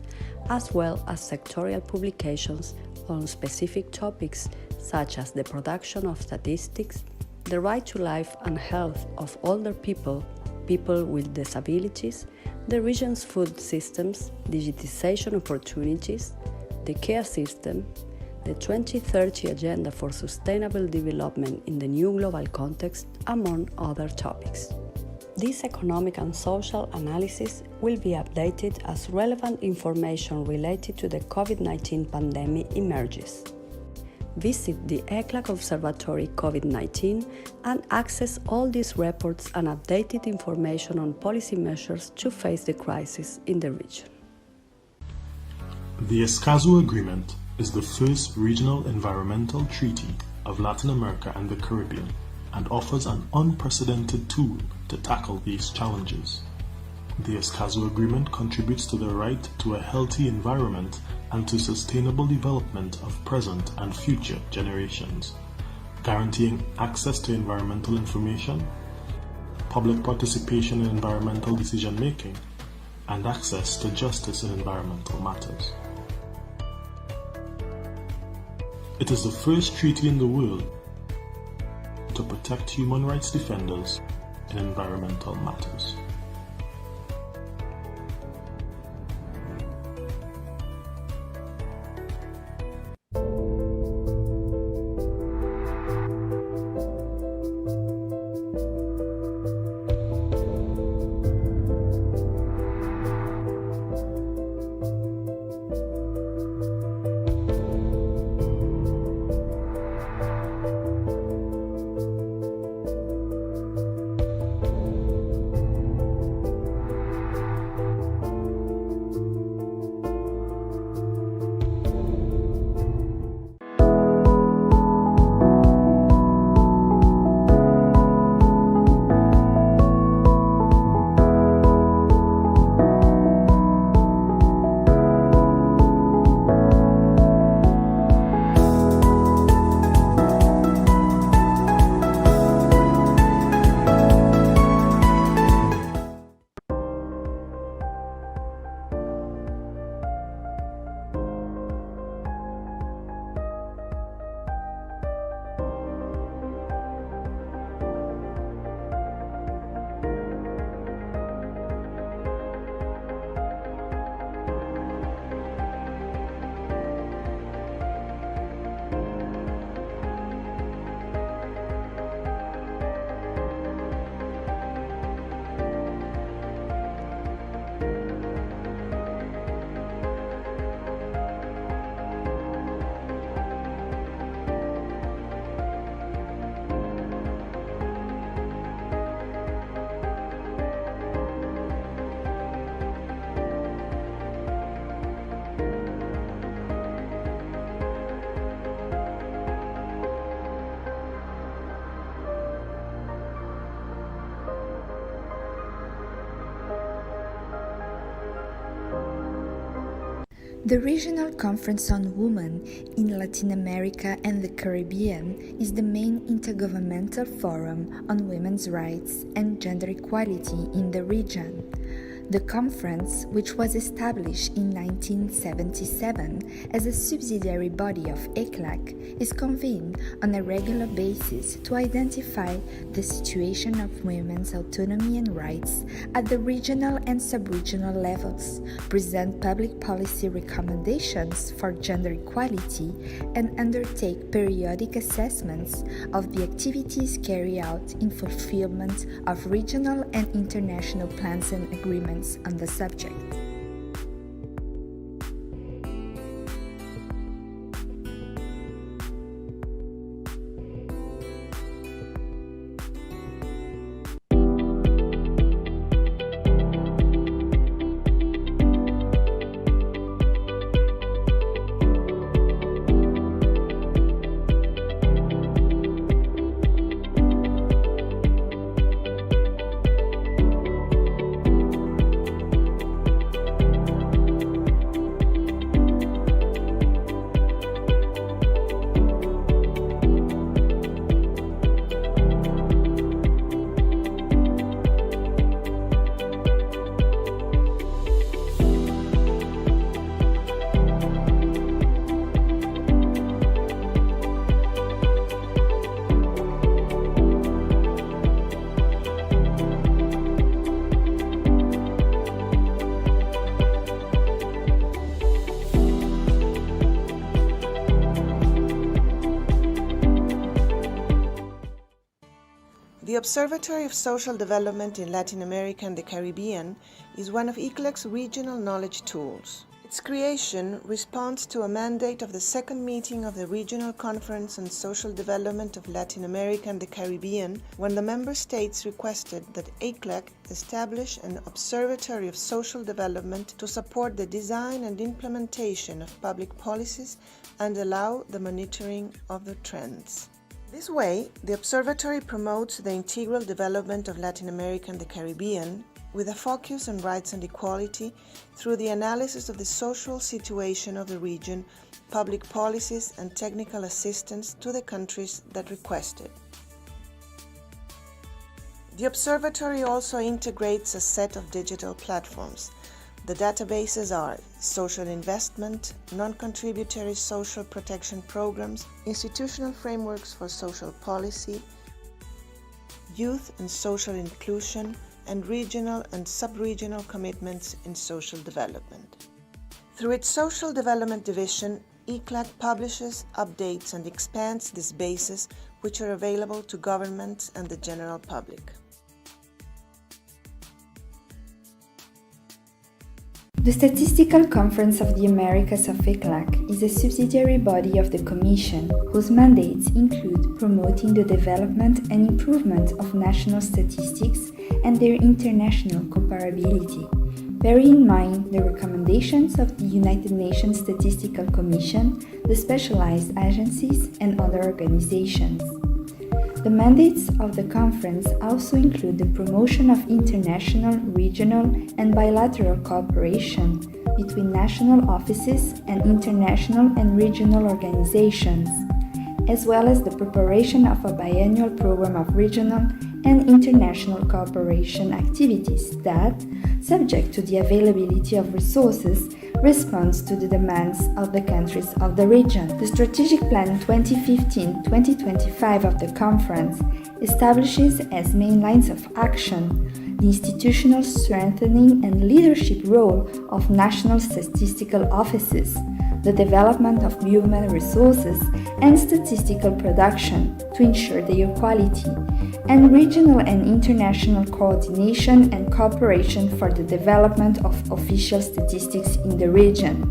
as well as sectorial publications on specific topics such as the production of statistics, the right to life and health of older people, people with disabilities, the region's food systems, digitization opportunities, the care system, the 2030 Agenda for Sustainable Development in the New Global Context, among other topics. This economic and social analysis will be updated as relevant information related to the COVID-19 pandemic emerges. Visit the ECLAC Observatory COVID-19 and access all these reports and updated information on policy measures to face the crisis in the region. The Escazú Agreement is the first regional environmental treaty of Latin America and the Caribbean and offers an unprecedented tool to tackle these challenges. The Escazú Agreement contributes to the right to a healthy environment and to sustainable development of present and future generations, guaranteeing access to environmental information, public participation in environmental decision-making, and access to justice in environmental matters. It is the first treaty in the world to protect human rights defenders in environmental matters. The Regional Conference on Women in Latin America and the Caribbean is the main intergovernmental forum on women's rights and gender equality in the region. The conference, which was established in 1977 as a subsidiary body of ECLAC, is convened on a regular basis to identify the situation of women's autonomy and rights at the regional and sub-regional levels, present public policy recommendations for gender equality, and undertake periodic assessments of the activities carried out in fulfillment of regional and international plans and agreements on the subject. The Observatory of Social Development in Latin America and the Caribbean is one of ECLAC's regional knowledge tools. Its creation responds to a mandate of the second meeting of the Regional Conference on Social Development of Latin America and the Caribbean, when the member states requested that ECLAC establish an Observatory of Social Development to support the design and implementation of public policies and allow the monitoring of the trends. This way, the Observatory promotes the integral development of Latin America and the Caribbean with a focus on rights and equality through the analysis of the social situation of the region, public policies and technical assistance to the countries that request it. The Observatory also integrates a set of digital platforms. The databases are social investment, non-contributory social protection programs, institutional frameworks for social policy, youth and social inclusion, and regional and sub-regional commitments in social development. Through its Social Development Division, ECLAC publishes, updates, and expands these bases, which are available to governments and the general public. The Statistical Conference of the Americas of ECLAC is a subsidiary body of the Commission, whose mandates include promoting the development and improvement of national statistics and their international comparability. Bearing in mind the recommendations of the United Nations Statistical Commission, the specialized agencies, and other organizations. The mandates of the conference also include the promotion of international, regional, and bilateral cooperation between national offices and international and regional organizations, as well as the preparation of a biennial program of regional and international cooperation activities that, subject to the availability of resources, responds to the demands of the countries of the region. The Strategic Plan 2015-2025 of the conference establishes as main lines of action the institutional strengthening and leadership role of national statistical offices, the development of human resources and statistical production to ensure their quality, and regional and international coordination and cooperation for the development of official statistics in the region.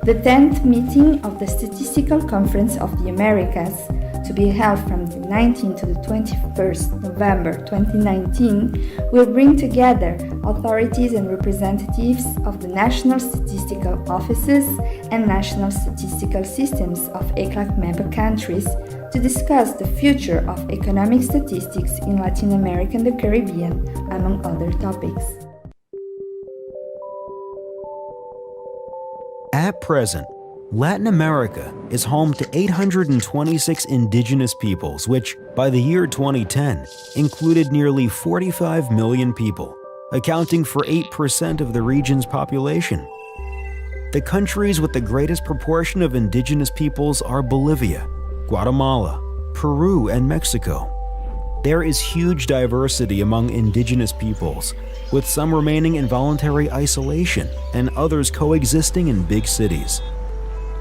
The 10th meeting of the Statistical Conference of the Americas, to be held from the 19th to the 21st November 2019, will bring together authorities and representatives of the national statistical offices and national statistical systems of ECLAC member countries to discuss the future of economic statistics in Latin America and the Caribbean, among other topics. present, Latin America is home to 826 indigenous peoples, which, by the year 2010, included nearly 45 million people, accounting for 8% of the region's population. The countries with the greatest proportion of indigenous peoples are Bolivia, Guatemala, Peru, and Mexico. There is huge diversity among indigenous peoples, with some remaining in voluntary isolation and others coexisting in big cities.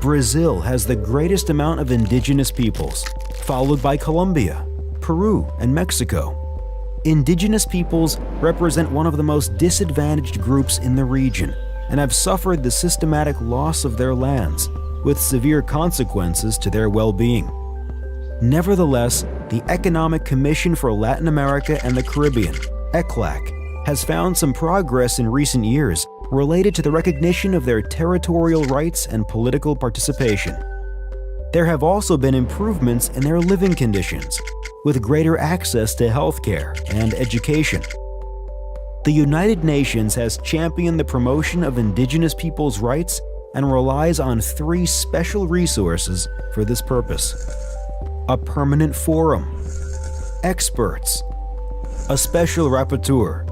Brazil has the greatest amount of indigenous peoples, followed by Colombia, Peru, and Mexico. Indigenous peoples represent one of the most disadvantaged groups in the region and have suffered the systematic loss of their lands, with severe consequences to their well-being. Nevertheless, the Economic Commission for Latin America and the Caribbean, ECLAC, has found some progress in recent years related to the recognition of their territorial rights and political participation. There have also been improvements in their living conditions, with greater access to healthcare and education. The United Nations has championed the promotion of indigenous peoples' rights and relies on 3 special resources for this purpose: a permanent forum, experts, a special rapporteur.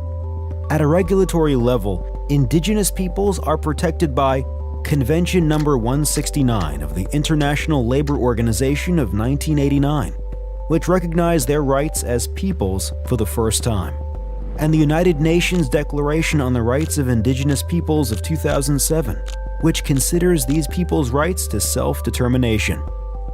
At a regulatory level, indigenous peoples are protected by Convention number 169 of the International Labor Organization of 1989, which recognized their rights as peoples for the first time, and the United Nations Declaration on the Rights of Indigenous Peoples of 2007, which considers these peoples' rights to self-determination.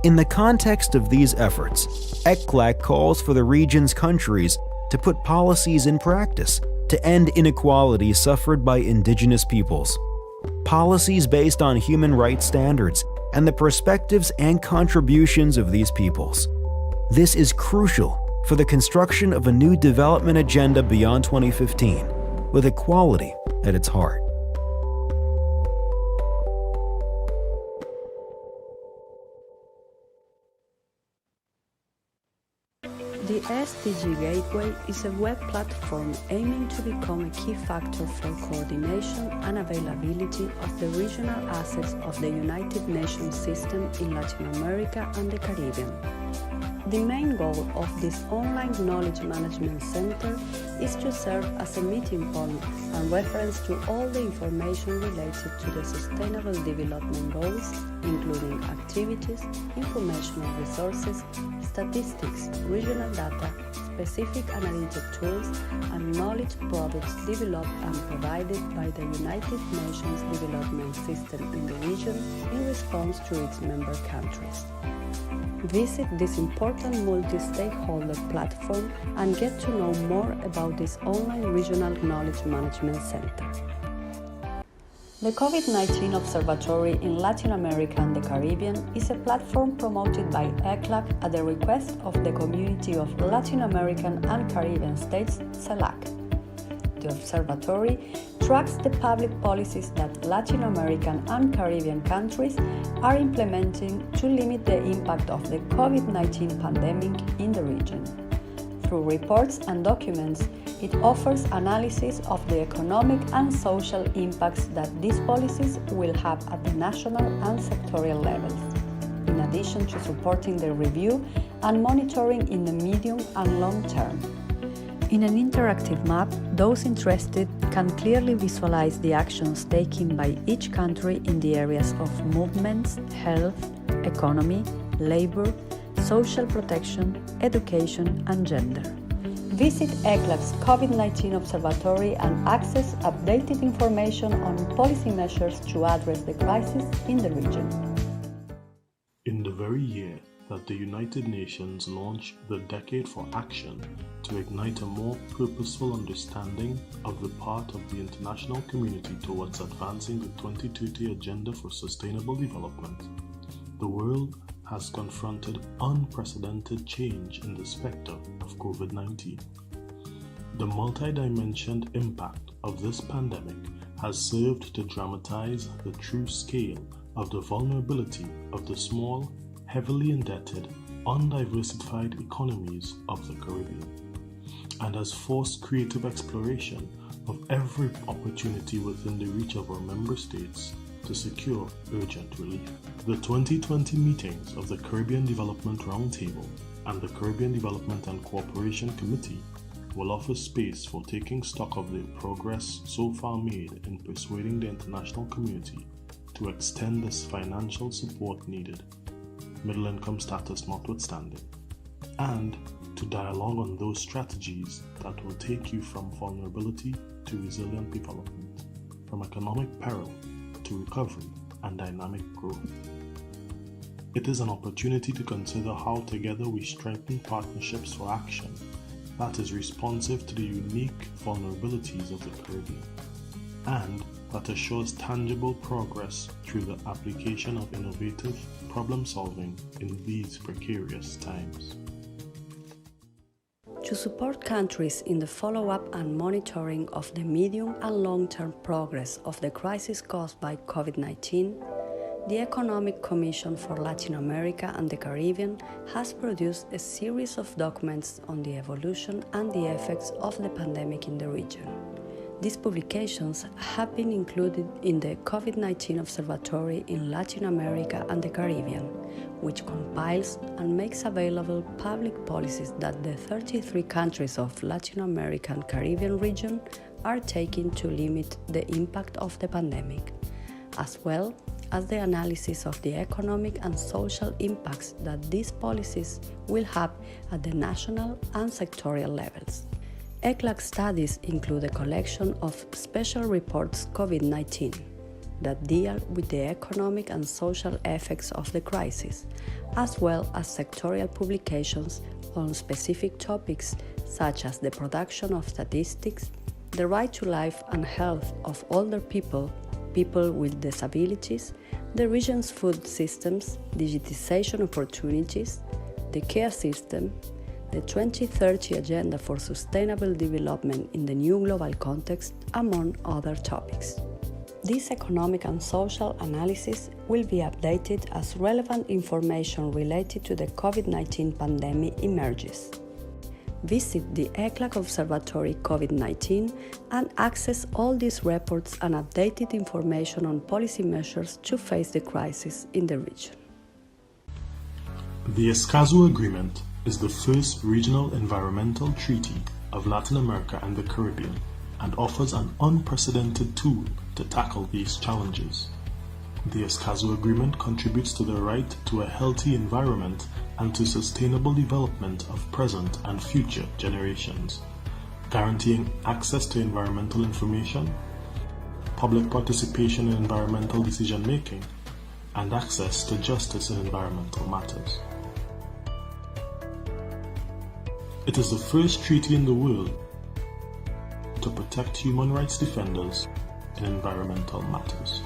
In the context of these efforts, ECLAC calls for the region's countries to put policies in practice to end inequality suffered by indigenous peoples. Policies based on human rights standards and the perspectives and contributions of these peoples. This is crucial for the construction of a new development agenda beyond 2015, with equality at its heart. The SDG Gateway is a web platform aiming to become a key factor for coordination and availability of the regional assets of the United Nations system in Latin America and the Caribbean. The main goal of this online knowledge management center is to serve as a meeting point and reference to all the information related to the Sustainable Development Goals, including activities, informational resources, statistics, regional data, specific analytic tools, and knowledge products developed and provided by the United Nations Development System in the region in response to its member countries. Visit this important multi-stakeholder platform and get to know more about this online regional knowledge management center. The COVID-19 Observatory in Latin America and the Caribbean is a platform promoted by ECLAC at the request of the Community of Latin American and Caribbean States, CELAC. The observatory tracks the public policies that Latin American and Caribbean countries are implementing to limit the impact of the COVID-19 pandemic in the region. Through reports and documents, it offers analysis of the economic and social impacts that these policies will have at the national and sectorial levels, in addition to supporting the review and monitoring in the medium and long term. In an interactive map, those interested can clearly visualize the actions taken by each country in the areas of movements, health, economy, labor, social protection, education, and gender. Visit ECLAC's COVID-19 Observatory and access updated information on policy measures to address the crisis in the region. In the very year that the United Nations launched the Decade for Action to ignite a more purposeful understanding of the part of the international community towards advancing the 2030 Agenda for Sustainable Development, the world has confronted unprecedented change in the specter of COVID-19. The multi-dimensioned impact of this pandemic has served to dramatize the true scale of the vulnerability of the small, heavily indebted, undiversified economies of the Caribbean, and has forced creative exploration of every opportunity within the reach of our member states to secure urgent relief. The 2020 meetings of the Caribbean Development Roundtable and the Caribbean Development and Cooperation Committee will offer space for taking stock of the progress so far made in persuading the international community to extend this financial support needed, middle income status notwithstanding, and to dialogue on those strategies that will take you from vulnerability to resilient development, from economic peril to recovery and dynamic growth. It is an opportunity to consider how together we strengthen partnerships for action that is responsive to the unique vulnerabilities of the Caribbean, and that assures tangible progress through the application of innovative problem solving in these precarious times. To support countries in the follow-up and monitoring of the medium and long-term progress of the crisis caused by COVID-19, the Economic Commission for Latin America and the Caribbean has produced a series of documents on the evolution and the effects of the pandemic in the region. These publications have been included in the COVID-19 Observatory in Latin America and the Caribbean, which compiles and makes available public policies that the 33 countries of Latin America and Caribbean region are taking to limit the impact of the pandemic, as well as the analysis of the economic and social impacts that these policies will have at the national and sectorial levels. ECLAC studies include a collection of special reports COVID-19 that deal with the economic and social effects of the crisis, as well as sectorial publications on specific topics such as the production of statistics, the right to life and health of older people, people with disabilities, the region's food systems, digitization opportunities, the care system, the 2030 Agenda for Sustainable Development in the New Global Context, among other topics. This economic and social analysis will be updated as relevant information related to the COVID-19 pandemic emerges. Visit the ECLAC Observatory COVID-19 and access all these reports and updated information on policy measures to face the crisis in the region. The Escazú Agreement is the first regional environmental treaty of Latin America and the Caribbean and offers an unprecedented tool to tackle these challenges. The Escazú Agreement contributes to the right to a healthy environment and to sustainable development of present and future generations, guaranteeing access to environmental information, public participation in environmental decision-making, and access to justice in environmental matters. It is the first treaty in the world to protect human rights defenders in environmental matters.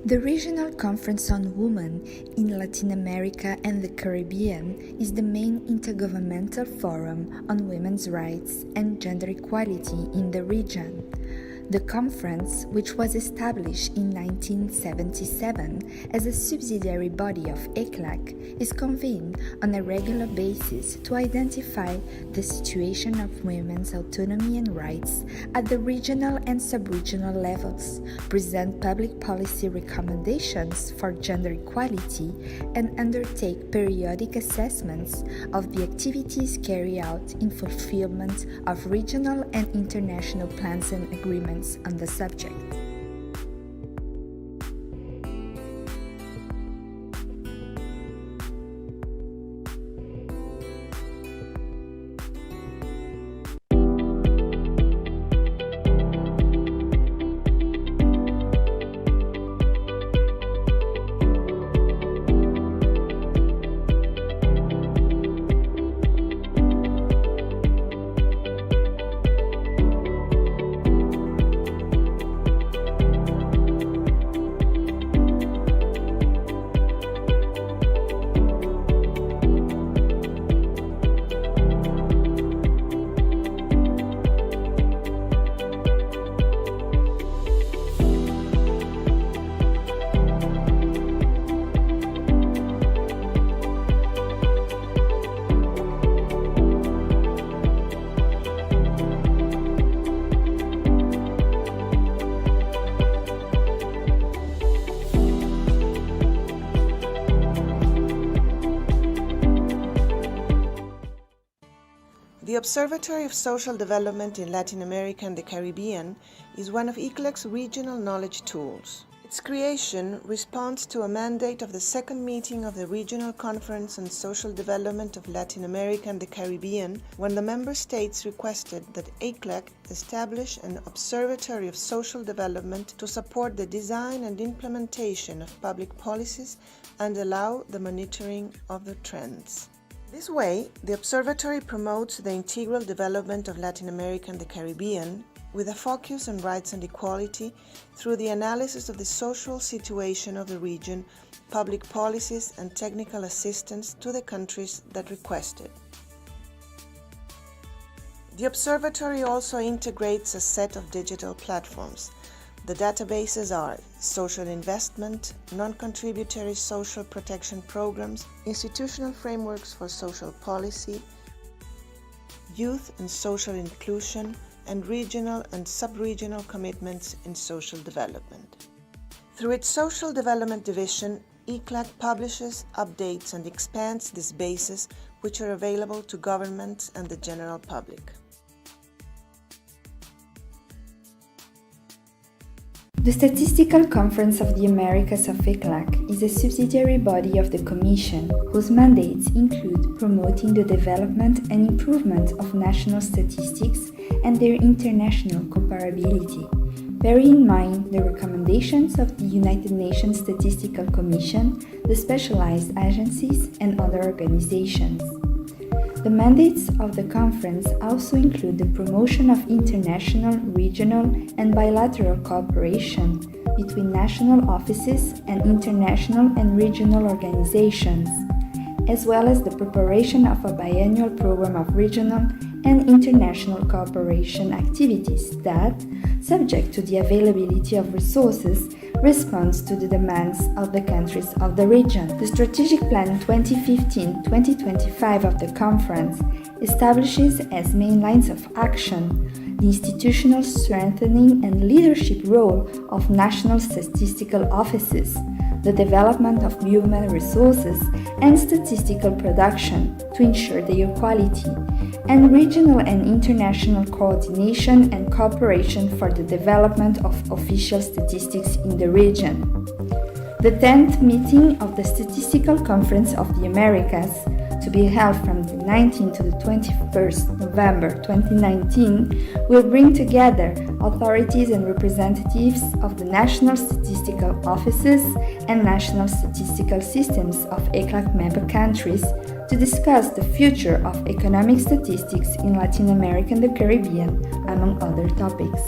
The Regional Conference on Women in Latin America and the Caribbean is the main intergovernmental forum on women's rights and gender equality in the region. The conference, which was established in 1977 as a subsidiary body of ECLAC, is convened on a regular basis to identify the situation of women's autonomy and rights at the regional and sub-regional levels, present public policy recommendations for gender equality, and undertake periodic assessments of the activities carried out in fulfillment of regional and international plans and agreements on the subject. The Observatory of Social Development in Latin America and the Caribbean is one of ECLAC's regional knowledge tools. Its creation responds to a mandate of the second meeting of the Regional Conference on Social Development of Latin America and the Caribbean, when the member states requested that ECLAC establish an Observatory of Social Development to support the design and implementation of public policies and allow the monitoring of the trends. This way, the Observatory promotes the integral development of Latin America and the Caribbean with a focus on rights and equality through the analysis of the social situation of the region, public policies and technical assistance to the countries that request it. The Observatory also integrates a set of digital platforms. The databases are social investment, non-contributory social protection programs, institutional frameworks for social policy, youth and social inclusion, and regional and sub-regional commitments in social development. Through its Social Development Division, ECLAC publishes, updates, and expands these bases, which are available to governments and the general public. The Statistical Conference of the Americas of ECLAC is a subsidiary body of the Commission, whose mandates include promoting the development and improvement of national statistics and their international comparability. Bearing in mind the recommendations of the United Nations Statistical Commission, the specialized agencies, and other organizations. The mandates of the conference also include the promotion of international, regional, and bilateral cooperation between national offices and international and regional organizations, as well as the preparation of a biennial program of regional and international cooperation activities that, subject to the availability of resources, responds to the demands of the countries of the region. The Strategic Plan 2015-2025 of the conference establishes as main lines of action the institutional strengthening and leadership role of national statistical offices, the development of human resources and statistical production to ensure their quality, and regional and international coordination and cooperation for the development of official statistics in the region. The 10th meeting of the Statistical Conference of the Americas, to be held from the 19th to the 21st November 2019, will bring together authorities and representatives of the national statistical offices and national statistical systems of ECLAC member countries to discuss the future of economic statistics in Latin America and the Caribbean, among other topics.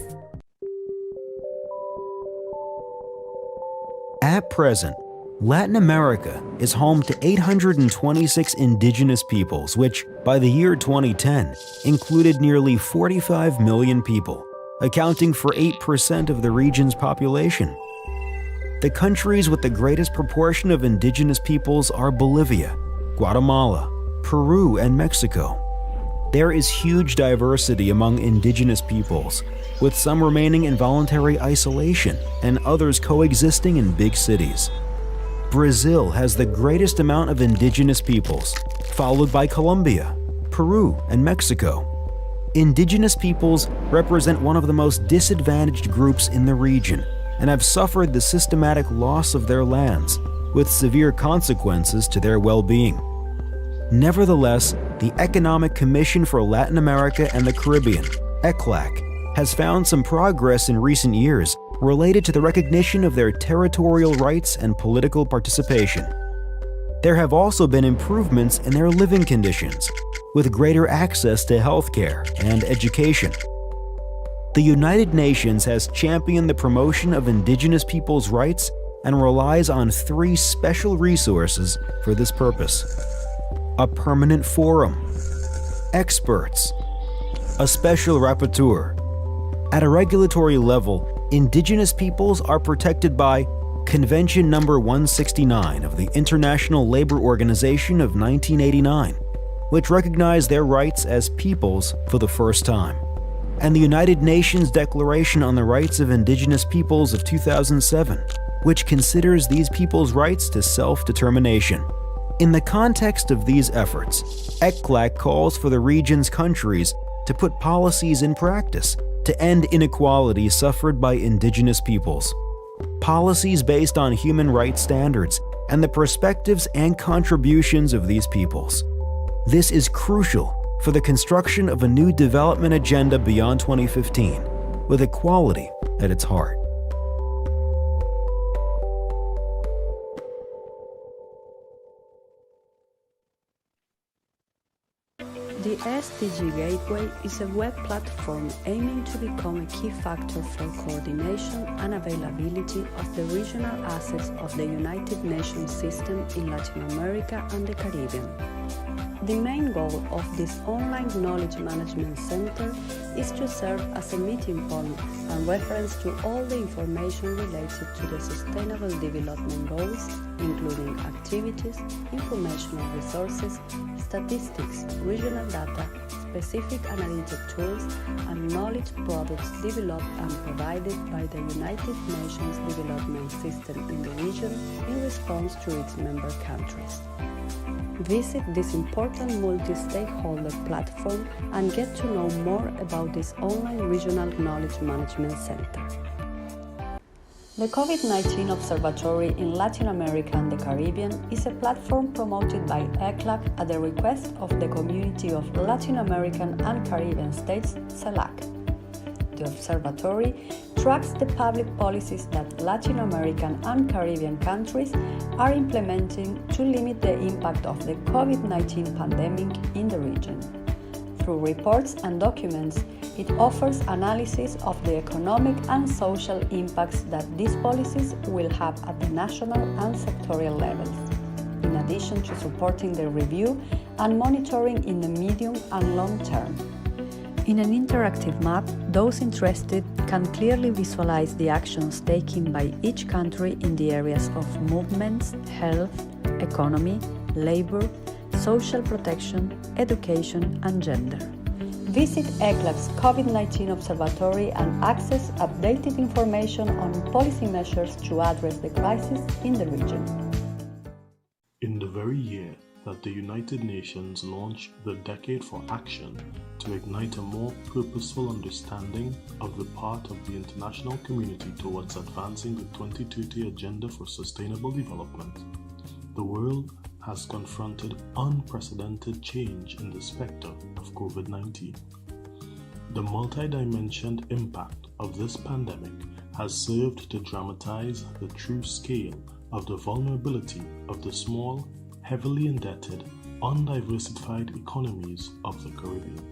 At present, Latin America is home to 826 indigenous peoples, which, by the year 2010, included nearly 45 million people, accounting for 8% of the region's population. The countries with the greatest proportion of indigenous peoples are Bolivia, Guatemala, Peru, and Mexico. There is huge diversity among indigenous peoples, with some remaining in voluntary isolation and others coexisting in big cities. Brazil has the greatest amount of indigenous peoples, followed by Colombia, Peru, and Mexico. Indigenous peoples represent one of the most disadvantaged groups in the region and have suffered the systematic loss of their lands, with severe consequences to their well-being. Nevertheless, the Economic Commission for Latin America and the Caribbean, ECLAC, has found some progress in recent years related to the recognition of their territorial rights and political participation. There have also been improvements in their living conditions, with greater access to healthcare and education. The United Nations has championed the promotion of indigenous peoples' rights and relies on 3 special resources for this purpose: a permanent forum, experts, a special rapporteur. At a regulatory level, indigenous peoples are protected by Convention number 169 of the International Labor Organization of 1989, which recognized their rights as peoples for the first time, and the United Nations Declaration on the Rights of Indigenous Peoples of 2007, which considers these peoples' rights to self-determination. In the context of these efforts, ECLAC calls for the region's countries to put policies in practice to end inequality suffered by indigenous peoples. Policies based on human rights standards and the perspectives and contributions of these peoples. This is crucial for the construction of a new development agenda beyond 2015, with equality at its heart. The SDG Gateway is a web platform aiming to become a key factor for coordination and availability of the regional assets of the United Nations system in Latin America and the Caribbean. The main goal of this online knowledge management center is to serve as a meeting point and reference to all the information related to the Sustainable Development Goals, including activities, informational resources, statistics, regional data, specific analytic tools, and knowledge products developed and provided by the United Nations Development System in the region in response to its member countries. Visit this important multi-stakeholder platform and get to know more about this online regional knowledge management center. The COVID-19 Observatory in Latin America and the Caribbean is a platform promoted by ECLAC at the request of the Community of Latin American and Caribbean States, CELAC. The observatory tracks the public policies that Latin American and Caribbean countries are implementing to limit the impact of the COVID-19 pandemic in the region. Through reports and documents, it offers analysis of the economic and social impacts that these policies will have at the national and sectorial levels, in addition to supporting the review and monitoring in the medium and long term. In an interactive map, those interested can clearly visualize the actions taken by each country in the areas of movements, health, economy, labor, social protection, education, and gender. Visit ECLAC's COVID-19 Observatory and access updated information on policy measures to address the crisis in the region. In the very year that the United Nations launched the Decade for Action to ignite a more purposeful understanding of the part of the international community towards advancing the 2030 Agenda for Sustainable Development, the world has confronted unprecedented change in the specter of COVID-19. The multi-dimensioned impact of this pandemic has served to dramatize the true scale of the vulnerability of the small, heavily indebted, undiversified economies of the Caribbean,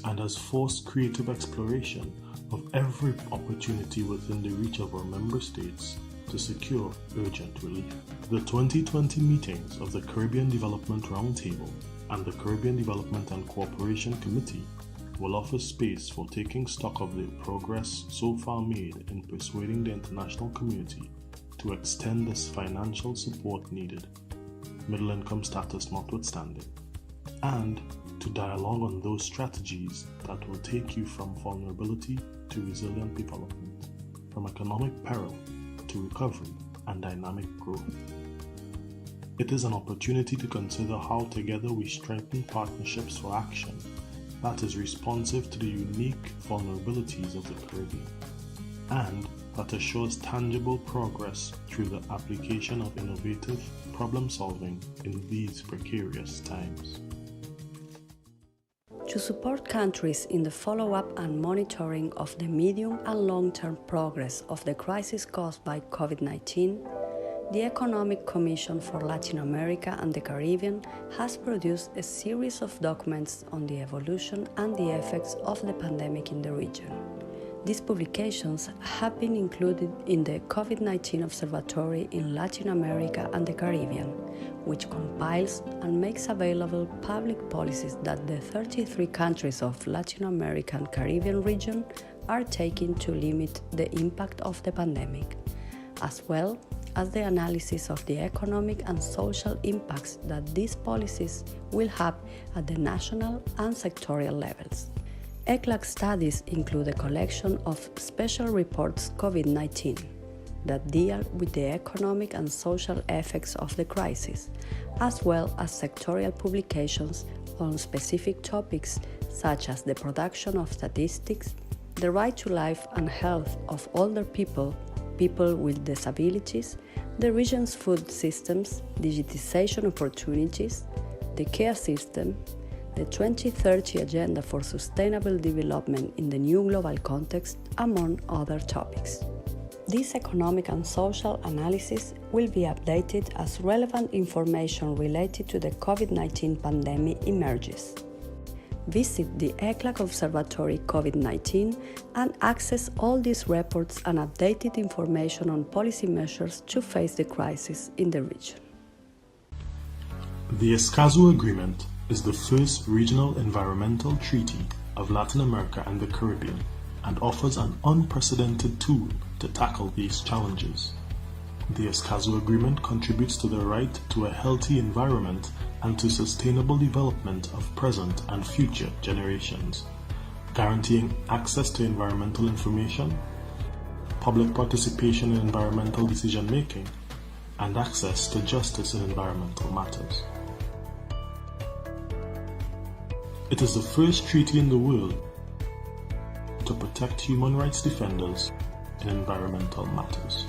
and has forced creative exploration of every opportunity within the reach of our member states to secure urgent relief. The 2020 meetings of the Caribbean Development Roundtable and the Caribbean Development and Cooperation Committee will offer space for taking stock of the progress so far made in persuading the international community to extend this financial support needed, middle income status notwithstanding, and to dialogue on those strategies that will take you from vulnerability to resilient development, from economic peril to recovery and dynamic growth. It is an opportunity to consider how together we strengthen partnerships for action that is responsive to the unique vulnerabilities of the Caribbean, and that assures tangible progress through the application of innovative problem solving in these precarious times. To support countries in the follow-up and monitoring of the medium and long-term progress of the crisis caused by COVID-19, the Economic Commission for Latin America and the Caribbean has produced a series of documents on the evolution and the effects of the pandemic in the region. These publications have been included in the COVID-19 Observatory in Latin America and the Caribbean, which compiles and makes available public policies that the 33 countries of Latin America and Caribbean region are taking to limit the impact of the pandemic, as well as the analysis of the economic and social impacts that these policies will have at the national and sectorial levels. ECLAC studies include a collection of special reports COVID-19 that deal with the economic and social effects of the crisis, as well as sectorial publications on specific topics such as the production of statistics, the right to life and health of older people, people with disabilities, the region's food systems, digitization opportunities, the care system, the 2030 Agenda for Sustainable Development in the New Global Context, among other topics. This economic and social analysis will be updated as relevant information related to the COVID-19 pandemic emerges. Visit the ECLAC Observatory COVID-19 and access all these reports and updated information on policy measures to face the crisis in the region. The Escazú Agreement is the first regional environmental treaty of Latin America and the Caribbean and offers an unprecedented tool to tackle these challenges. The Escazú Agreement contributes to the right to a healthy environment and to sustainable development of present and future generations, guaranteeing access to environmental information, public participation in environmental decision-making, and access to justice in environmental matters. It is the first treaty in the world to protect human rights defenders in environmental matters.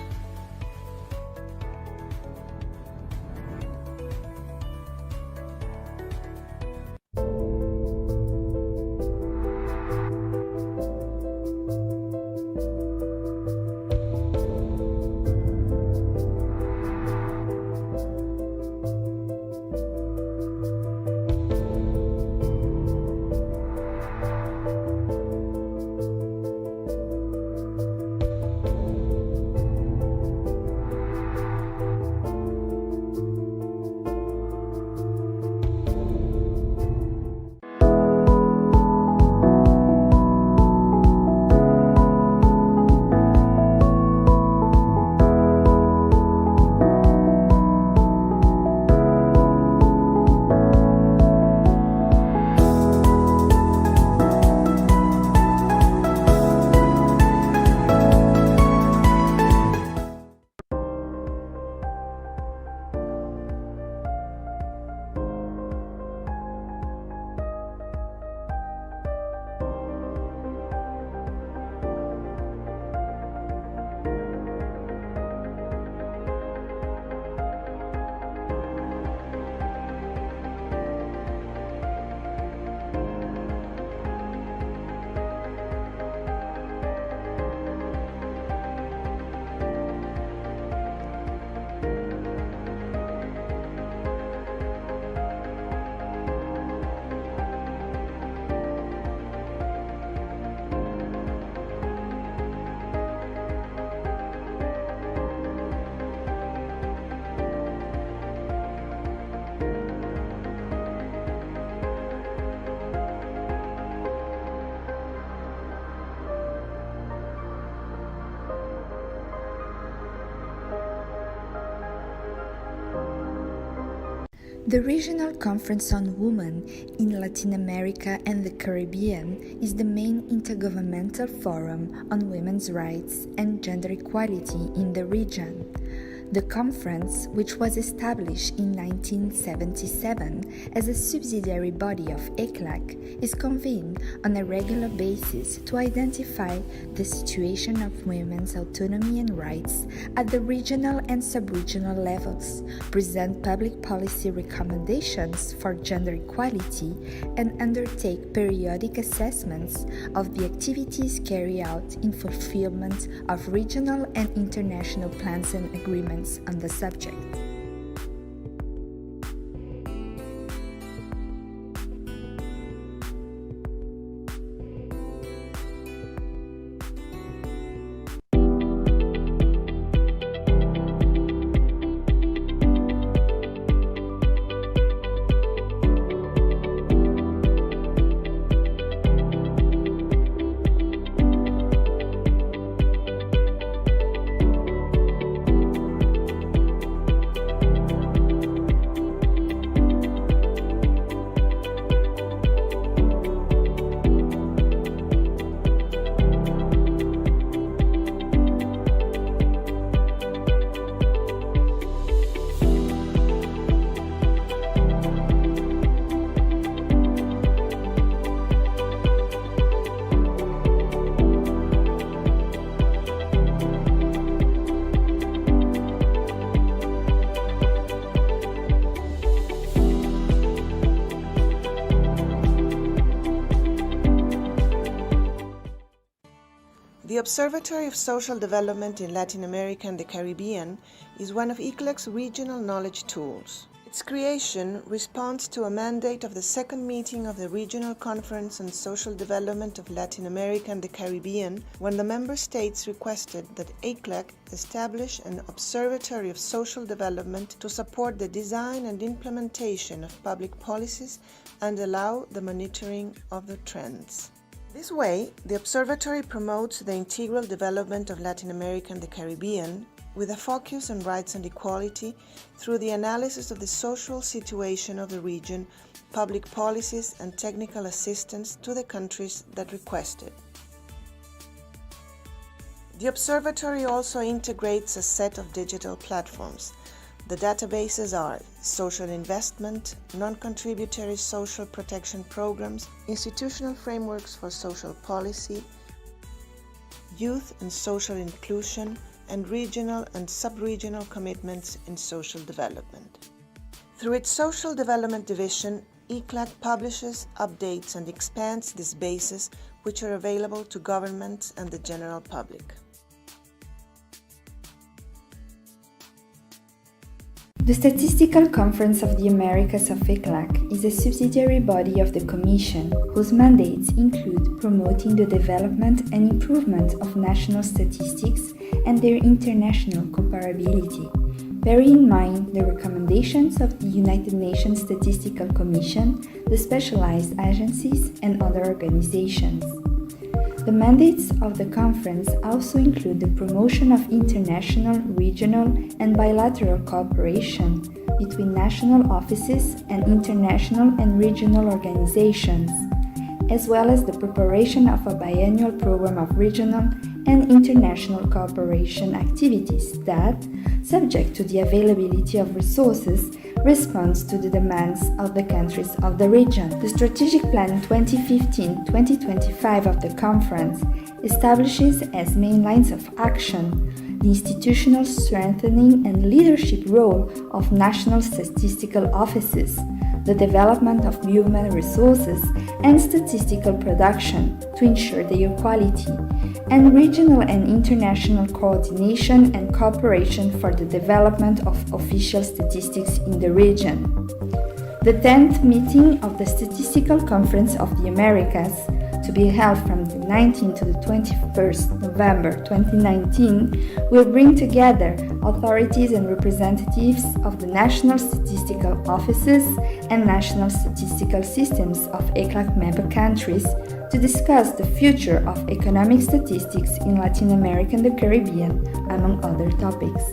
The Regional Conference on Women in Latin America and the Caribbean is the main intergovernmental forum on women's rights and gender equality in the region. The conference, which was established in 1977 as a subsidiary body of ECLAC, is convened on a regular basis to identify the situation of women's autonomy and rights at the regional and sub-regional levels, present public policy recommendations for gender equality, and undertake periodic assessments of the activities carried out in fulfillment of regional and international plans and agreements on the subject. The Observatory of Social Development in Latin America and the Caribbean is one of ECLAC's regional knowledge tools. Its creation responds to a mandate of the second meeting of the Regional Conference on Social Development of Latin America and the Caribbean, when the member states requested that ECLAC establish an Observatory of Social Development to support the design and implementation of public policies and allow the monitoring of the trends. This way, the Observatory promotes the integral development of Latin America and the Caribbean with a focus on rights and equality through the analysis of the social situation of the region, public policies, and technical assistance to the countries that request it. The Observatory also integrates a set of digital platforms. The databases are social investment, non-contributory social protection programs, institutional frameworks for social policy, youth and social inclusion, and regional and sub-regional commitments in social development. Through its Social Development Division, ECLAC publishes, updates, and expands these bases, which are available to governments and the general public. The Statistical Conference of the Americas of ECLAC is a subsidiary body of the Commission, whose mandates include promoting the development and improvement of national statistics and their international comparability. Bearing in mind the recommendations of the United Nations Statistical Commission, the specialized agencies, and other organizations. The mandates of the conference also include the promotion of international, regional, and bilateral cooperation between national offices and international and regional organizations, as well as the preparation of a biennial program of regional and international cooperation activities that, subject to the availability of resources, responds to the demands of the countries of the region. The Strategic Plan 2015-2025 of the conference establishes as main lines of action the institutional strengthening and leadership role of national statistical offices, the development of human resources and statistical production to ensure their quality, and regional and international coordination and cooperation for the development of official statistics in the region. The 10th meeting of the Statistical Conference of the Americas, to be held from the 19th to the 21st November 2019, will bring together authorities and representatives of the national statistical offices and national statistical systems of ECLAC member countries to discuss the future of economic statistics in Latin America and the Caribbean, among other topics.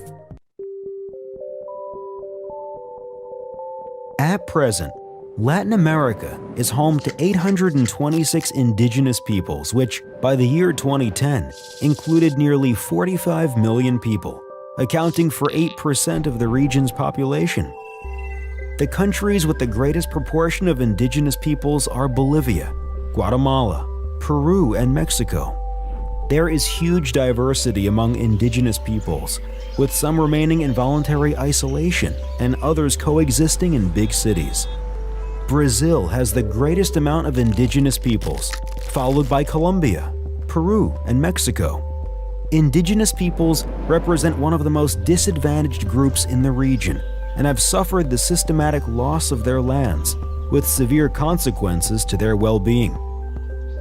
At present, Latin America is home to 826 indigenous peoples, which, by the year 2010, included nearly 45 million people, accounting for 8% of the region's population. The countries with the greatest proportion of indigenous peoples are Bolivia, Guatemala, Peru, and Mexico. There is huge diversity among indigenous peoples, with some remaining in voluntary isolation and others coexisting in big cities. Brazil has the greatest amount of indigenous peoples, followed by Colombia, Peru, and Mexico. Indigenous peoples represent one of the most disadvantaged groups in the region and have suffered the systematic loss of their lands, with severe consequences to their well-being.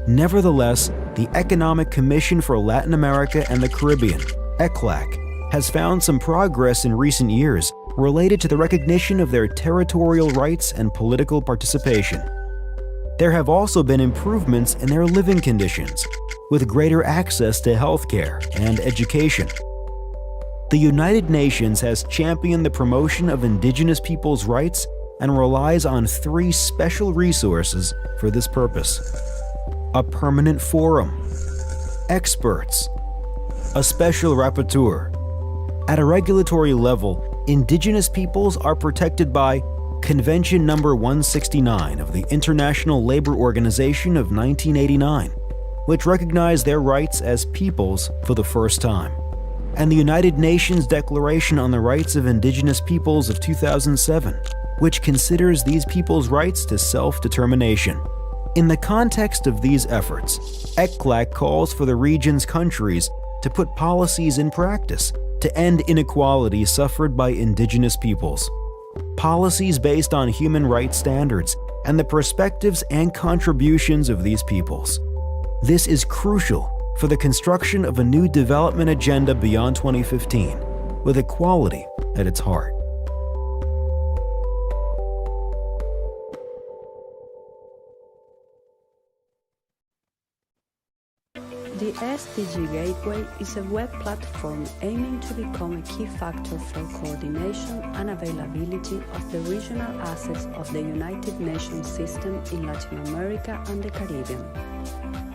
Nevertheless, the Economic Commission for Latin America and the Caribbean, ECLAC, has found some progress in recent years related to the recognition of their territorial rights and political participation. There have also been improvements in their living conditions, with greater access to healthcare and education. The United Nations has championed the promotion of indigenous peoples' rights and relies on 3 special resources for this purpose: a permanent forum, experts, a special rapporteur. At a regulatory level, indigenous peoples are protected by Convention number 169 of the International Labor Organization of 1989, which recognized their rights as peoples for the first time, and the United Nations Declaration on the Rights of Indigenous Peoples of 2007, which considers these peoples' rights to self-determination. In the context of these efforts, ECLAC calls for the region's countries to put policies in practice to end inequality suffered by indigenous peoples. Policies based on human rights standards and the perspectives and contributions of these peoples. This is crucial for the construction of a new development agenda beyond 2015, with equality at its heart. The SDG Gateway is a web platform aiming to become a key factor for coordination and availability of the regional assets of the United Nations system in Latin America and the Caribbean.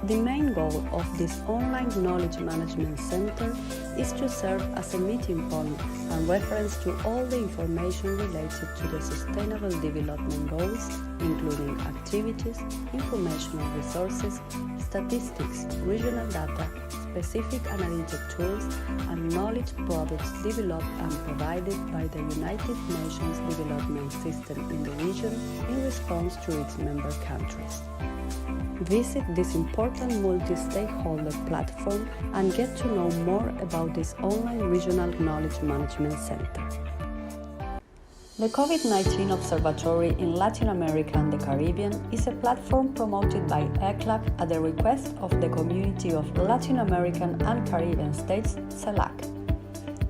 The main goal of this online knowledge management center is to serve as a meeting point and reference to all the information related to the Sustainable Development Goals, including activities, informational resources, statistics, regional data, specific analytic tools, and knowledge products developed and provided by the United Nations Development System in the region in response to its member countries. Visit this important multi-stakeholder platform and get to know more about this online regional knowledge management center. The COVID-19 Observatory in Latin America and the Caribbean is a platform promoted by ECLAC at the request of the Community of Latin American and Caribbean States, CELAC.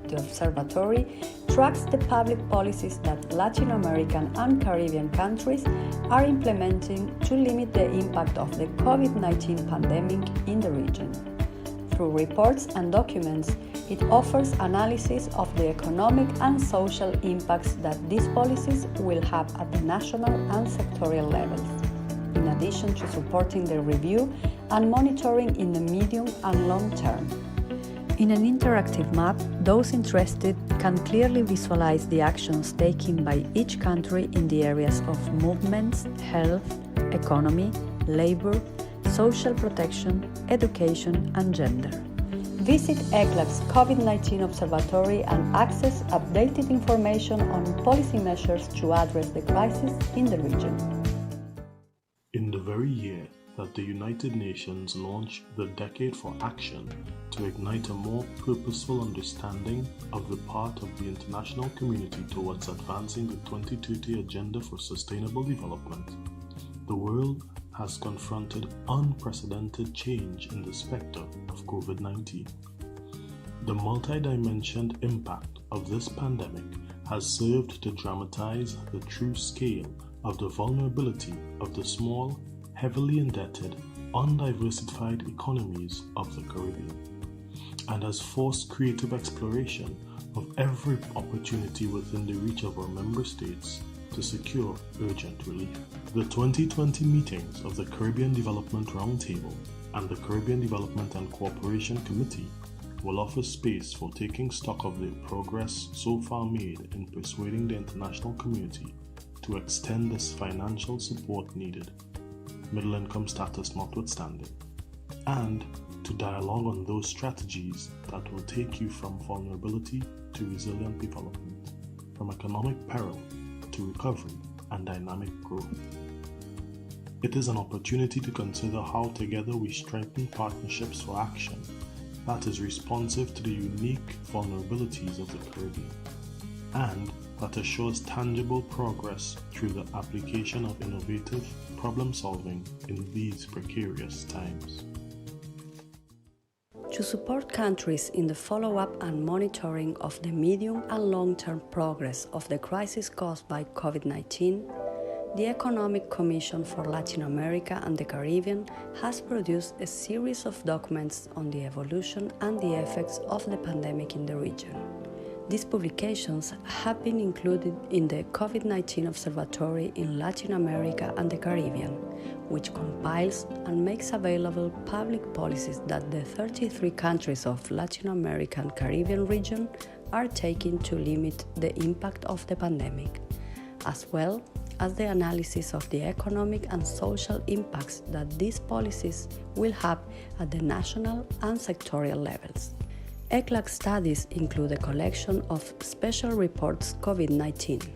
The observatory tracks the public policies that Latin American and Caribbean countries are implementing to limit the impact of the COVID-19 pandemic in the region. Through reports and documents, it offers analysis of the economic and social impacts that these policies will have at the national and sectorial levels, in addition to supporting the review and monitoring in the medium and long term. In an interactive map, those interested can clearly visualize the actions taken by each country in the areas of movements, health, economy, labor, social protection, education, and gender. Visit ECLAC's COVID-19 Observatory and access updated information on policy measures to address the crisis in the region. In the very year that the United Nations launched the Decade for Action to ignite a more purposeful understanding of the part of the international community towards advancing the 2030 Agenda for Sustainable Development, the world has confronted unprecedented change in the specter of COVID-19. The multi-dimensioned impact of this pandemic has served to dramatize the true scale of the vulnerability of the small, heavily indebted, undiversified economies of the Caribbean, and has forced creative exploration of every opportunity within the reach of our member states to secure urgent relief. The 2020 meetings of the Caribbean Development Roundtable and the Caribbean Development and Cooperation Committee will offer space for taking stock of the progress so far made in persuading the international community to extend this financial support needed, middle income status notwithstanding, and to dialogue on those strategies that will take you from vulnerability to resilient development, from economic peril to recovery and dynamic growth. It is an opportunity to consider how together we strengthen partnerships for action that is responsive to the unique vulnerabilities of the Caribbean, and that assures tangible progress through the application of innovative problem solving in these precarious times. To support countries in the follow-up and monitoring of the medium and long-term progress of the crisis caused by COVID-19, the Economic Commission for Latin America and the Caribbean has produced a series of documents on the evolution and the effects of the pandemic in the region. These publications have been included in the COVID-19 Observatory in Latin America and the Caribbean, which compiles and makes available public policies that the 33 countries of Latin America and Caribbean region are taking to limit the impact of the pandemic, as well as the analysis of the economic and social impacts that these policies will have at the national and sectorial levels. ECLAC studies include a collection of special reports COVID-19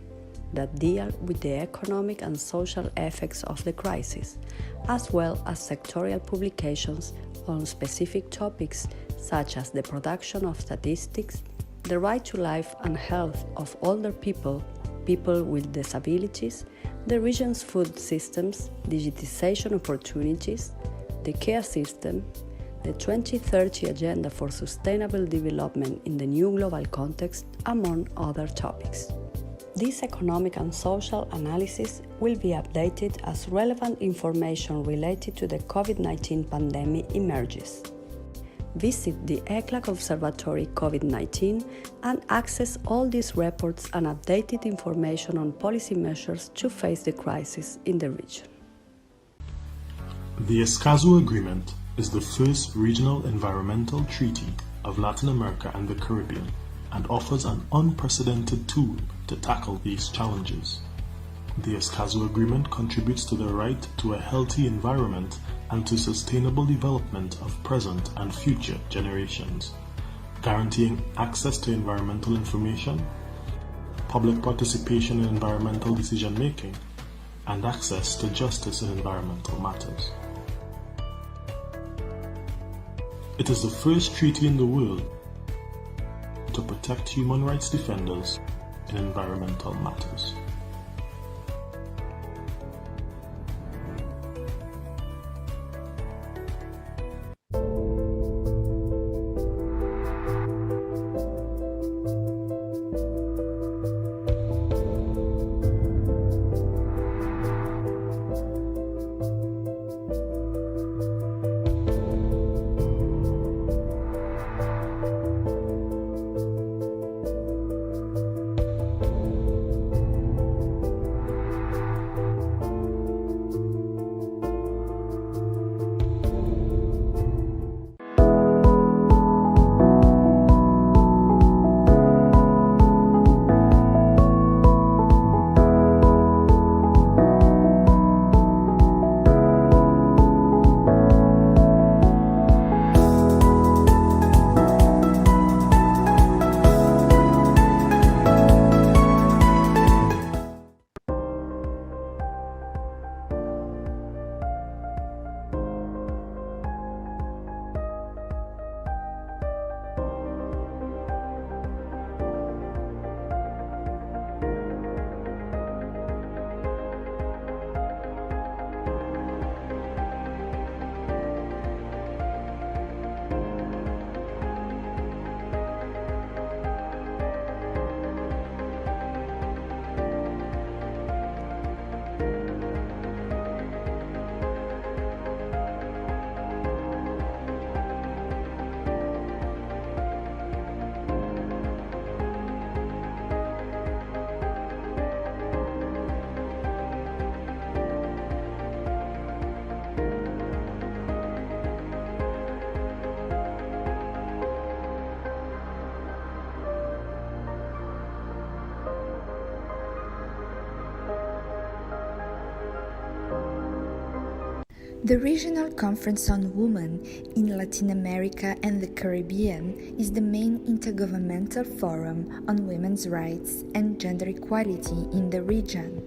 that deal with the economic and social effects of the crisis, as well as sectorial publications on specific topics such as the production of statistics, the right to life and health of older people, people with disabilities, the region's food systems, digitization opportunities, the care system, the 2030 Agenda for Sustainable Development in the New Global Context, among other topics. This economic and social analysis will be updated as relevant information related to the COVID-19 pandemic emerges. Visit the ECLAC Observatory COVID-19 and access all these reports and updated information on policy measures to face the crisis in the region. The Escazú Agreement is the first regional environmental treaty of Latin America and the Caribbean and offers an unprecedented tool to tackle these challenges. The Escazú Agreement contributes to the right to a healthy environment and to sustainable development of present and future generations, guaranteeing access to environmental information, public participation in environmental decision-making, and access to justice in environmental matters. It is the first treaty in the world to protect human rights defenders in environmental matters. The Regional Conference on Women in Latin America and the Caribbean is the main intergovernmental forum on women's rights and gender equality in the region.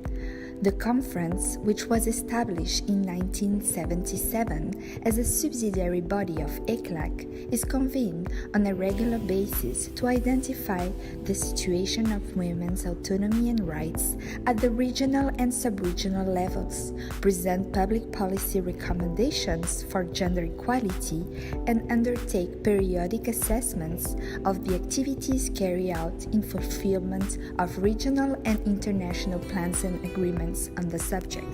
The conference, which was established in 1977 as a subsidiary body of ECLAC, is convened on a regular basis to identify the situation of women's autonomy and rights at the regional and sub-regional levels, present public policy recommendations for gender equality, and undertake periodic assessments of the activities carried out in fulfillment of regional and international plans and agreements on the subject.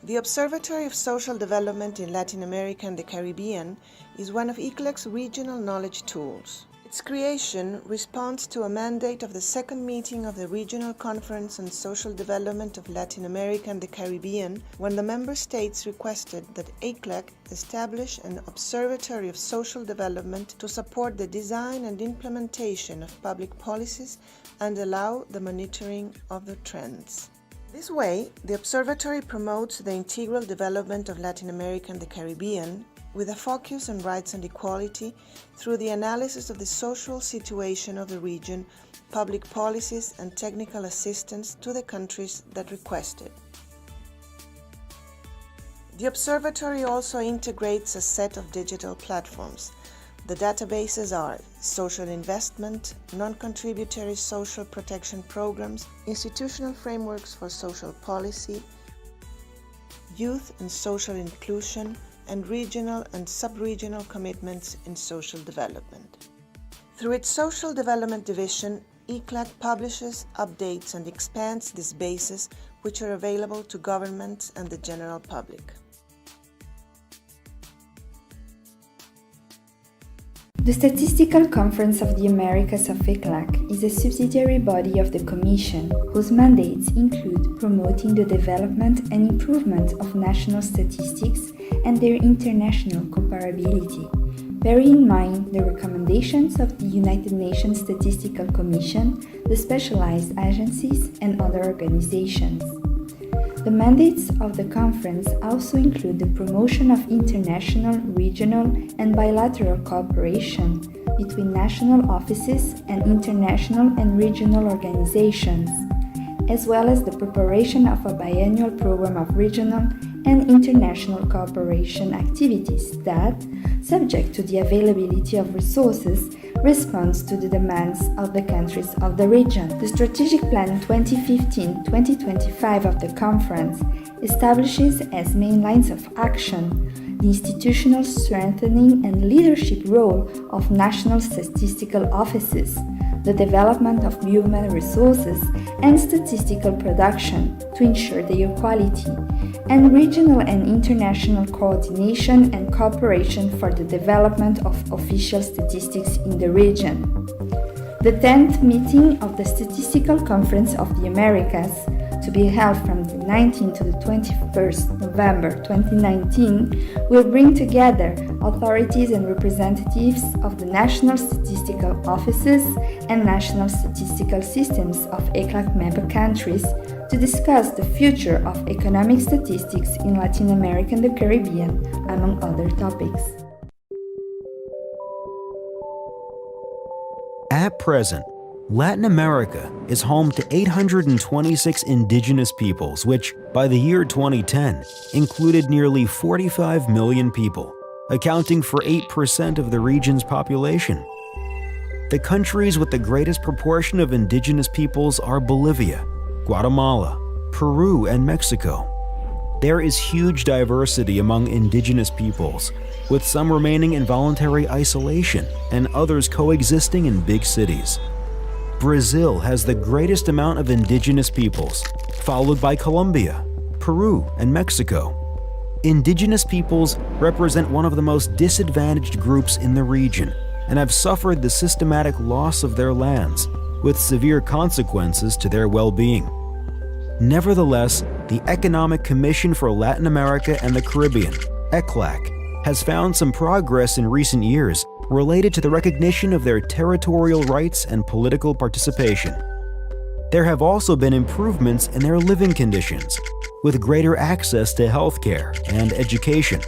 The Observatory of Social Development in Latin America and the Caribbean is one of ECLAC's regional knowledge tools. Its creation responds to a mandate of the second meeting of the Regional Conference on Social Development of Latin America and the Caribbean, when the member states requested that ECLAC establish an Observatory of Social Development to support the design and implementation of public policies and allow the monitoring of the trends. This way, the Observatory promotes the integral development of Latin America and the Caribbean with a focus on rights and equality through the analysis of the social situation of the region, public policies, and technical assistance to the countries that request it. The Observatory also integrates a set of digital platforms. The databases are social investment, non-contributory social protection programs, institutional frameworks for social policy, youth and social inclusion, and regional and sub-regional commitments in social development. Through its Social Development Division, ECLAC publishes, updates, and expands these bases, which are available to governments and the general public. The Statistical Conference of the Americas of ECLAC is a subsidiary body of the Commission, whose mandates include promoting the development and improvement of national statistics and their international comparability. Bear in mind the recommendations of the United Nations Statistical Commission, the specialized agencies, and other organizations. The mandates of the conference also include the promotion of international, regional, and bilateral cooperation between national offices and international and regional organizations, as well as the preparation of a biannual program of regional and international cooperation activities that, subject to the availability of resources, responds to the demands of the countries of the region. The Strategic Plan 2015-2025 of the conference establishes as main lines of action the institutional strengthening and leadership role of national statistical offices, the development of human resources and statistical production to ensure their quality, and regional and international coordination and cooperation for the development of official statistics in the region. The 10th meeting of the Statistical Conference of the Americas, to be held from the 19th to the 21st November 2019, will bring together authorities and representatives of the national statistical offices and national statistical systems of ECLAC member countries to discuss the future of economic statistics in Latin America and the Caribbean, among other topics. At present, Latin America is home to 826 indigenous peoples, which, by the year 2010, included nearly 45 million people, accounting for 8% of the region's population. The countries with the greatest proportion of indigenous peoples are Bolivia, Guatemala, Peru, and Mexico. There is huge diversity among indigenous peoples, with some remaining in voluntary isolation and others coexisting in big cities. Brazil has the greatest amount of indigenous peoples, followed by Colombia, Peru, and Mexico. Indigenous peoples represent one of the most disadvantaged groups in the region and have suffered the systematic loss of their lands, with severe consequences to their well-being. Nevertheless, the Economic Commission for Latin America and the Caribbean, ECLAC, has found some progress in recent years related to the recognition of their territorial rights and political participation. There have also been improvements in their living conditions, with greater access to healthcare and education.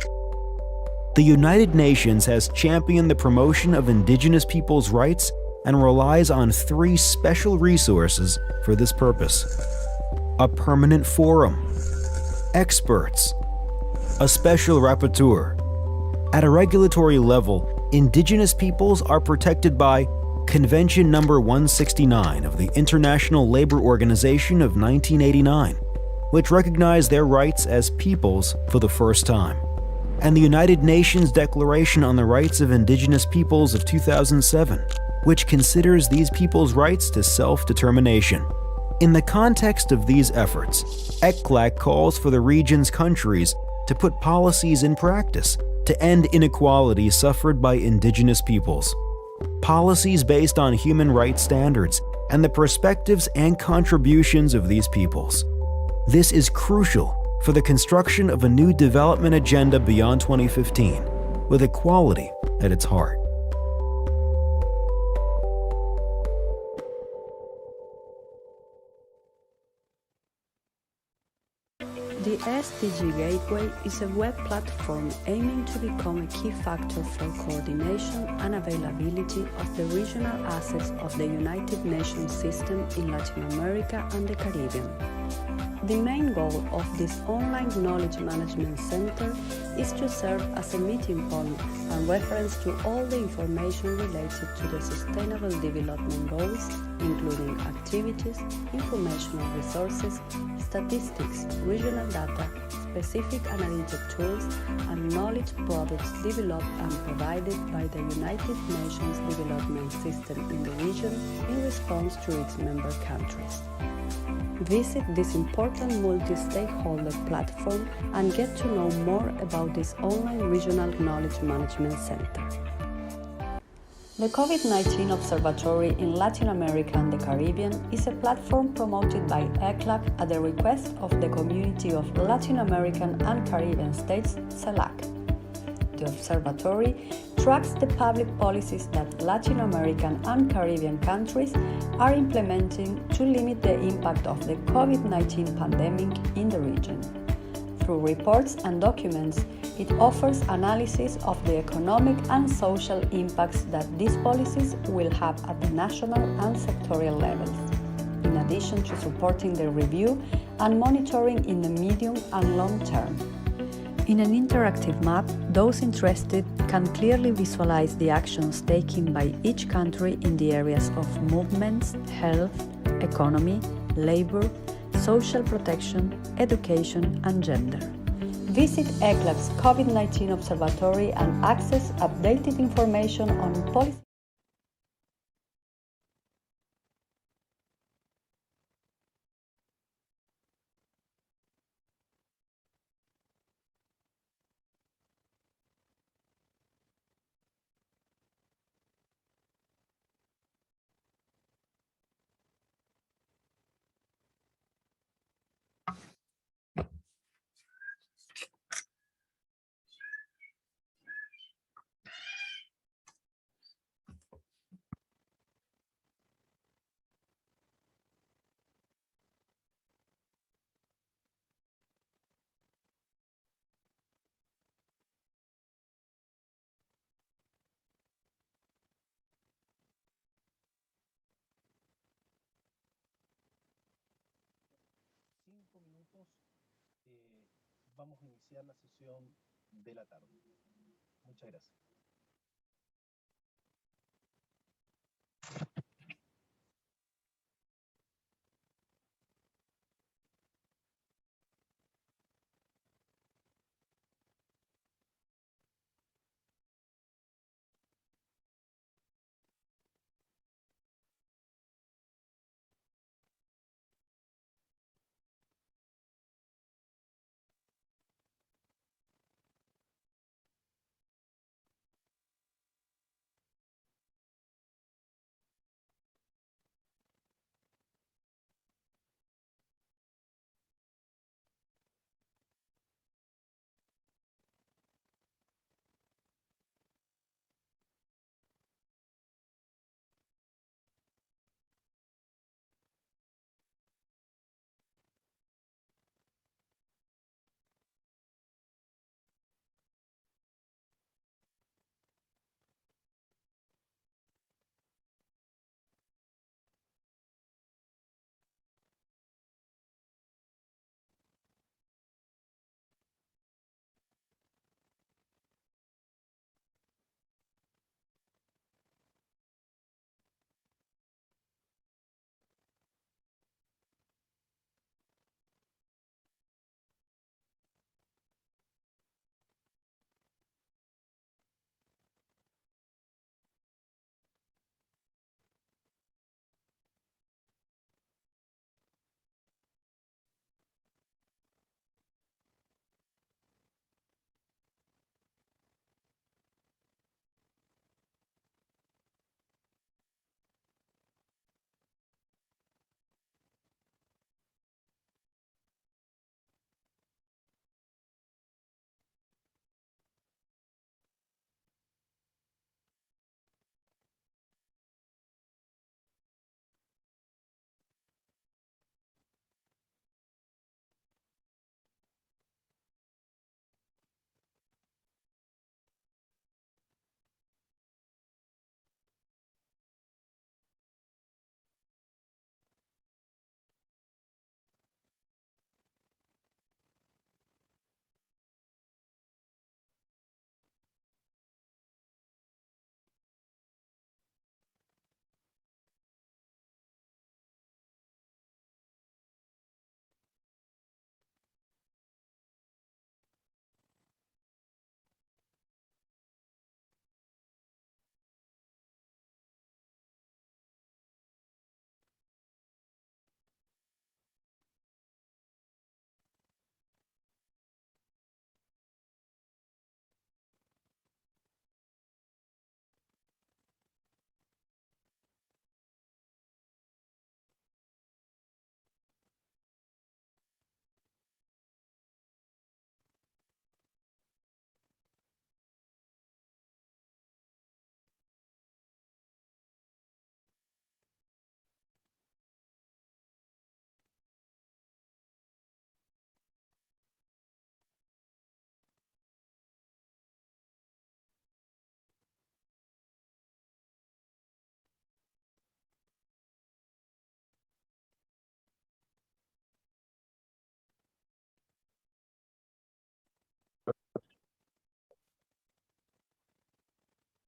The United Nations has championed the promotion of indigenous peoples' rights and relies on 3 special resources for this purpose: a permanent forum, experts, a special rapporteur. At a regulatory level, indigenous peoples are protected by Convention number 169 of the International Labor Organization of 1989, which recognized their rights as peoples for the first time, and the United Nations Declaration on the Rights of Indigenous Peoples of 2007, which considers these peoples' rights to self-determination. In the context of these efforts, ECLAC calls for the region's countries to put policies in practice to end inequality suffered by indigenous peoples. Policies based on human rights standards and the perspectives and contributions of these peoples. This is crucial for the construction of a new development agenda beyond 2015, with equality at its heart. The SDG Gateway is a web platform aiming to become a key factor for coordination and availability of the regional assets of the United Nations system in Latin America and the Caribbean. The main goal of this online knowledge management center is to serve as a meeting point and reference to all the information related to the Sustainable Development Goals, including activities, informational resources, statistics, regional data, specific analytic tools, and knowledge products developed and provided by the United Nations Development System in the region in response to its member countries. Visit this important multi-stakeholder platform and get to know more about this online regional knowledge management center. The COVID-19 Observatory in Latin America and the Caribbean is a platform promoted by ECLAC at the request of the Community of Latin American and Caribbean States, CELAC. The observatory tracks the public policies that Latin American and Caribbean countries are implementing to limit the impact of the COVID-19 pandemic in the region. Through reports and documents, it offers analysis of the economic and social impacts that these policies will have at the national and sectorial levels, in addition to supporting the review and monitoring in the medium and long term. In an interactive map, those interested can clearly visualize the actions taken by each country in the areas of movements, health, economy, labor, social protection, education, and gender. Visit ECLAC's COVID-19 Observatory and access updated information on policy. Vamos a iniciar la sesión de la tarde. Muchas gracias.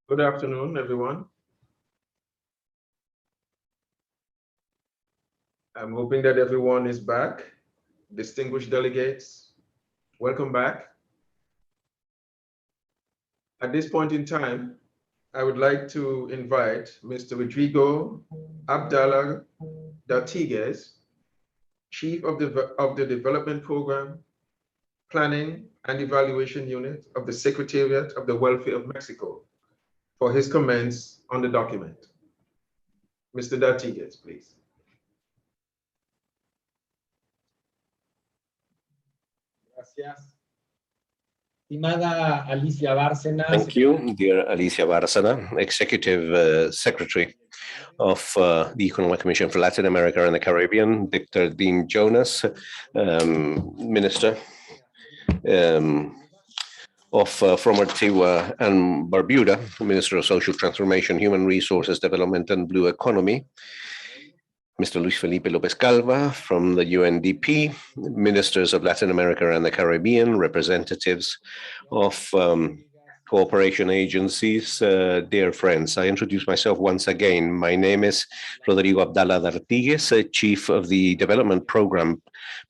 Good afternoon, everyone. I'm hoping that everyone is back. Distinguished delegates, welcome back. At this point in time, I would like to invite Mr. Rodrigo Abdallah Datiguez, Chief of the Development Program, Planning and Evaluation Unit of the Secretariat of the Welfare of Mexico, for his comments on the document. Mr. Datiguez, please. Gracias. Estimada Alicia Bárcena. Thank you, dear Alicia Bárcena, Executive Secretary of the Economic Commission for Latin America and the Caribbean, Dr. Dean Jonas, Minister from Antigua and Barbuda, Minister of Social Transformation, Human Resources Development and Blue Economy, Mr. Luis Felipe Lopez Calva from the UNDP, ministers of Latin America and the Caribbean, representatives of cooperation agencies, dear friends. I introduce myself once again. My name is Rodrigo Abdala D'Artigues, Chief of the Development Program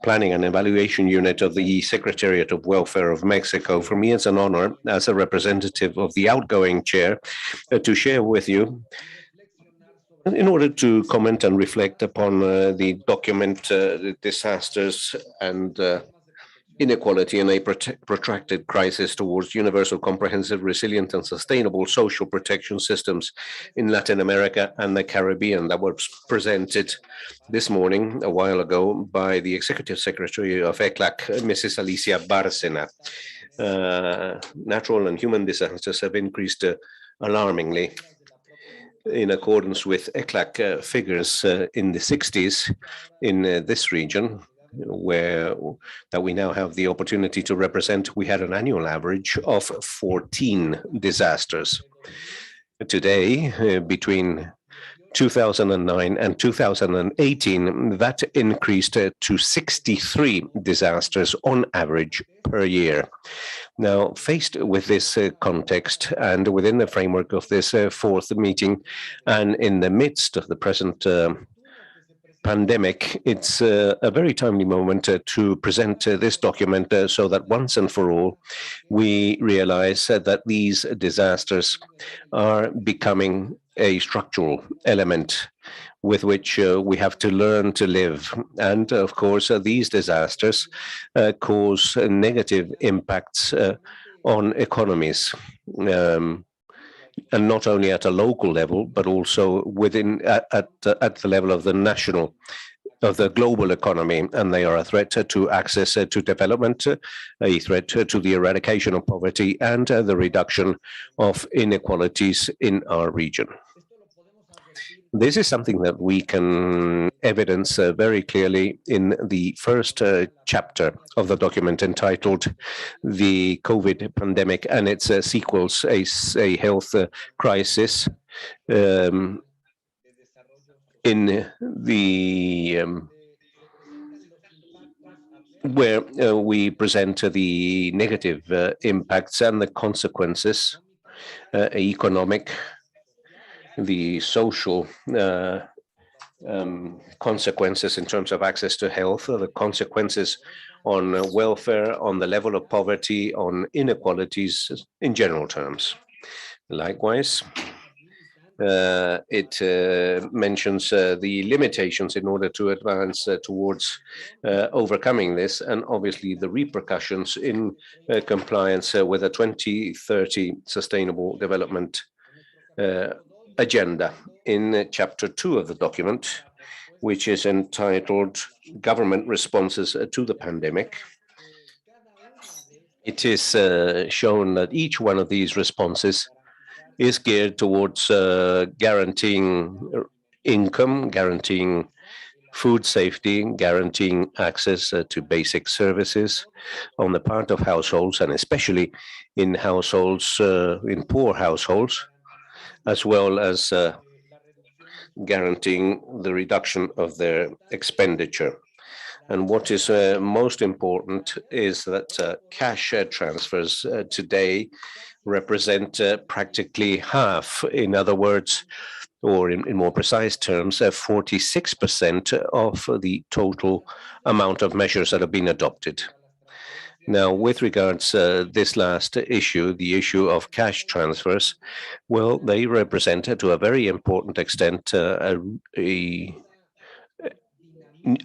Planning and Evaluation Unit of the Secretariat of Welfare of Mexico. For me, it's an honor as a representative of the outgoing chair to share with you in order to comment and reflect upon the document, the disasters and inequality in a protracted crisis towards universal, comprehensive, resilient, and sustainable social protection systems in Latin America and the Caribbean that was presented this morning, a while ago, by the Executive Secretary of ECLAC, Mrs. Alicia Bárcena. Natural and human disasters have increased alarmingly. In accordance with ECLAC figures in the 60s in this region, that we now have the opportunity to represent, we had an annual average of 14 disasters. Today, between 2009 and 2018, that increased to 63 disasters on average per year. Now, faced with this context and within the framework of this fourth meeting and in the midst of the present pandemic, it's a very timely moment to present this document so that once and for all, we realize that these disasters are becoming a structural element with which we have to learn to live. And of course, these disasters cause negative impacts on economies. And not only at a local level, but also within at the level of the global economy, and they are a threat to access to development, a threat to the eradication of poverty, and the reduction of inequalities in our region. This is something that we can evidence very clearly in the first chapter of the document entitled "The COVID Pandemic and Its Sequels, a Health Crisis," in the where we present the negative impacts and the consequences, economic, the social consequences in terms of access to health, the consequences on welfare, on the level of poverty, on inequalities in general terms. Likewise, it mentions the limitations in order to advance towards overcoming this, and obviously the repercussions in compliance with a 2030 Sustainable Development Agenda. In chapter 2 of the document, which is entitled Government Responses to the Pandemic, it is shown that each one of these responses is geared towards guaranteeing income, guaranteeing food safety, guaranteeing access to basic services on the part of households, and especially in households, in poor households, as well as guaranteeing the reduction of their expenditure. And what is most important is that cash transfers today represent practically half. In other words, or in more precise terms, 46% of the total amount of measures that have been adopted. Now, with regards this last issue, the issue of cash transfers, well, they represent to a very important extent a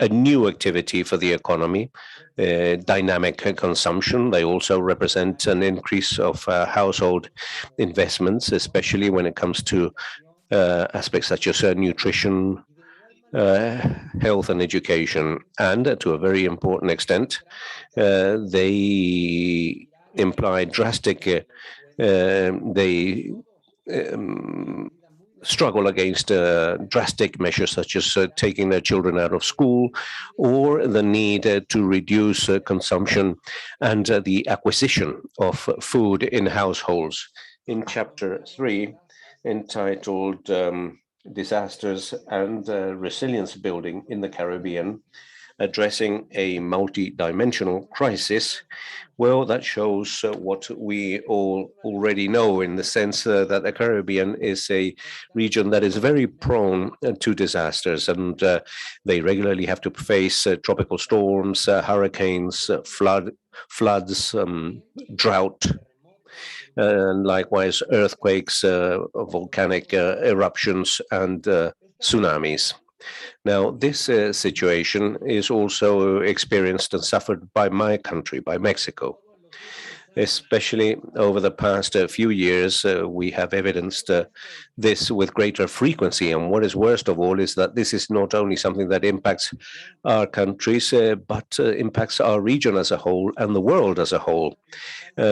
new activity for the economy, dynamic consumption. They also represent an increase of household investments, especially when it comes to aspects such as nutrition, health and education, and to a very important extent, they imply drastic, they struggle against drastic measures such as taking their children out of school, or the need to reduce consumption and the acquisition of food in households. In chapter 3, entitled disasters and resilience building in the Caribbean, addressing a multi-dimensional crisis. Well, that shows what we all already know, in the sense that the Caribbean is a region that is very prone to disasters, and they regularly have to face tropical storms, hurricanes, floods, drought, and likewise earthquakes, volcanic eruptions, and tsunamis. Now, this situation is also experienced and suffered by my country, by Mexico. Especially over the past few years, we have evidenced this with greater frequency. And what is worst of all is that this is not only something that impacts our countries, but impacts our region as a whole and the world as a whole.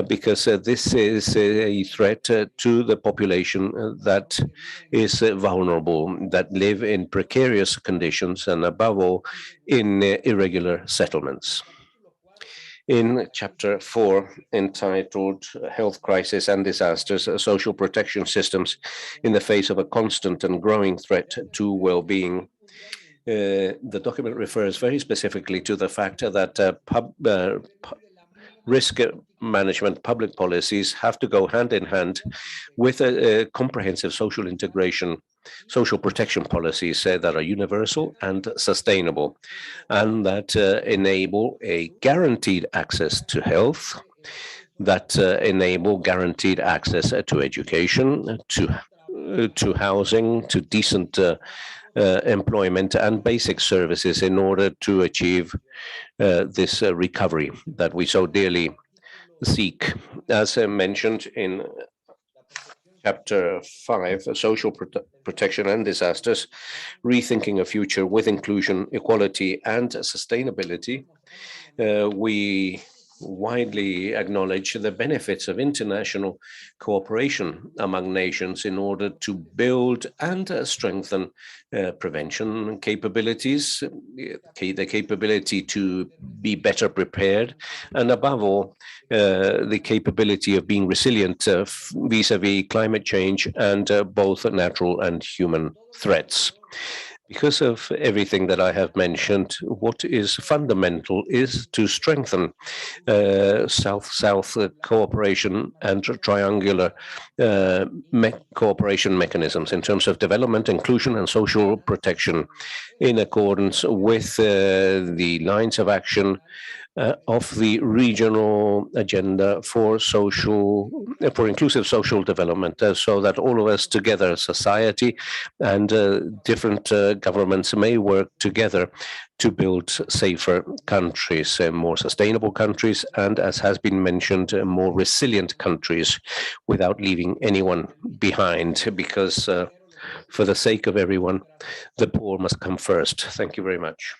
Because this is a threat to the population that is vulnerable, that live in precarious conditions, and above all, in irregular settlements. In Chapter 4, entitled Health Crisis and Disasters, Social Protection Systems in the Face of a Constant and Growing Threat to Well-being, the document refers very specifically to the fact that risk management public policies have to go hand in hand with a comprehensive social integration, social protection policies that are universal and sustainable, and that enable a guaranteed access to health, that enable guaranteed access to education, to housing, to decent employment and basic services in order to achieve this recovery that we so dearly seek. As mentioned in Chapter 5, Social Protection and Disasters, Rethinking a Future with Inclusion, Equality and Sustainability, we widely acknowledge the benefits of international cooperation among nations in order to build and strengthen prevention capabilities, the capability to be better prepared, and above all, the capability of being resilient vis-a-vis climate change and both natural and human threats. Because of everything that I have mentioned, what is fundamental is to strengthen South-South cooperation and triangular cooperation mechanisms in terms of development, inclusion, and social protection, in accordance with the lines of action of the regional agenda for inclusive social development, so that all of us together, society and different governments, may work together to build safer countries, more sustainable countries, and, as has been mentioned, more resilient countries, without leaving anyone behind, because for the sake of everyone, the poor must come first. Thank you very much.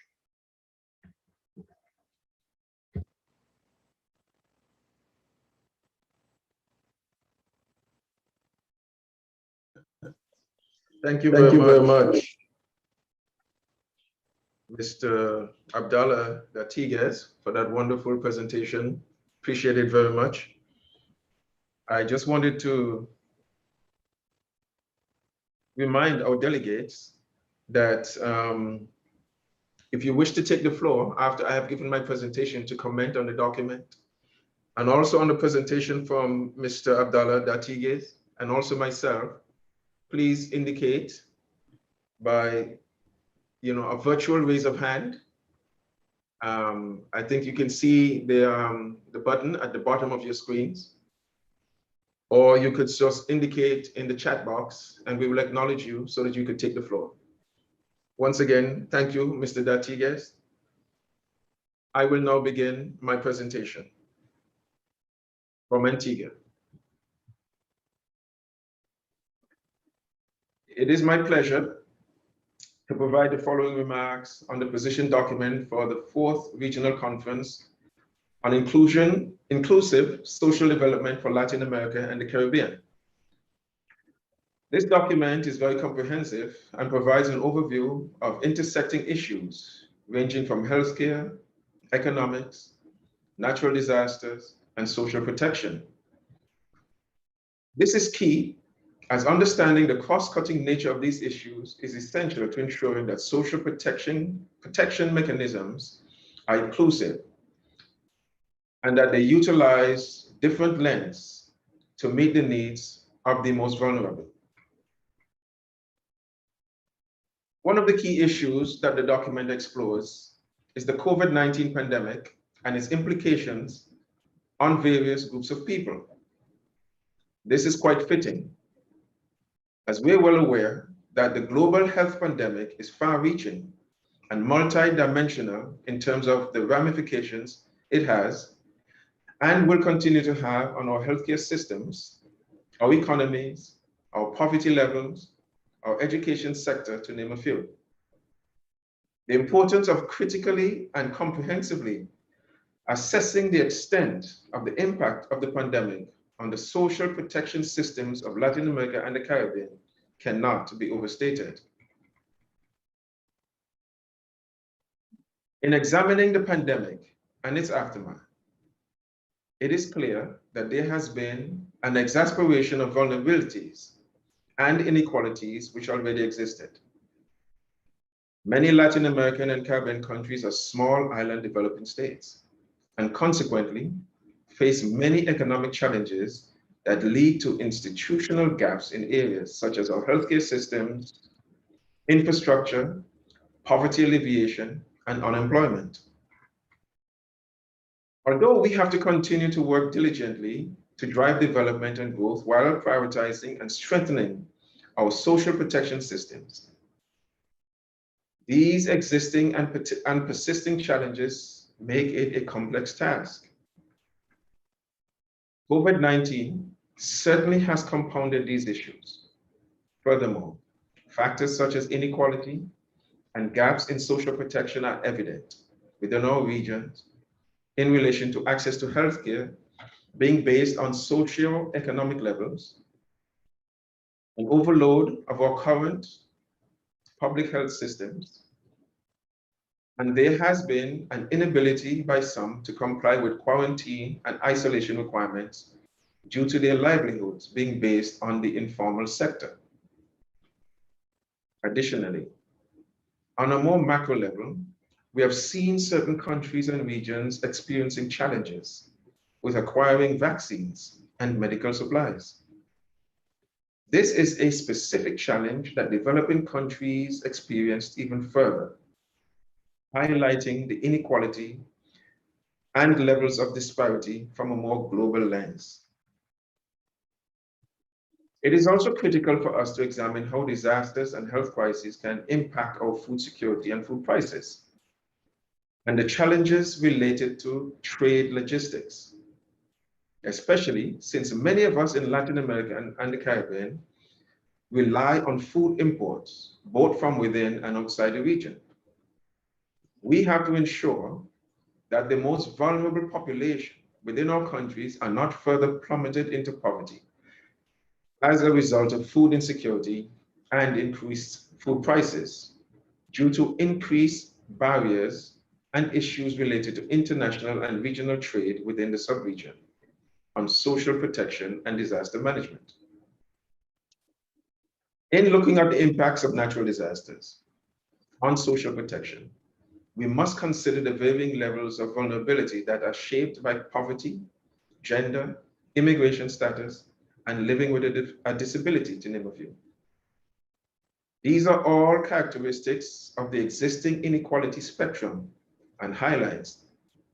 Thank you very much, Mr. Abdallah Gatigues, for that wonderful presentation. Appreciate it very much. I just wanted to remind our delegates that if you wish to take the floor after I have given my presentation, to comment on the document, and also on the presentation from Mr. Abdallah Gatigues and also myself, please indicate by a virtual raise of hand. I think you can see the button at the bottom of your screens, or you could just indicate in the chat box and we will acknowledge you so that you could take the floor. Once again, thank you, Mr. Gatigues. I will now begin my presentation from Antigua. It is my pleasure to provide the following remarks on the position document for the 4th Regional Conference on Inclusive Social Development for Latin America and the Caribbean. This document is very comprehensive and provides an overview of intersecting issues ranging from healthcare, economics, natural disasters, and social protection. This is key as understanding the cross-cutting nature of these issues is essential to ensuring that social protection mechanisms are inclusive and that they utilize different lenses to meet the needs of the most vulnerable. One of the key issues that the document explores is the COVID-19 pandemic and its implications on various groups of people. This is quite fitting, as we're well aware that the global health pandemic is far-reaching and multi-dimensional in terms of the ramifications it has and will continue to have on our healthcare systems, our economies, our poverty levels, our education sector, to name a few. The importance of critically and comprehensively assessing the extent of the impact of the pandemic on the social protection systems of Latin America and the Caribbean cannot be overstated. In examining the pandemic and its aftermath, it is clear that there has been an exasperation of vulnerabilities and inequalities which already existed. Many Latin American and Caribbean countries are small island developing states, and consequently face many economic challenges that lead to institutional gaps in areas such as our healthcare systems, infrastructure, poverty alleviation, and unemployment. Although we have to continue to work diligently to drive development and growth while prioritizing and strengthening our social protection systems, these existing and persisting challenges make it a complex task. COVID-19 certainly has compounded these issues. Furthermore, factors such as inequality and gaps in social protection are evident within our regions in relation to access to healthcare being based on socio-economic levels, an overload of our current public health systems, and there has been an inability by some to comply with quarantine and isolation requirements due to their livelihoods being based on the informal sector. Additionally, on a more macro level, we have seen certain countries and regions experiencing challenges with acquiring vaccines and medical supplies. This is a specific challenge that developing countries experienced even further, highlighting the inequality and levels of disparity from a more global lens. It is also critical for us to examine how disasters and health crises can impact our food security and food prices, and the challenges related to trade logistics, especially since many of us in Latin America and the Caribbean rely on food imports, both from within and outside the region. We have to ensure that the most vulnerable population within our countries are not further plummeted into poverty as a result of food insecurity and increased food prices due to increased barriers and issues related to international and regional trade within the sub-region on social protection and disaster management. In looking at the impacts of natural disasters on social protection, we must consider the varying levels of vulnerability that are shaped by poverty, gender, immigration status, and living with a disability, to name a few. These are all characteristics of the existing inequality spectrum and highlights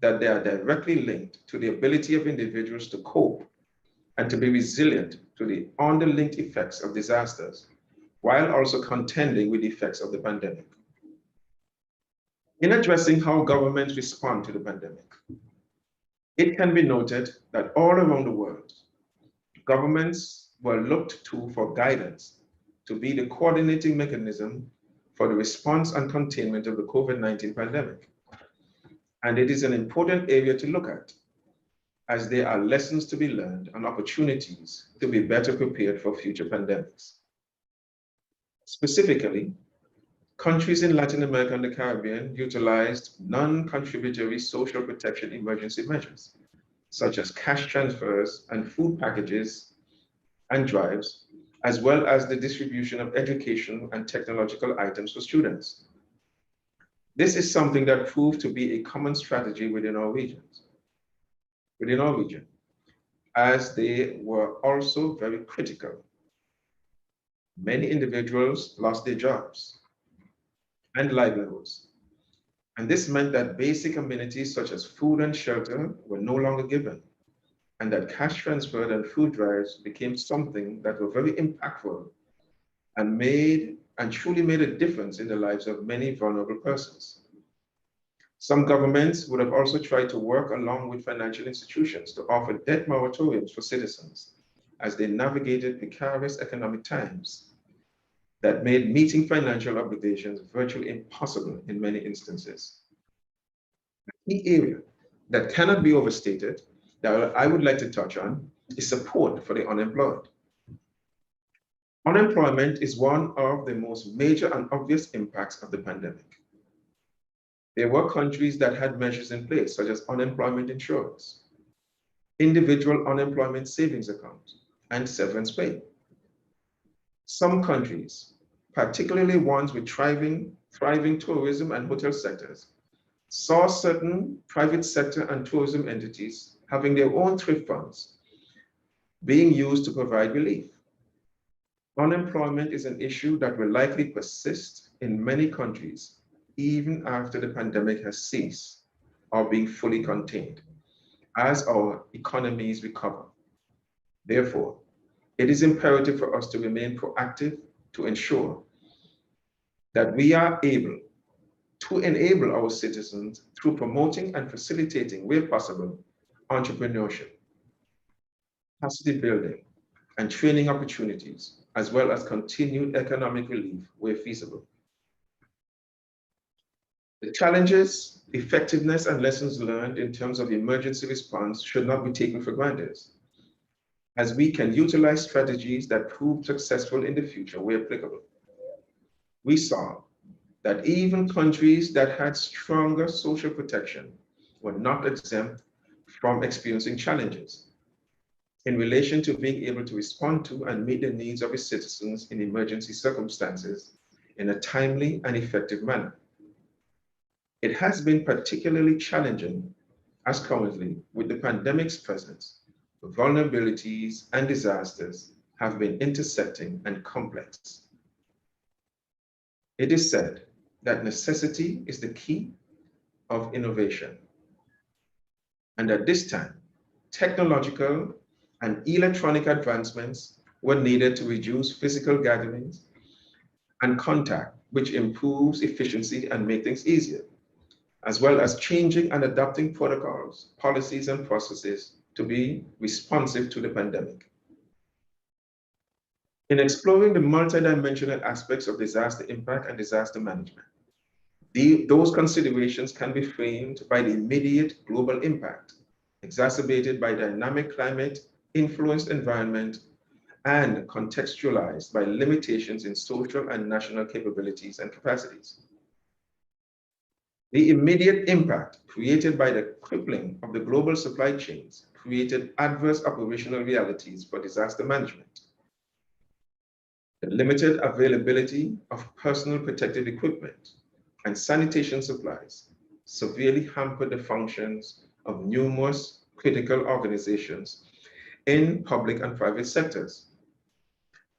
that they are directly linked to the ability of individuals to cope and to be resilient to the underlinked effects of disasters, while also contending with the effects of the pandemic. In addressing how governments respond to the pandemic, it can be noted that all around the world, governments were looked to for guidance to be the coordinating mechanism for the response and containment of the COVID-19 pandemic. And it is an important area to look at, as there are lessons to be learned and opportunities to be better prepared for future pandemics. Specifically, countries in Latin America and the Caribbean utilized non-contributory social protection emergency measures, such as cash transfers and food packages and drives, as well as the distribution of educational and technological items for students. This is something that proved to be a common strategy within our region, as they were also very critical. Many individuals lost their jobs and livelihoods, and this meant that basic amenities such as food and shelter were no longer given, and that cash transfer and food drives became something that were very impactful and truly made a difference in the lives of many vulnerable persons. Some governments would have also tried to work along with financial institutions to offer debt moratoriums for citizens as they navigated precarious economic times that made meeting financial obligations virtually impossible in many instances. A key area that cannot be overstated that I would like to touch on is support for the unemployed. Unemployment is one of the most major and obvious impacts of the pandemic. There were countries that had measures in place, such as unemployment insurance, individual unemployment savings accounts, and severance pay. Some countries, particularly ones with thriving tourism and hotel sectors, saw certain private sector and tourism entities having their own thrift funds being used to provide relief. Unemployment is an issue that will likely persist in many countries even after the pandemic has ceased or being fully contained, as our economies recover. Therefore, it is imperative for us to remain proactive to ensure that we are able to enable our citizens through promoting and facilitating, where possible, entrepreneurship, capacity building, and training opportunities, as well as continued economic relief where feasible. The challenges, effectiveness, and lessons learned in terms of emergency response should not be taken for granted, as we can utilize strategies that prove successful in the future where applicable. We saw that even countries that had stronger social protection were not exempt from experiencing challenges in relation to being able to respond to and meet the needs of its citizens in emergency circumstances in a timely and effective manner. It has been particularly challenging, as currently, with the pandemic's presence, vulnerabilities and disasters have been intersecting and complex. It is said that necessity is the key of innovation, and at this time, technological and electronic advancements were needed to reduce physical gatherings and contact, which improves efficiency and makes things easier, as well as changing and adapting protocols, policies, and processes to be responsive to the pandemic. In exploring the multidimensional aspects of disaster impact and disaster management, those considerations can be framed by the immediate global impact, exacerbated by dynamic climate, influenced environment, and contextualized by limitations in social and national capabilities and capacities. The immediate impact created by the crippling of the global supply chains created adverse operational realities for disaster management. The limited availability of personal protective equipment and sanitation supplies severely hampered the functions of numerous critical organizations in public and private sectors.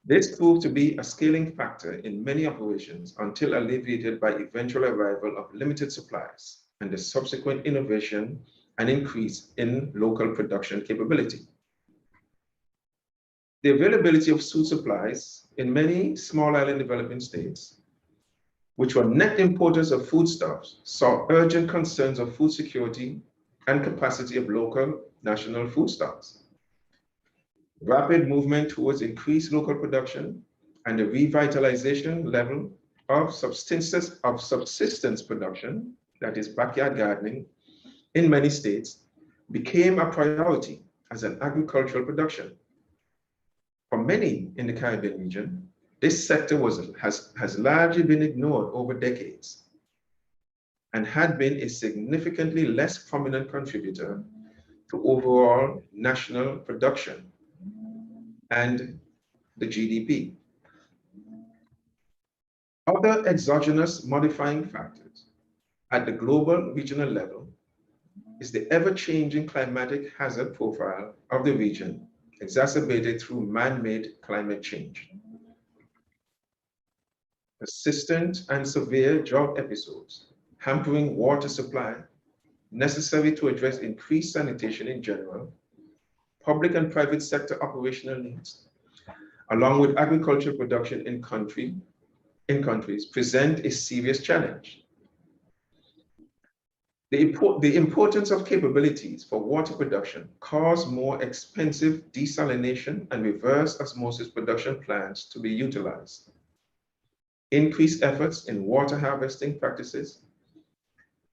This proved to be a scaling factor in many operations until alleviated by eventual arrival of limited supplies and the subsequent innovation and increase in local production capability. The availability of food supplies in many small island developing states, which were net importers of foodstuffs, saw urgent concerns of food security and capacity of local national food stocks. Rapid movement towards increased local production and the revitalization level of subsistence production, that is backyard gardening, in many states became a priority as an agricultural production. For many in the Caribbean region, this sector has largely been ignored over decades and had been a significantly less prominent contributor to overall national production and the GDP. Other exogenous modifying factors at the global regional level is the ever-changing climatic hazard profile of the region, exacerbated through man-made climate change. Persistent and severe drought episodes, hampering water supply, necessary to address increased sanitation in general, public and private sector operational needs, along with agricultural production in countries, present a serious challenge. The importance of capabilities for water production cause more expensive desalination and reverse osmosis production plants to be utilized. Increased efforts in water harvesting practices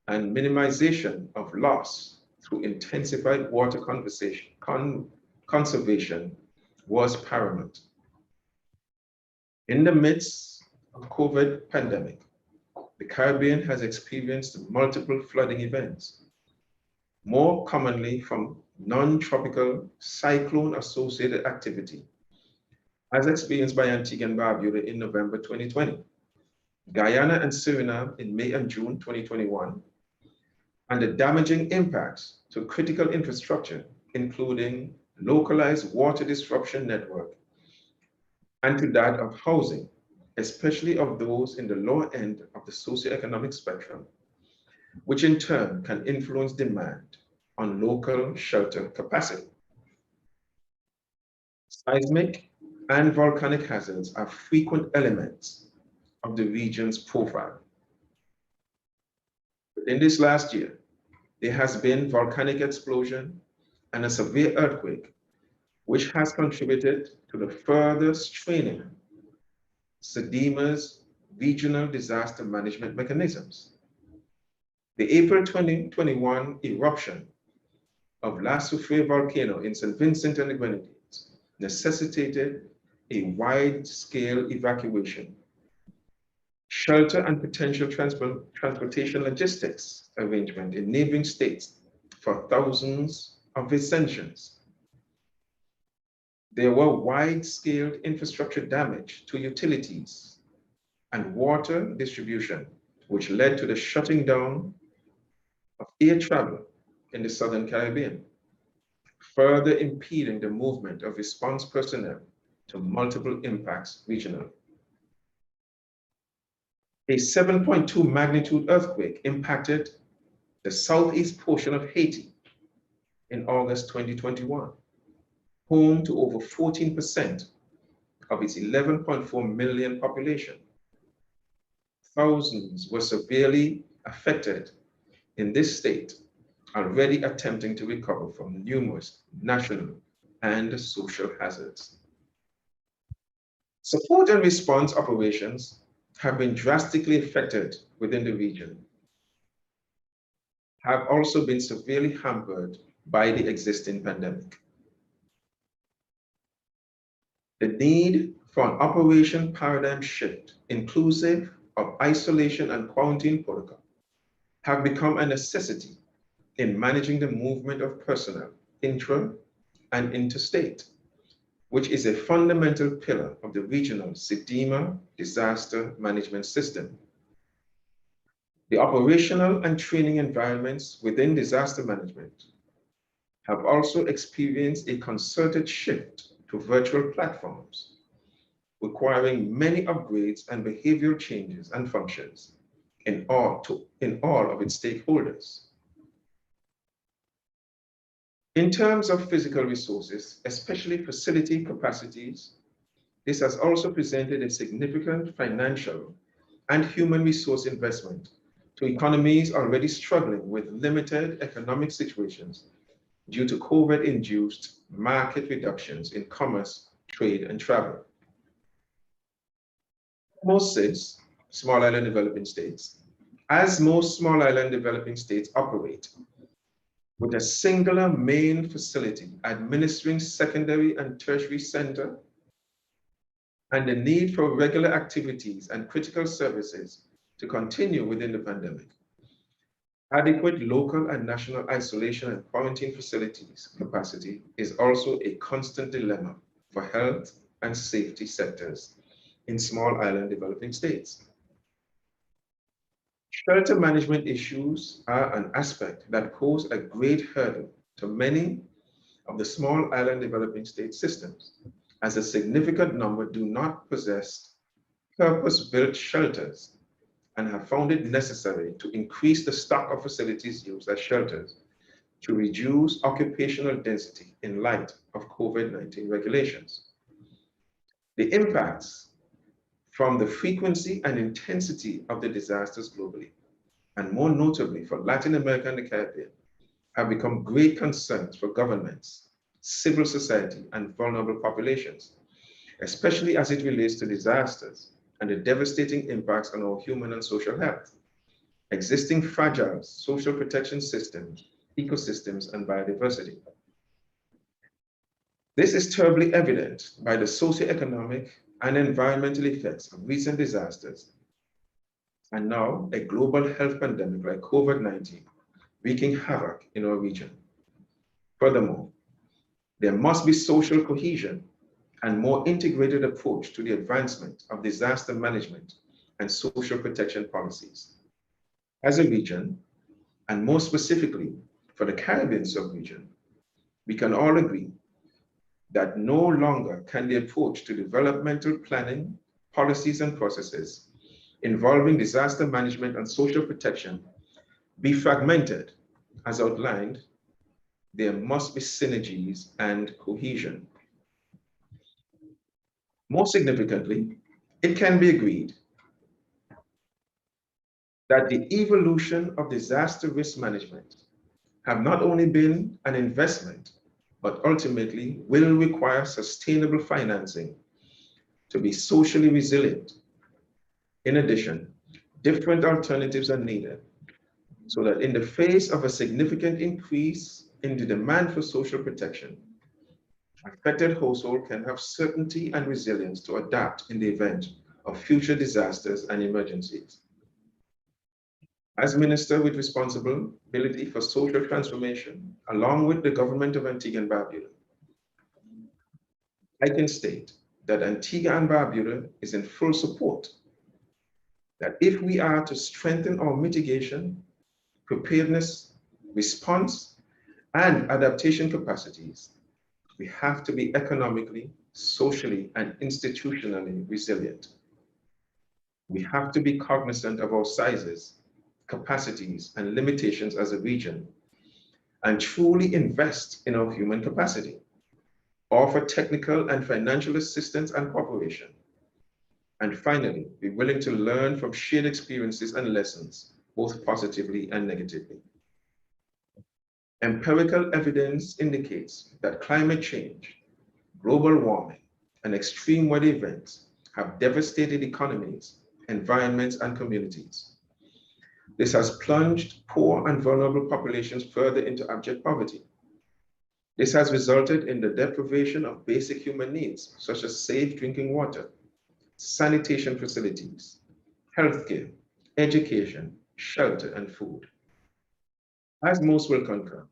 and minimization of loss through intensified water conservation was paramount. In the midst of COVID pandemic, the Caribbean has experienced multiple flooding events, more commonly from non-tropical cyclone-associated activity, as experienced by Antigua and Barbuda in November 2020, Guyana and Suriname in May and June 2021, and the damaging impacts to critical infrastructure, including localized water disruption network, and to that of housing, especially of those in the lower end of the socioeconomic spectrum, which in turn can influence demand on local shelter capacity. Seismic and volcanic hazards are frequent elements of the region's profile. In this last year, there has been volcanic explosion and a severe earthquake, which has contributed to the further straining SEDIMA's regional disaster management mechanisms. The April 2021 eruption of La Soufrière volcano in St. Vincent and the Grenadines necessitated a wide-scale evacuation, shelter and potential transportation logistics arrangement in neighboring states for thousands of Vincentians. There were wide-scale infrastructure damage to utilities and water distribution, which led to the shutting down of air travel in the Southern Caribbean, further impeding the movement of response personnel to multiple impacts regionally. A 7.2 magnitude earthquake impacted the southeast portion of Haiti in August 2021, home to over 14% of its 11.4 million population. Thousands were severely affected in this state, already attempting to recover from numerous national and social hazards. Support and response operations have been drastically affected within the region, have also been severely hampered by the existing pandemic. The need for an operation paradigm shift, inclusive of isolation and quarantine protocol, have become a necessity in managing the movement of personnel intra and interstate, which is a fundamental pillar of the regional SEDIMA disaster management system. The operational and training environments within disaster management have also experienced a concerted shift to virtual platforms, requiring many upgrades and behavioral changes and functions in all of its stakeholders. In terms of physical resources, especially facility capacities, this has also presented a significant financial and human resource investment to economies already struggling with limited economic situations due to COVID-induced market reductions in commerce, trade, and travel. Most SIDS, small island developing states, as most small island developing states operate, with a singular main facility administering secondary and tertiary center, and the need for regular activities and critical services to continue within the pandemic. Adequate local and national isolation and quarantine facilities capacity is also a constant dilemma for health and safety sectors in small island developing states. Shelter management issues are an aspect that pose a great hurdle to many of the small island developing state systems, as a significant number do not possess purpose-built shelters and have found it necessary to increase the stock of facilities used as shelters to reduce occupational density in light of COVID-19 regulations. The impacts from the frequency and intensity of the disasters globally, and more notably for Latin America and the Caribbean, have become great concerns for governments, civil society, and vulnerable populations, especially as it relates to disasters and the devastating impacts on our human and social health, existing fragile social protection systems, ecosystems, and biodiversity. This is terribly evident by the socioeconomic and environmental effects of recent disasters, and now a global health pandemic like COVID-19 wreaking havoc in our region. Furthermore, there must be social cohesion and more integrated approach to the advancement of disaster management and social protection policies. As a region, and more specifically for the Caribbean sub-region, we can all agree that no longer can the approach to developmental planning, policies, and processes involving disaster management and social protection be fragmented. As outlined, there must be synergies and cohesion. More significantly, it can be agreed that the evolution of disaster risk management have not only been an investment, but ultimately will require sustainable financing to be socially resilient. In addition, different alternatives are needed so that in the face of a significant increase in the demand for social protection, affected households can have certainty and resilience to adapt in the event of future disasters and emergencies. As Minister with responsibility for social transformation, along with the government of Antigua and Barbuda, I can state that Antigua and Barbuda is in full support that if we are to strengthen our mitigation, preparedness, response, and adaptation capacities, we have to be economically, socially, and institutionally resilient. We have to be cognizant of our sizes, capacities, and limitations as a region, and truly invest in our human capacity, offer technical and financial assistance and cooperation, and finally, be willing to learn from shared experiences and lessons, both positively and negatively. Empirical evidence indicates that climate change, global warming, and extreme weather events have devastated economies, environments, and communities. This has plunged poor and vulnerable populations further into abject poverty. This has resulted in the deprivation of basic human needs, such as safe drinking water, sanitation facilities, healthcare, education, shelter, and food. As most will concur,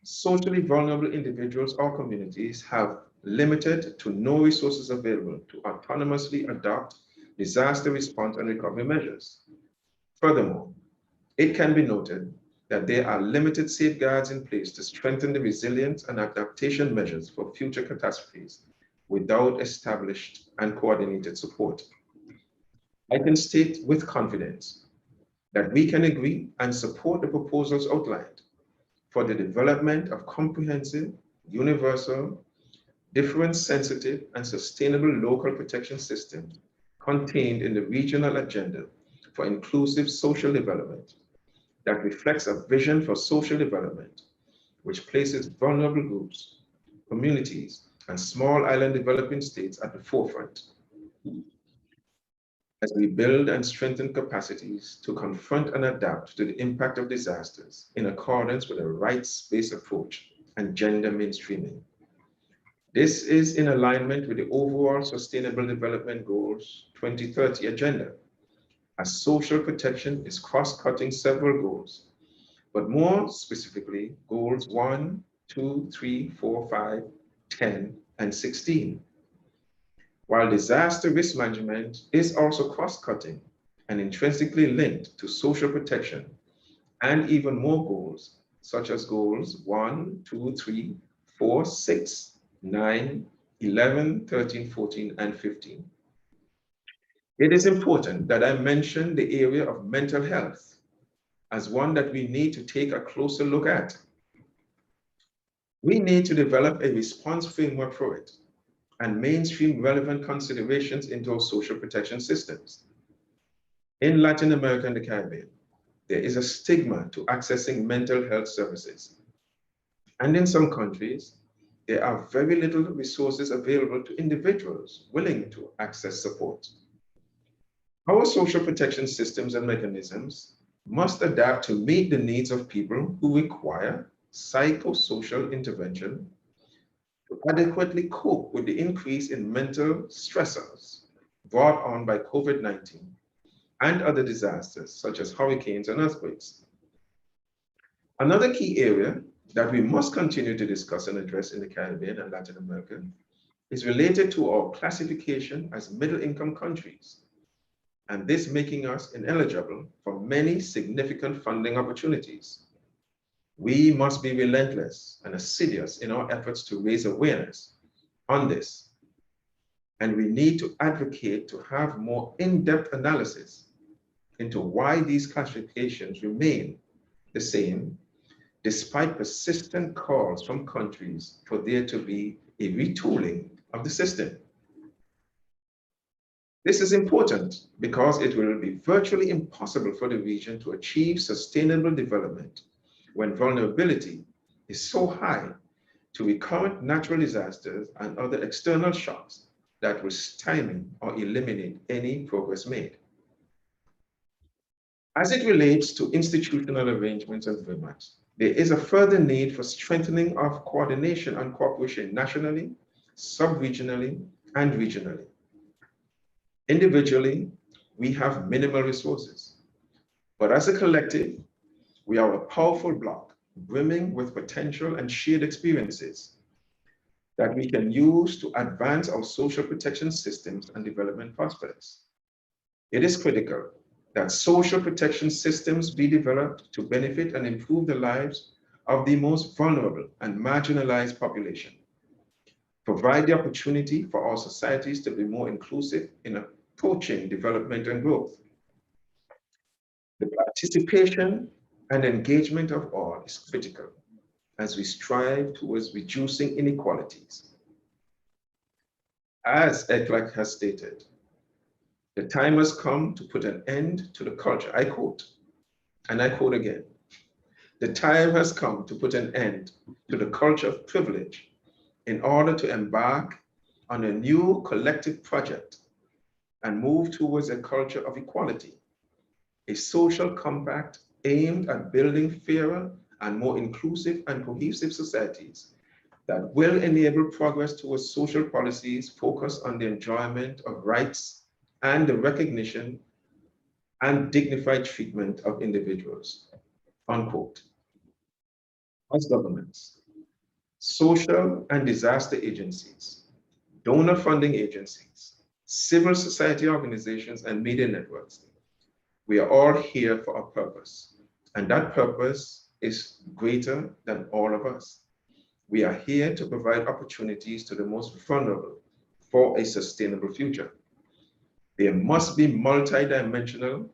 socially vulnerable individuals or communities have limited to no resources available to autonomously adopt disaster response and recovery measures. Furthermore, it can be noted that there are limited safeguards in place to strengthen the resilience and adaptation measures for future catastrophes without established and coordinated support. I can state with confidence that we can agree and support the proposals outlined for the development of comprehensive, universal, difference-sensitive, and sustainable local protection systems contained in the regional agenda for inclusive social development that reflects a vision for social development which places vulnerable groups, communities, and small island developing states at the forefront as we build and strengthen capacities to confront and adapt to the impact of disasters in accordance with a rights-based approach and gender mainstreaming. This is in alignment with the overall Sustainable Development Goals 2030 agenda, as social protection is cross-cutting several goals, but more specifically, goals 1, 2, 3, 4, 5, 10, and 16. while disaster risk management is also cross-cutting and intrinsically linked to social protection and even more goals, such as goals 1, 2, 3, 4, 6, 9, 11, 13, 14, and 15. It is important that I mention the area of mental health as one that we need to take a closer look at. We need to develop a response framework for it and mainstream relevant considerations into our social protection systems. In Latin America and the Caribbean, there is a stigma to accessing mental health services. And in some countries, there are very little resources available to individuals willing to access support. Our social protection systems and mechanisms must adapt to meet the needs of people who require psychosocial intervention to adequately cope with the increase in mental stressors brought on by COVID-19 and other disasters such as hurricanes and earthquakes. Another key area that we must continue to discuss and address in the Caribbean and Latin America is related to our classification as middle-income countries, and this making us ineligible for many significant funding opportunities. We must be relentless and assiduous in our efforts to raise awareness on this, and we need to advocate to have more in-depth analysis into why these classifications remain the same despite persistent calls from countries for there to be a retooling of the system. This is important because it will be virtually impossible for the region to achieve sustainable development when vulnerability is so high to recurrent natural disasters and other external shocks that will stymie or eliminate any progress made. As it relates to institutional arrangements and frameworks, there is a further need for strengthening of coordination and cooperation nationally, sub-regionally, and regionally. Individually, we have minimal resources, but as a collective, we are a powerful bloc brimming with potential and shared experiences that we can use to advance our social protection systems and development prospects. It is critical that social protection systems be developed to benefit and improve the lives of the most vulnerable and marginalized population, provide the opportunity for our societies to be more inclusive in approaching development and growth. The participation and engagement of all is critical as we strive towards reducing inequalities. As ECLAC has stated, the time has come to put an end to the culture, I quote, and I quote again, the time has come to put an end to the culture of privilege in order to embark on a new collective project and move towards a culture of equality, a social compact aimed at building fairer and more inclusive and cohesive societies that will enable progress towards social policies focused on the enjoyment of rights and the recognition and dignified treatment of individuals, unquote. As governments, social and disaster agencies, donor funding agencies, civil society organizations, and media networks, we are all here for a purpose, and that purpose is greater than all of us. We are here to provide opportunities to the most vulnerable for a sustainable future. There must be multidimensional,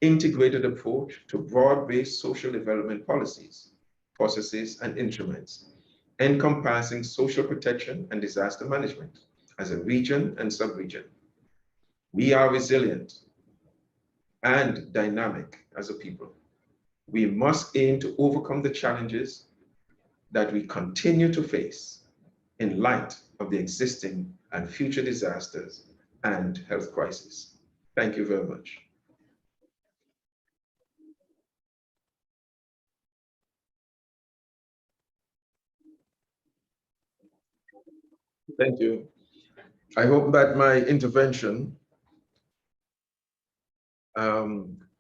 integrated approach to broad-based social development policies, processes, and instruments, encompassing social protection and disaster management as a region and sub-region. We are resilient and dynamic as a people. We must aim to overcome the challenges that we continue to face in light of the existing and future disasters and health crisis. Thank you very much. Thank you. I hope that my intervention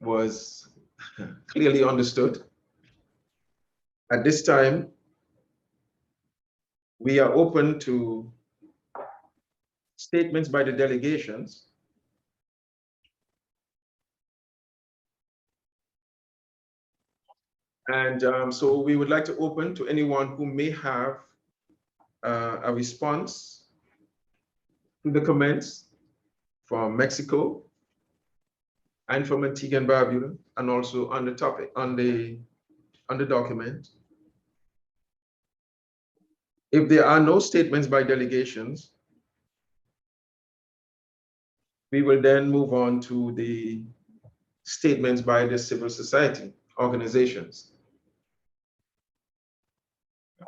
was clearly understood. At this time, we are open to statements by the delegations. And so we would like to open to anyone who may have a response to the comments from Mexico and from Antigua and Barbuda, and also on the topic, on the document. If there are no statements by delegations, we will then move on to the statements by the civil society organizations.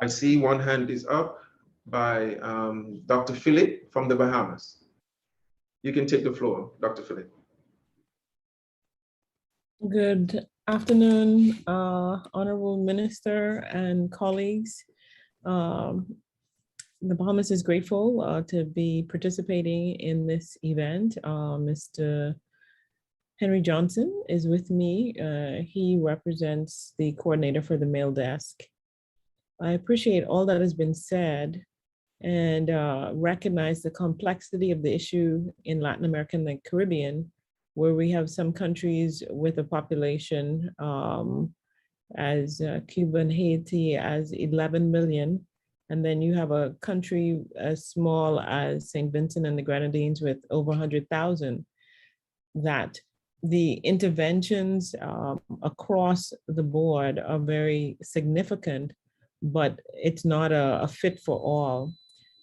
I see one hand is up by Dr. Philip from the Bahamas. You can take the floor, Dr. Philip. Good afternoon, Honorable Minister and colleagues. The Bahamas is grateful to be participating in this event. Mr. Henry Johnson is with me. He represents the coordinator for the mail desk. I appreciate all that has been said and recognize the complexity of the issue in Latin America and the Caribbean, where we have some countries with a population as Cuba and Haiti as 11 million. And then you have a country as small as St. Vincent and the Grenadines with over 100,000, that the interventions across the board are very significant, but it's not a fit for all.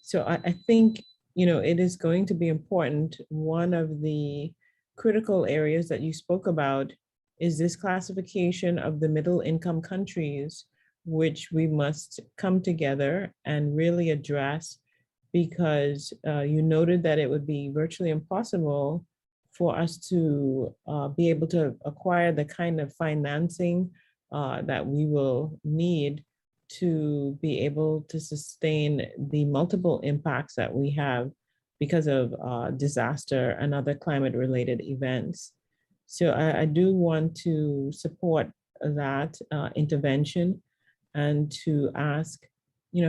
So I think, it is going to be important. One of the critical areas that you spoke about is this classification of the middle income countries, which we must come together and really address, because you noted that it would be virtually impossible for us to be able to acquire the kind of financing that we will need to be able to sustain the multiple impacts that we have because of disaster and other climate-related events. So I do want to support that intervention and to ask,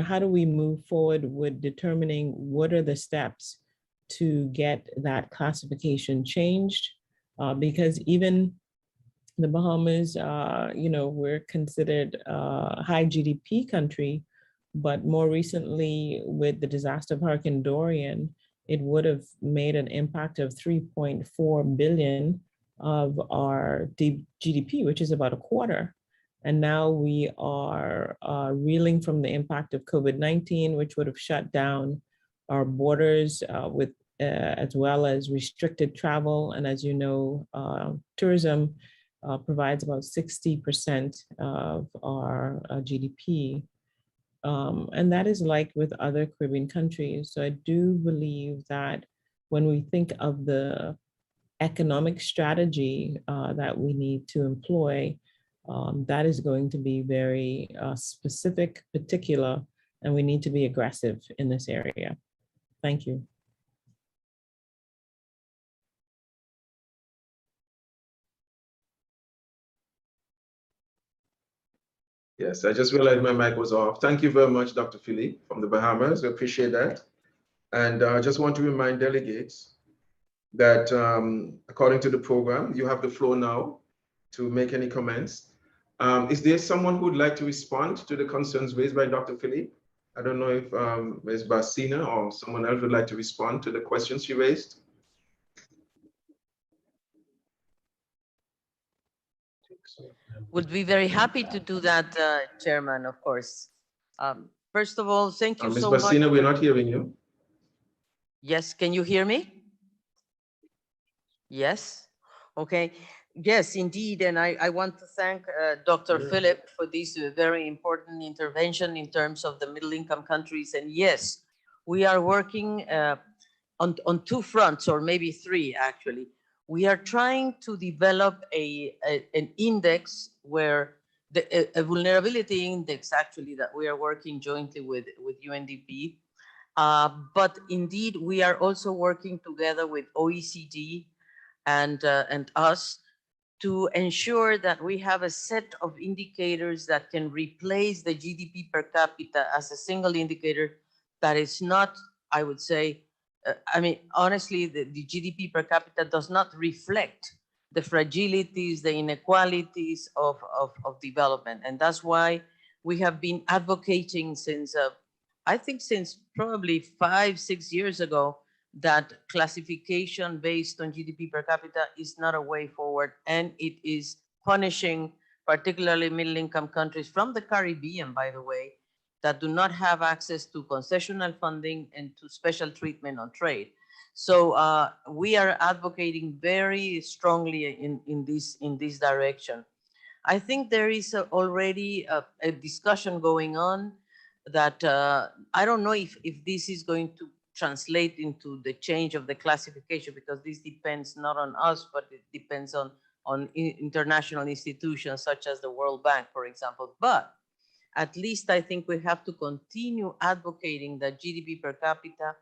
how do we move forward with determining what are the steps to get that classification changed? Because even the Bahamas, we're considered a high GDP country, but more recently with the disaster of Hurricane Dorian, it would have made an impact of 3.4 billion of our GDP, which is about a quarter. And now we are reeling from the impact of COVID-19, which would have shut down our borders with as well as restricted travel. And as you know, tourism provides about 60% of our GDP. And that is like with other Caribbean countries. So I do believe that when we think of the economic strategy that we need to employ, that is going to be very specific, particular, and we need to be aggressive in this area. Thank you. Yes, I just realized my mic was off. Thank you very much, Dr. Philippe from the Bahamas. We appreciate that. And I just want to remind delegates that according to the program, you have the floor now to make any comments. Is there someone who would like to respond to the concerns raised by Dr. Philippe? I don't know if Ms. Bassina or someone else would like to respond to the questions she raised. Would be very happy to do that, Chairman, of course. First of all, thank you so much. Ms. Bassina, we're not hearing you. Yes, can you hear me? Yes, okay. Yes, indeed, and I want to thank Dr. Philip for this very important intervention in terms of the middle income countries. And yes, we are working on two fronts, or maybe three actually. We are trying to develop an index where a vulnerability index actually that we are working jointly with UNDP. But indeed, we are also working together with OECD and us to ensure that we have a set of indicators that can replace the GDP per capita as a single indicator that is not, I would say, I mean, honestly, the GDP per capita does not reflect the fragilities, the inequalities of development. And that's why we have been advocating since, I think since probably 5-6 years ago, that classification based on GDP per capita is not a way forward, and it is punishing particularly middle-income countries from the Caribbean, by the way, that do not have access to concessional funding and to special treatment on trade. So we are advocating very strongly in this direction. I think there is already a discussion going on that I don't know if this is going to translate into the change of the classification, because this depends not on us, but it depends on international institutions such as the World Bank, for example. But at least I think we have to continue advocating that GDP per capita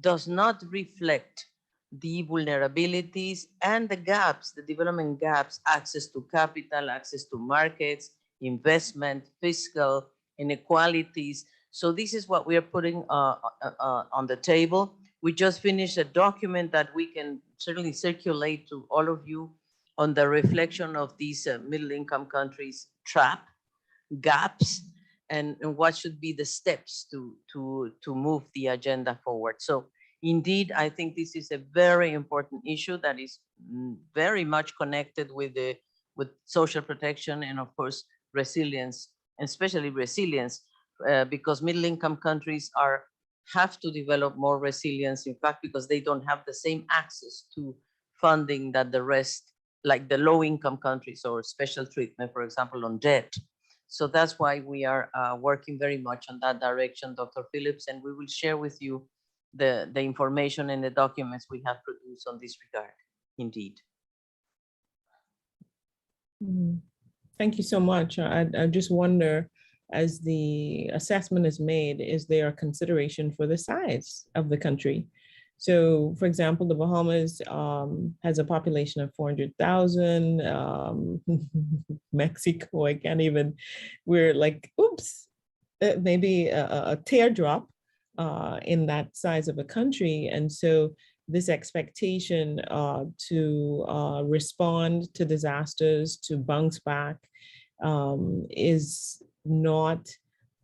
does not reflect the vulnerabilities and the gaps, the development gaps, access to capital, access to markets, investment, fiscal inequalities. So this is what we are putting on the table. We just finished a document that we can certainly circulate to all of you on the reflection of these middle-income countries' gaps, and what should be the steps to move the agenda forward. So indeed, I think this is a very important issue that is very much connected with social protection and, of course, resilience, and especially resilience, because middle-income countries have to develop more resilience, in fact, because they don't have the same access to funding that the rest, like the low-income countries, or special treatment, for example, on debt. So that's why we are working very much on that direction, Dr. Phillips, and we will share with you the information and the documents we have produced on this regard, indeed. Thank you so much. I just wonder, as the assessment is made, is there a consideration for the size of the country? So, for example, the Bahamas has a population of 400,000. Mexico, I can't even, we're like, oops, maybe a teardrop in that size of a country. And so this expectation to respond to disasters, to bounce back, is not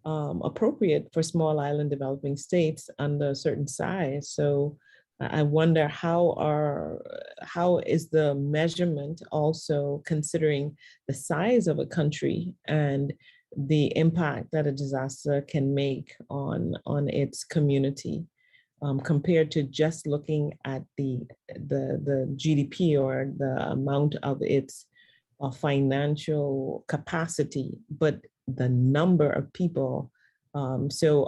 appropriate for small island developing states under a certain size. So I wonder how is the measurement also considering the size of a country and the impact that a disaster can make on its community, compared to just looking at the GDP or the amount of its financial capacity, but the number of people. So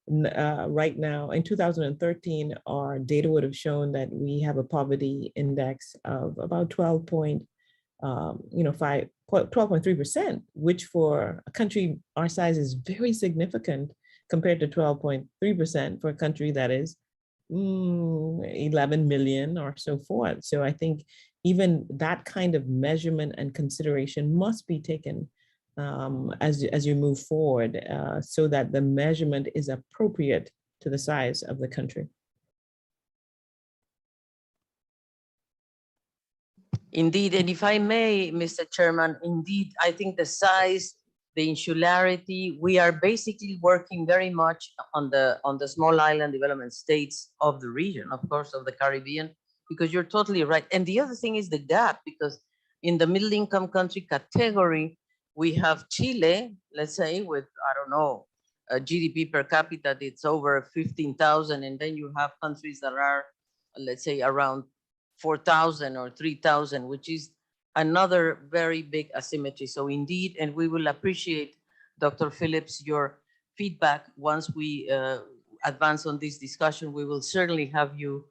right now, in 2013, our data would have shown that we have a poverty index of about 12.3%, which for a country our size is very significant compared to 12.3% for a country that is 11 million or so forth. So I think even that kind of measurement and consideration must be taken as you move forward, so that the measurement is appropriate to the size of the country. Indeed, and if I may, Mr. Chairman, indeed, I think the size, the insularity, we are basically working very much on the small island development states of the region, of course, of the Caribbean, because you're totally right. And the other thing is the gap, because in the middle income country category, we have Chile, let's say, with, I don't know, a GDP per capita that's over 15,000, and then you have countries that are, let's say, around 4,000 or 3,000, which is another very big asymmetry. So indeed, and we will appreciate, Dr. Phillips, your feedback once we advance on this discussion. We will certainly have you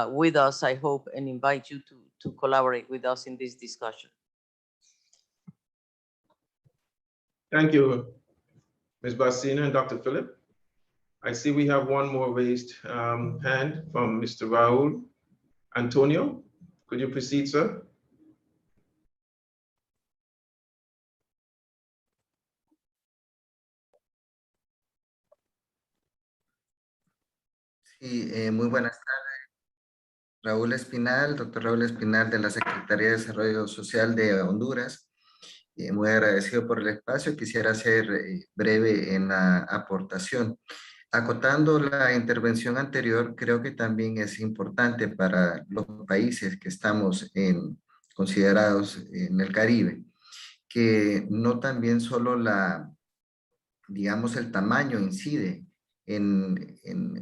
with us, I hope, and invite you to collaborate with us in this discussion. Thank you, Ms. Bassina and Dr. Phillip. I see we have one more raised hand from Mr. Raul Antonio. Could you proceed, sir? Sí, muy buenas tardes. Raúl Espinal, doctor Raúl Espinal de la Secretaría de Desarrollo Social de Honduras. Muy agradecido por el espacio. Quisiera ser breve en la aportación. Acotando la intervención anterior, creo que también es importante para los países que estamos considerados en el Caribe, que no también solo digamos, el tamaño incide en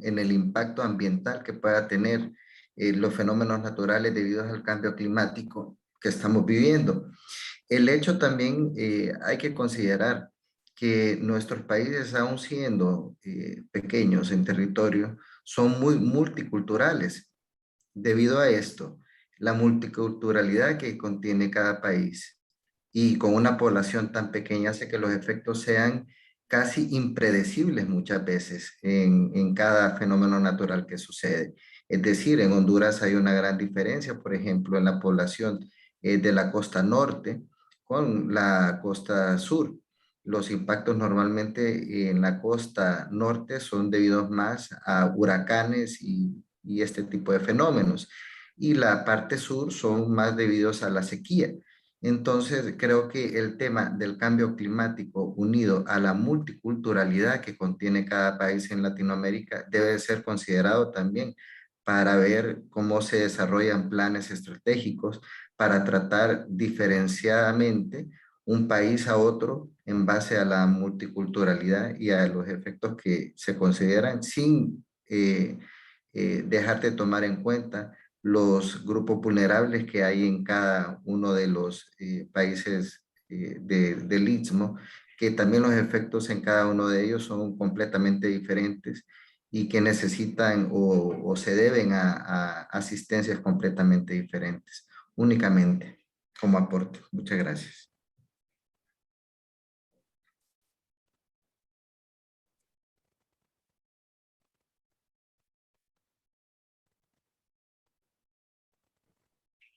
el impacto ambiental que pueda tener los fenómenos naturales debido al cambio climático que estamos viviendo. El hecho también hay que considerar que nuestros países, aun siendo pequeños en territorio, son muy multiculturales. Debido a esto, la multiculturalidad que contiene cada país y con una población tan pequeña hace que los efectos sean casi impredecibles muchas veces en cada fenómeno natural que sucede. Es decir, en Honduras hay una gran diferencia, por ejemplo, en la población de la costa norte con la costa sur. Los impactos normalmente en la costa norte son debidos más a huracanes y este tipo de fenómenos. Y la parte sur son más debidos a la sequía. Entonces, creo que el tema del cambio climático unido a la multiculturalidad que contiene cada país en Latinoamérica debe ser considerado también para ver cómo se desarrollan planes estratégicos para tratar diferenciadamente un país a otro en base a la multiculturalidad y a los efectos que se consideran sin dejar de tomar en cuenta los grupos vulnerables que hay en cada uno de los países del Istmo, que también los efectos en cada uno de ellos son completamente diferentes y que necesitan o se deben a asistencias completamente diferentes, únicamente como aporte. Muchas gracias.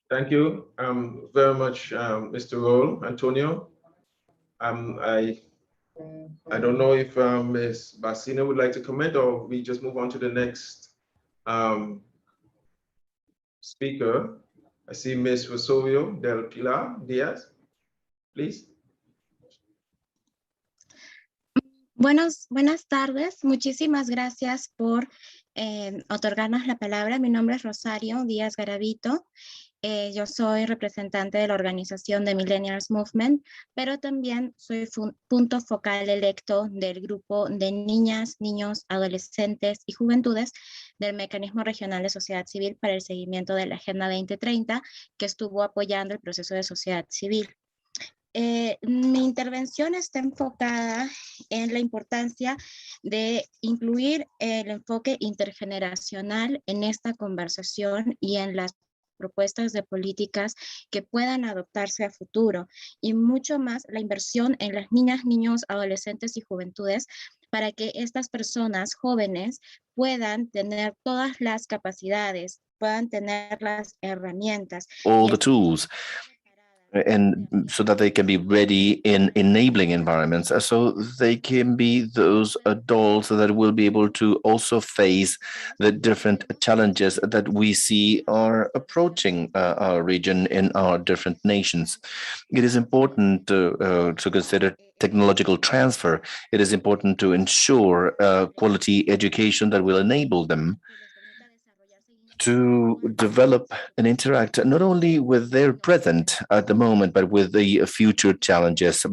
Thank you very much, Mr. Roll, Antonio. I don't know if Ms. Basina would like to comment, or we just move on to the next speaker. I see Ms. Rosario del Pilar Diaz, please. Buenas tardes. Muchísimas gracias por otorgarnos la palabra. Mi nombre es Rosario Díaz Garavito. Yo soy representante de la organización de Millennials Movement, pero también soy punto focal electo del grupo de niñas, niños, adolescentes y juventudes del Mecanismo Regional de Sociedad Civil para el seguimiento de la Agenda 2030, que estuvo apoyando el proceso de sociedad civil. Mi intervención está enfocada en la importancia de incluir el enfoque intergeneracional en esta conversación y en las propuestas de políticas que puedan adoptarse a futuro, y mucho más la inversión en las niñas, niños, adolescentes y juventudes para que estas personas jóvenes puedan tener todas las capacidades, puedan tener las herramientas. All the tools, and so that they can be ready in enabling environments, so they can be those adults that will be able to also face the different challenges that we see are approaching our region in our different nations. It is important to consider technological transfer. It is important to ensure quality education that will enable them to develop and interact not only with their present at the moment, but with the future challenges.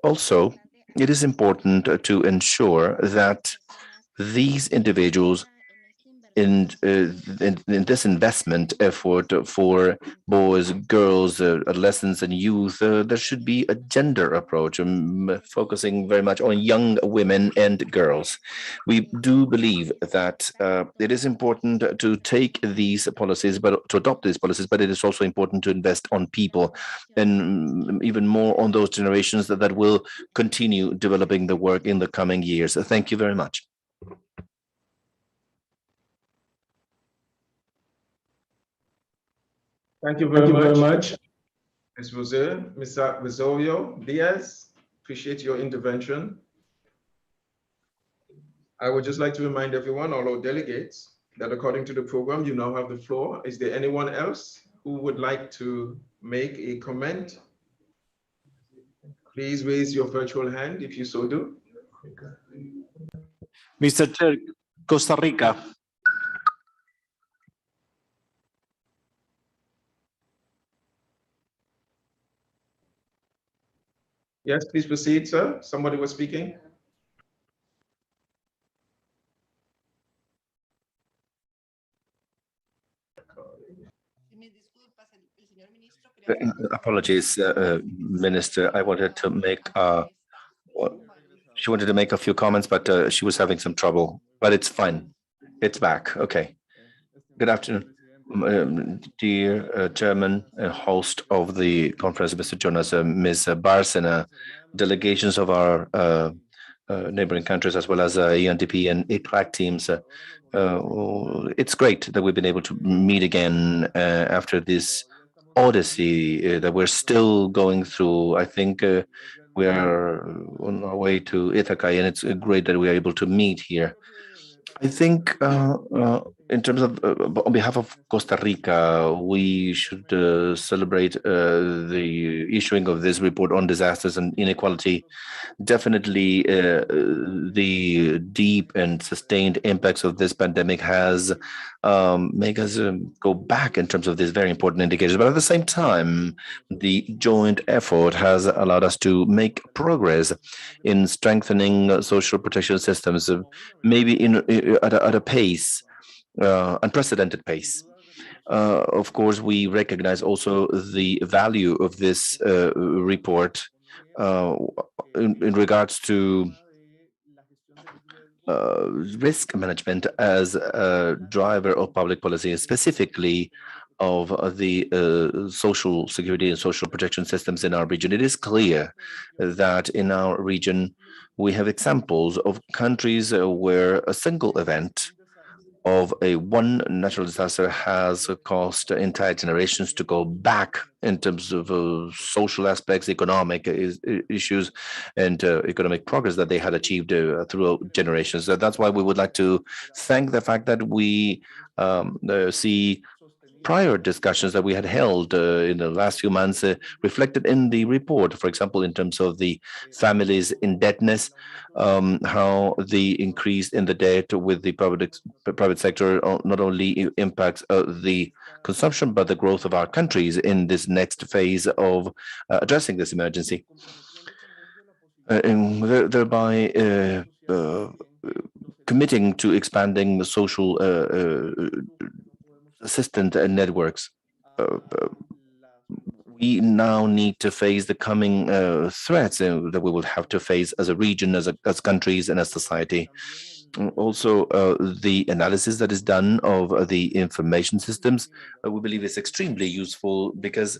Also, it is important to ensure that these individuals in this investment effort for boys, girls, adolescents, and youth, there should be a gender approach, focusing very much on young women and girls. We do believe that it is important to take these policies, but to adopt these policies, but it is also important to invest on people, and even more on those generations that will continue developing the work in the coming years. Thank you very much. Thank you very much. Ms. Rosario Diaz, appreciate your intervention. I would just like to remind everyone, all our delegates, that according to the program, you now have the floor. Is there anyone else who would like to make a comment? Please raise your virtual hand if you so do. Mr. Chair, Costa Rica. Yes, please proceed, sir. Somebody was speaking. Apologies, Minister. I wanted to make she wanted to make a few comments, but she was having some trouble. But it's fine. It's back. Okay. Good afternoon, dear Chairman and host of the conference, Mr. Jonas, Ms. Bárcena, delegations of our neighboring countries, as well as UNDP and ICRAC teams. It's great that we've been able to meet again after this odyssey that we're still going through. I think we are on our way to Ithaca, and it's great that we are able to meet here. I think in terms of, on behalf of Costa Rica, we should celebrate the issuing of this report on disasters and inequality. Definitely, the deep and sustained impacts of this pandemic has make us go back in terms of these very important indicators. But at the same time, the joint effort has allowed us to make progress in strengthening social protection systems, maybe at a pace, unprecedented pace. Of course, we recognize also the value of this report in regards to risk management as a driver of public policy, and specifically of the social security and social protection systems in our region. It is clear that in our region, we have examples of countries where a single event of one natural disaster has caused entire generations to go back in terms of social aspects, economic issues, and economic progress that they had achieved throughout generations. So that's why we would like to thank the fact that we see prior discussions that we had held in the last few months reflected in the report, for example, in terms of the family's indebtedness, how the increase in the debt with the private sector not only impacts the consumption, but the growth of our countries in this next phase of addressing this emergency. And thereby committing to expanding the social assistant networks. We now need to face the coming threats that we will have to face as a region, as countries, and as society. Also, the analysis that is done of the information systems, we believe is extremely useful because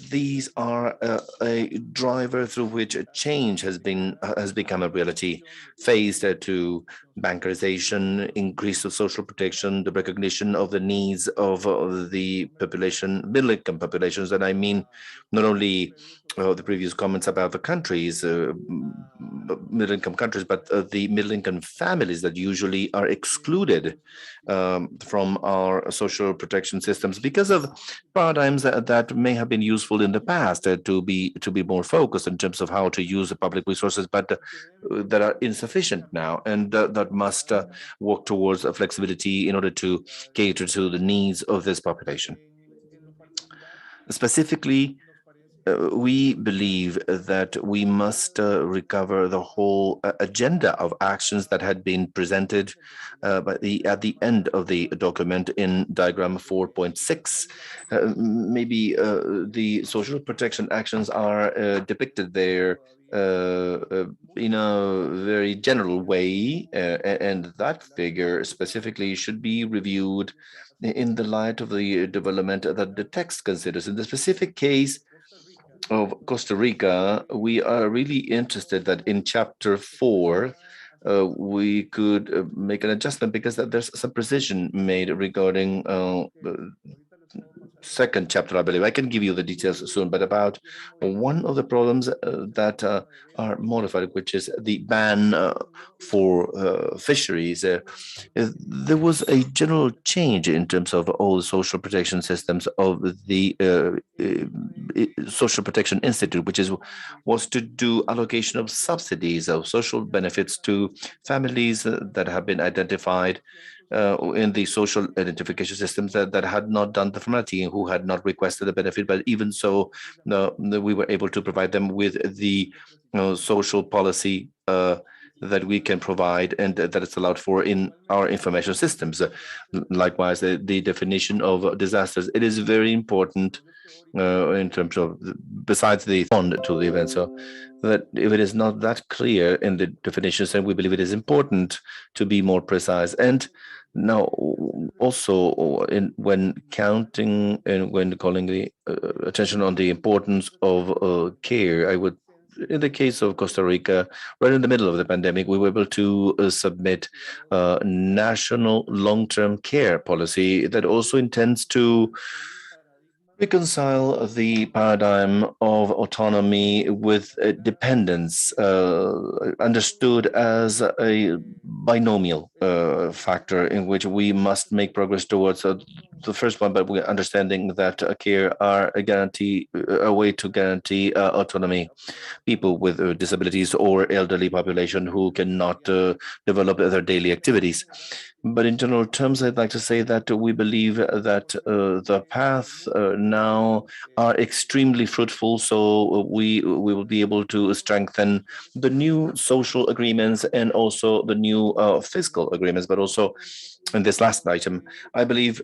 these are a driver through which a change has become a reality, phased to bankerization, increase of social protection, the recognition of the needs of the population, middle-income populations, and I mean not only the previous comments about the countries, middle-income countries, but the middle-income families that usually are excluded from our social protection systems because of paradigms that may have been useful in the past to be more focused in terms of how to use the public resources, but that are insufficient now, and that must work towards flexibility in order to cater to the needs of this population. Specifically, we believe that we must recover the whole agenda of actions that had been presented at the end of the document in diagram 4.6. Maybe the social protection actions are depicted there in a very general way, and that figure specifically should be reviewed in the light of the development that the text considers. In the specific case of Costa Rica, we are really interested that in chapter 4, we could make an adjustment because there's some precision made regarding second chapter, I believe. I can give you the details soon, but about one of the problems that are modified, which is the ban for fisheries. There was a general change in terms of all the social protection systems of the Social Protection Institute, which was to do allocation of subsidies of social benefits to families that have been identified in the social identification systems that had not done the formality and who had not requested the benefit. But even so, we were able to provide them with the social policy that we can provide and that is allowed for in our information systems. Likewise, the definition of disasters. It is very important in terms of, besides the fund to the event. So that if it is not that clear in the definitions, then we believe it is important to be more precise. And now, also, when counting and when calling the attention on the importance of care, I would, in the case of Costa Rica, right in the middle of the pandemic, we were able to submit a national long-term care policy that also intends to reconcile the paradigm of autonomy with dependence, understood as a binomial factor in which we must make progress towards the first one, but we're understanding that care are a way to guarantee autonomy. People with disabilities or elderly population who cannot develop their daily activities. But in general terms, I'd like to say that we believe that the path now are extremely fruitful. So we will be able to strengthen the new social agreements and also the new fiscal agreements. But also in this last item, I believe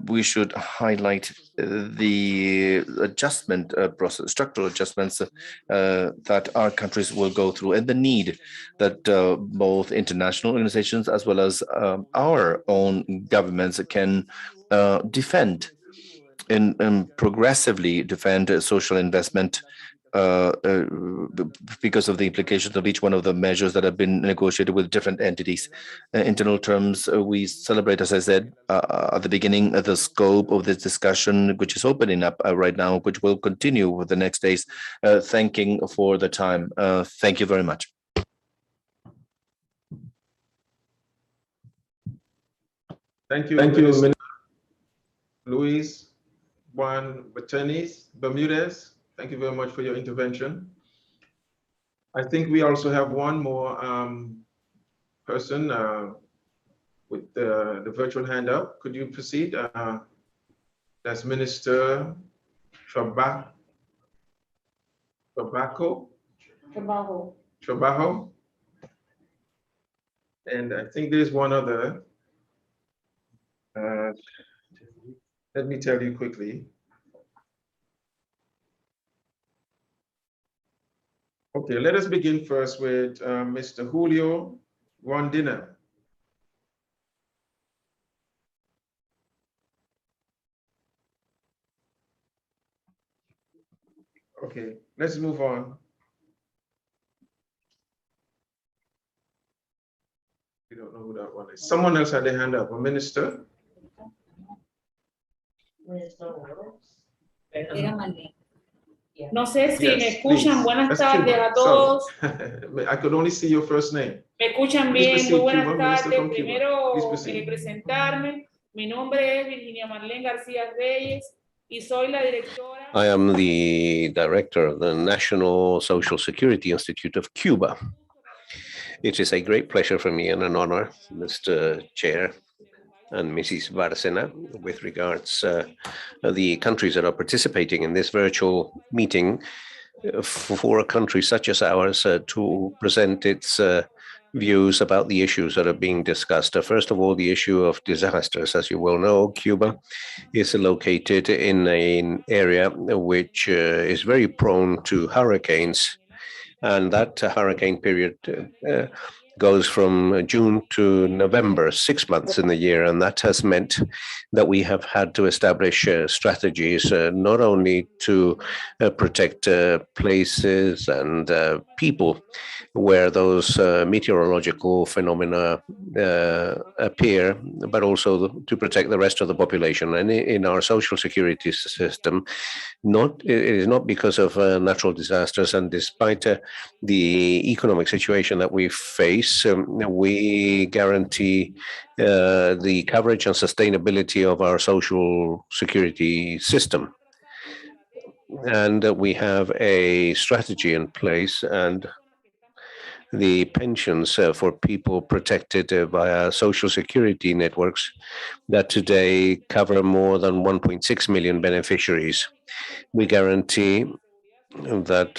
we should highlight the adjustment process, structural adjustments that our countries will go through, and the need that both international organizations as well as our own governments can defend and progressively defend social investment because of the implications of each one of the measures that have been negotiated with different entities. In internal terms, we celebrate, as I said at the beginning, the scope of this discussion, which is opening up right now, which will continue with the next days. Thanking for the time. Thank you very much. Thank you, Minister Luis Juan Bermudez. Thank you very much for your intervention. I think we also have one more person with the virtual hand up. Could you proceed? That's Minister Trabajo. And I think there's one other. Let me tell you quickly. Okay, let us begin first with Mr. Julio Rondina. Okay, let's move on. We don't know who that one is. Someone else had their hand up. A minister? No sé si me escuchan. Please. Buenas That's tardes Cuba. a todos. I could only see your first name. Me escuchan Please bien. proceed, Muy buenas Cuba, Minister tardes. from Cuba. Primero, Please proceed. presentarme. Mi nombre es Virginia Marlene García Reyes y soy la directora. I am the director of the National Social Security Institute of Cuba. It is a great pleasure for me and an honor, Mr. Chair and Mrs. Bárcena, with regards the countries that are participating in this virtual meeting, for a country such as ours to present its views about the issues that are being discussed. First of all, the issue of disasters. As you well know, Cuba is located in an area which is very prone to hurricanes, and that hurricane period goes from June to November, 6 months in the year. And that has meant that we have had to establish strategies not only to protect places and people where those meteorological phenomena appear, but also to protect the rest of the population. And in our social security system, it is not because of natural disasters, and despite the economic situation that we face, we guarantee the coverage and sustainability of our social security system. And we have a strategy in place, and the pensions for people protected via social security networks that today cover more than 1.6 million beneficiaries. We guarantee that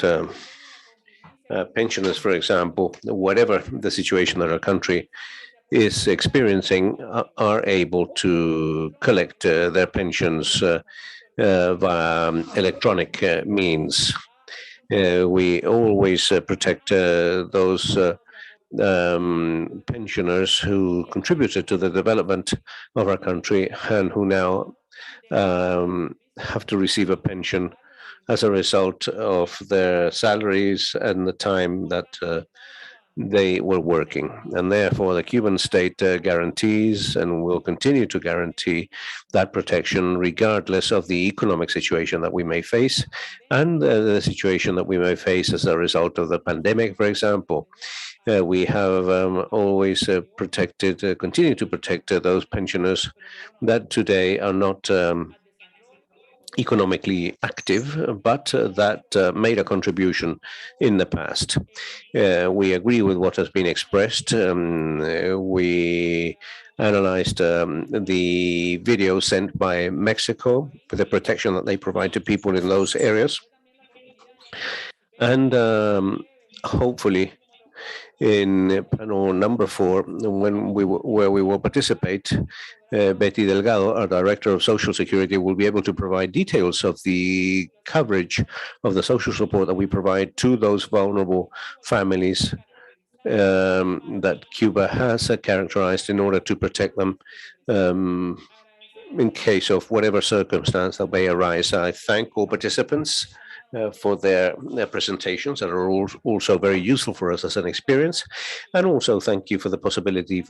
pensioners, for example, whatever the situation that our country is experiencing, are able to collect their pensions via electronic means. We always protect those pensioners who contributed to the development of our country and who now have to receive a pension as a result of their salaries and the time that they were working. And therefore, the Cuban state guarantees and will continue to guarantee that protection regardless of the economic situation that we may face and the situation that we may face as a result of the pandemic, for example. We have always protected, continue to protect those pensioners that today are not economically active, but that made a contribution in the past. We agree with what has been expressed. We analyzed the video sent by Mexico for the protection that they provide to people in those areas. And hopefully, in panel number 4, where we will participate, Betty Delgado, our Director of Social Security, will be able to provide details of the coverage of the social support that we provide to those vulnerable families that Cuba has characterized in order to protect them in case of whatever circumstance that may arise. I thank all participants for their presentations that are also very useful for us as an experience. And also thank you for the possibility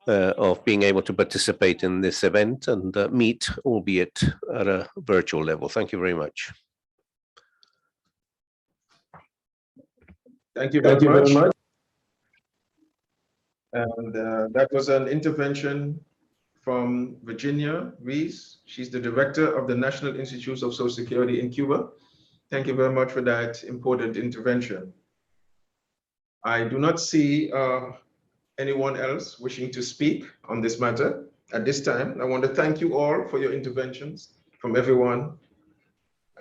of being able to participate in this event and meet, albeit at a virtual level. Thank you very much. Thank you very much. And that was an intervention from Virginia Reese. She's the director of the National Institutes of Social Security in Cuba. Thank you very much for that important intervention. I do not see anyone else wishing to speak on this matter at this time. I want to thank you all for your interventions from everyone.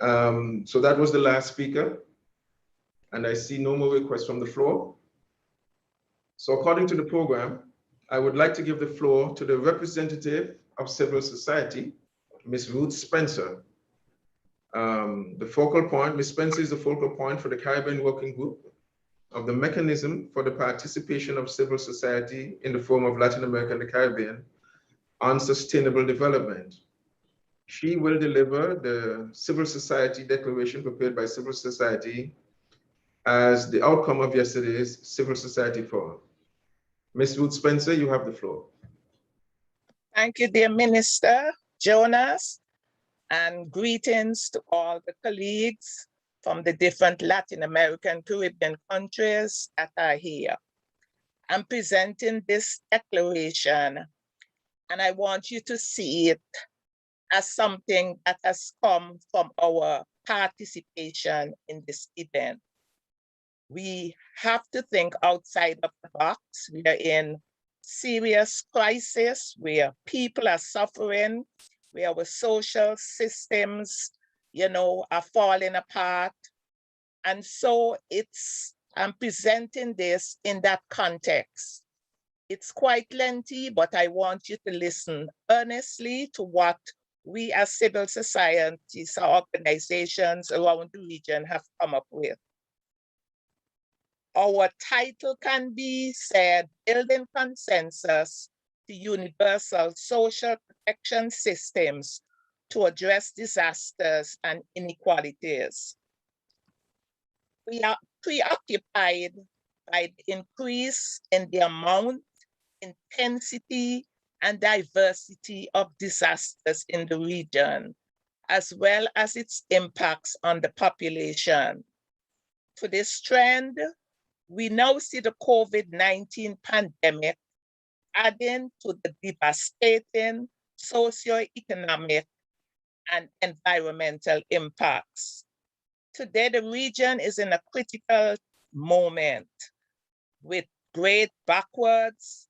So that was the last speaker, and I see no more requests from the floor. So according to the program, I would like to give the floor to the representative of civil society, Ms. Ruth Spencer. The focal point, Ms. Spencer is the focal point for the Caribbean Working Group of the Mechanism for the Participation of Civil Society in the Forum of Latin America and the Caribbean on Sustainable Development. She will deliver the civil society declaration prepared by civil society as the outcome of yesterday's Civil Society Forum. Ms. Ruth Spencer, you have the floor. Thank you, dear Minister Jonas, and greetings to all the colleagues from the different Latin American Caribbean countries that are here. I'm presenting this declaration, and I want you to see it as something that has come from our participation in this event. We have to think outside of the box. We are in serious crisis where people are suffering, where our social systems, are falling apart. And so I'm presenting this in that context. It's quite lengthy, but I want you to listen earnestly to what we as civil societies, our organizations around the region have come up with. Our title can be said, Building Consensus to Universal Social Protection Systems to Address Disasters and Inequalities. We are preoccupied by the increase in the amount, intensity, and diversity of disasters in the region, as well as its impacts on the population. To this trend, we now see the COVID-19 pandemic adding to the devastating socioeconomic and environmental impacts. Today, the region is in a critical moment with great backwards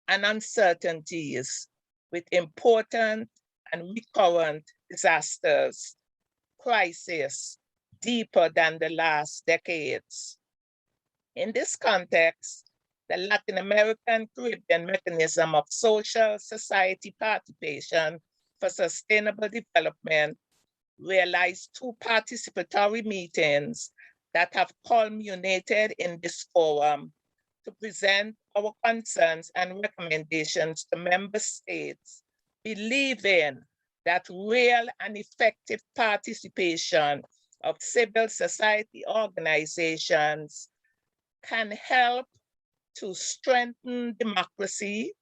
and uncertainties, with important and recurrent disasters, crises deeper than the last decades. In this context, the Latin American Caribbean Mechanism of Social Society Participation for Sustainable Development realized 2 participatory meetings that have culminated in this forum to present our concerns and recommendations to member states, believing that real and effective participation of civil society organizations can help to strengthen democracy,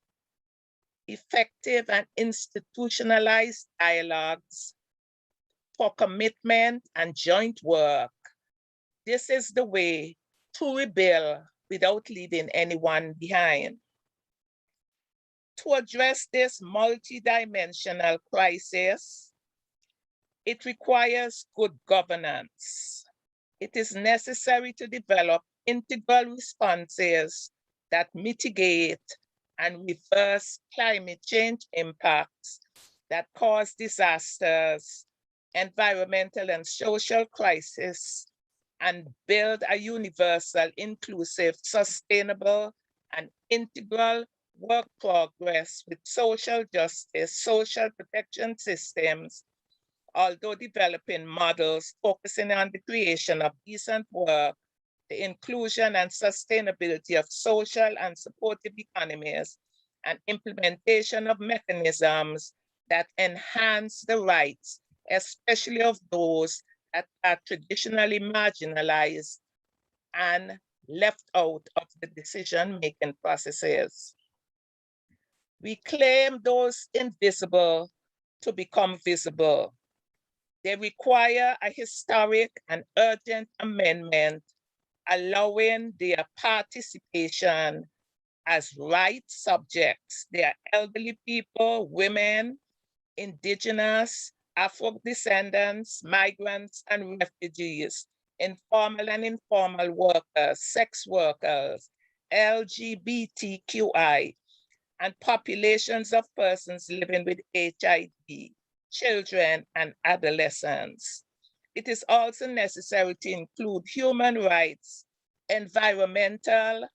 effective and institutionalized dialogues for commitment and joint work. This is the way to rebuild without leaving anyone behind. To address this multidimensional crisis, it requires good governance. It is necessary to develop integral responses that mitigate and reverse climate change impacts that cause disasters, environmental and social crisis, and build a universal, inclusive, sustainable, and integral work progress with social justice, social protection systems, although developing models focusing on the creation of decent work, the inclusion and sustainability of social and supportive economies, and implementation of mechanisms that enhance the rights, especially of those that are traditionally marginalized and left out of the decision-making processes. We claim those invisible to become visible. They require a historic and urgent amendment allowing their participation as right subjects. They are elderly people, women, indigenous, Afro-descendants, migrants, and refugees, informal and informal workers, sex workers, LGBTQI, and populations of persons living with HIV, children, and adolescents. It is also necessary to include human rights, environmental,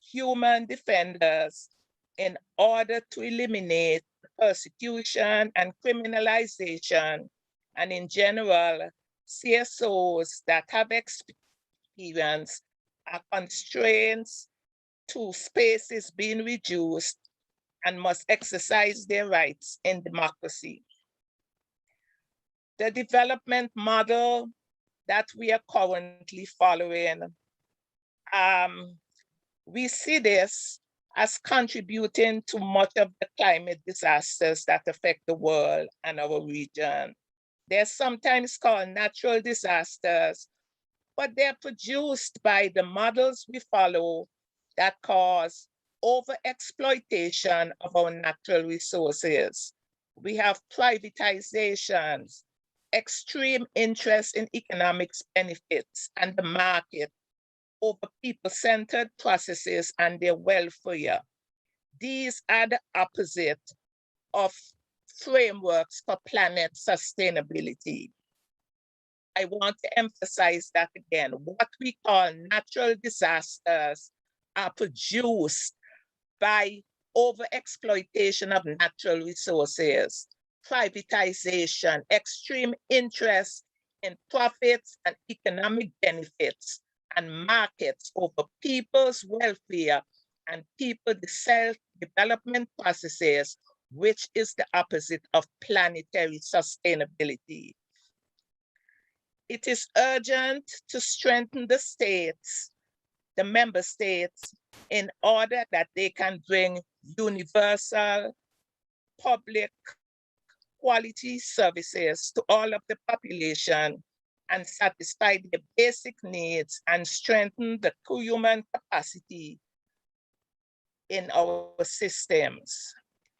human defenders in order to eliminate persecution and criminalization, and in general, CSOs that have experienced constraints to spaces being reduced and must exercise their rights in democracy. The development model that we are currently following, we see this as contributing to much of the climate disasters that affect the world and our region. They're sometimes called natural disasters, but they're produced by the models we follow that cause overexploitation of our natural resources. We have privatizations, extreme interest in economic benefits and the market over people-centered processes and their welfare. These are the opposite of frameworks for planet sustainability. I want to emphasize that again. What we call natural disasters are produced by overexploitation of natural resources, privatization, extreme interest in profits and economic benefits and markets over people's welfare and people self-development processes, which is the opposite of planetary sustainability. It is urgent to strengthen the states, the member states, in order that they can bring universal public quality services to all of the population and satisfy their basic needs and strengthen the human capacity in our systems.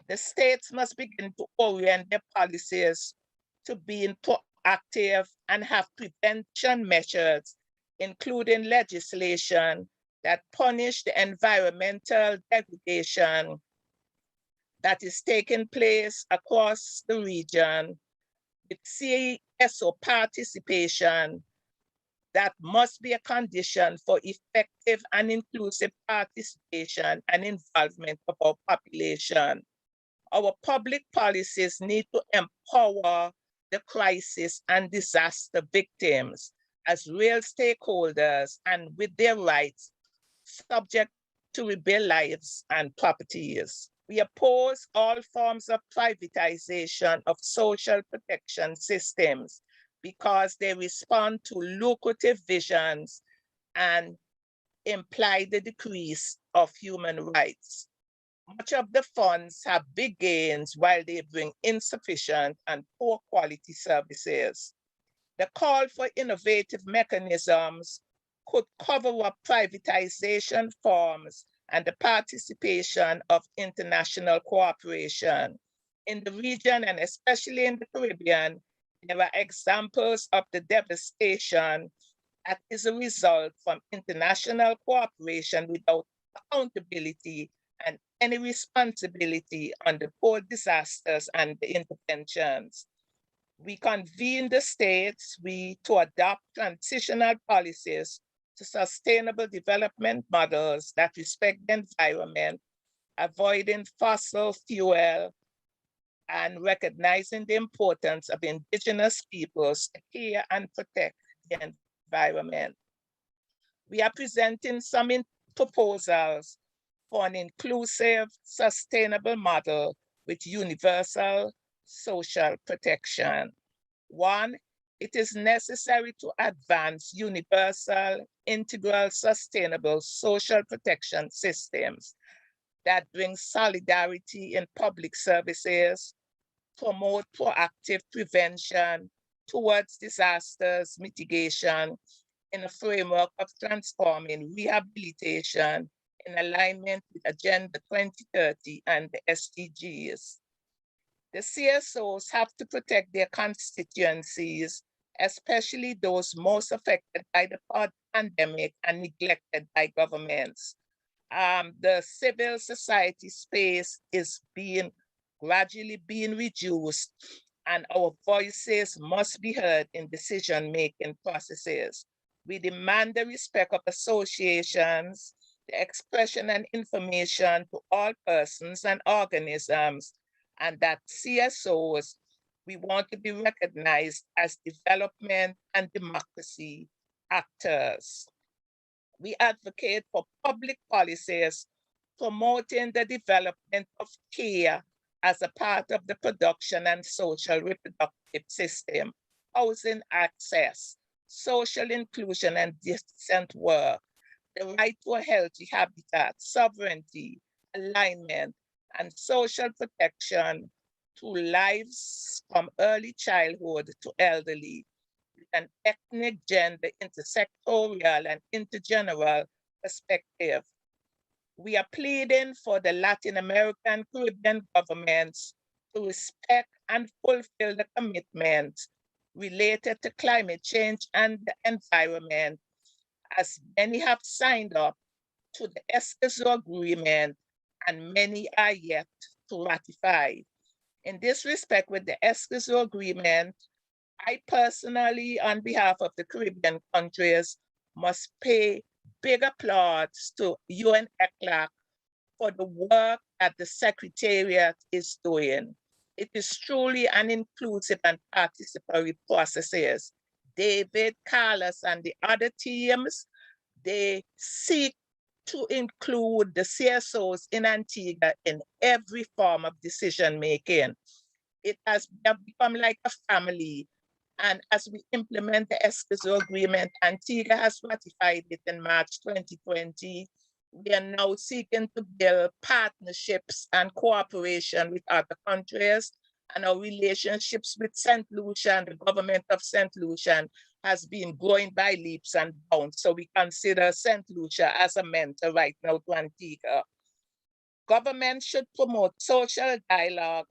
The states must begin to orient their policies to being proactive and have prevention measures, including legislation that punish the environmental degradation that is taking place across the region, with CSO participation that must be a condition for effective and inclusive participation and involvement of our population. Our public policies need to empower the crisis and disaster victims as real stakeholders and with their rights, subject to rebuild lives and properties. We oppose all forms of privatization of social protection systems because they respond to lucrative visions and imply the decrease of human rights. Much of the funds have big gains while they bring insufficient and poor quality services. The call for innovative mechanisms could cover up privatization forms and the participation of international cooperation. In the region and especially in the Caribbean, there are examples of the devastation that is a result from international cooperation without accountability and any responsibility on the poor disasters and the interventions. We convene the states to adopt transitional policies to sustainable development models that respect the environment, avoiding fossil fuel, and recognizing the importance of indigenous peoples to care and protect the environment. We are presenting some proposals for an inclusive, sustainable model with universal social protection. One, it is necessary to advance universal, integral, sustainable social protection systems that bring solidarity in public services, promote proactive prevention towards disasters mitigation in a framework of transforming rehabilitation in alignment with Agenda 2030 and the SDGs. The CSOs have to protect their constituencies, especially those most affected by the pandemic and neglected by governments. The civil society space is gradually being reduced, and our voices must be heard in decision-making processes. We demand the respect of associations, the expression and information to all persons and organisms, and that CSOs, we want to be recognized as development and democracy actors. We advocate for public policies promoting the development of care as a part of the production and social reproductive system, housing access, social inclusion and decent work, the right to a healthy habitat, sovereignty, alignment, and social protection through lives from early childhood to elderly, with an ethnic, gender, intersectorial, and intergeneral perspective. We are pleading for the Latin American Caribbean governments to respect and fulfill the commitments related to climate change and the environment, as many have signed up to the Escazú Agreement and many are yet to ratify. In this respect, with the Escazú Agreement, I personally, on behalf of the Caribbean countries, must pay big applause to UNECLAC for the work that the Secretariat is doing. It is truly an inclusive and participatory process. David, Carlos, and the other teams they seek to include the CSOs in Antigua in every form of decision making. It has become like a family. And as we implement the Escazú Agreement, Antigua has ratified it in March 2020. We are now seeking to build partnerships and cooperation with other countries, and our relationships with St. Lucia and the government of St. Lucia has been growing by leaps and bounds. So we consider St. Lucia as a mentor right now to Antigua. Government should promote social dialogue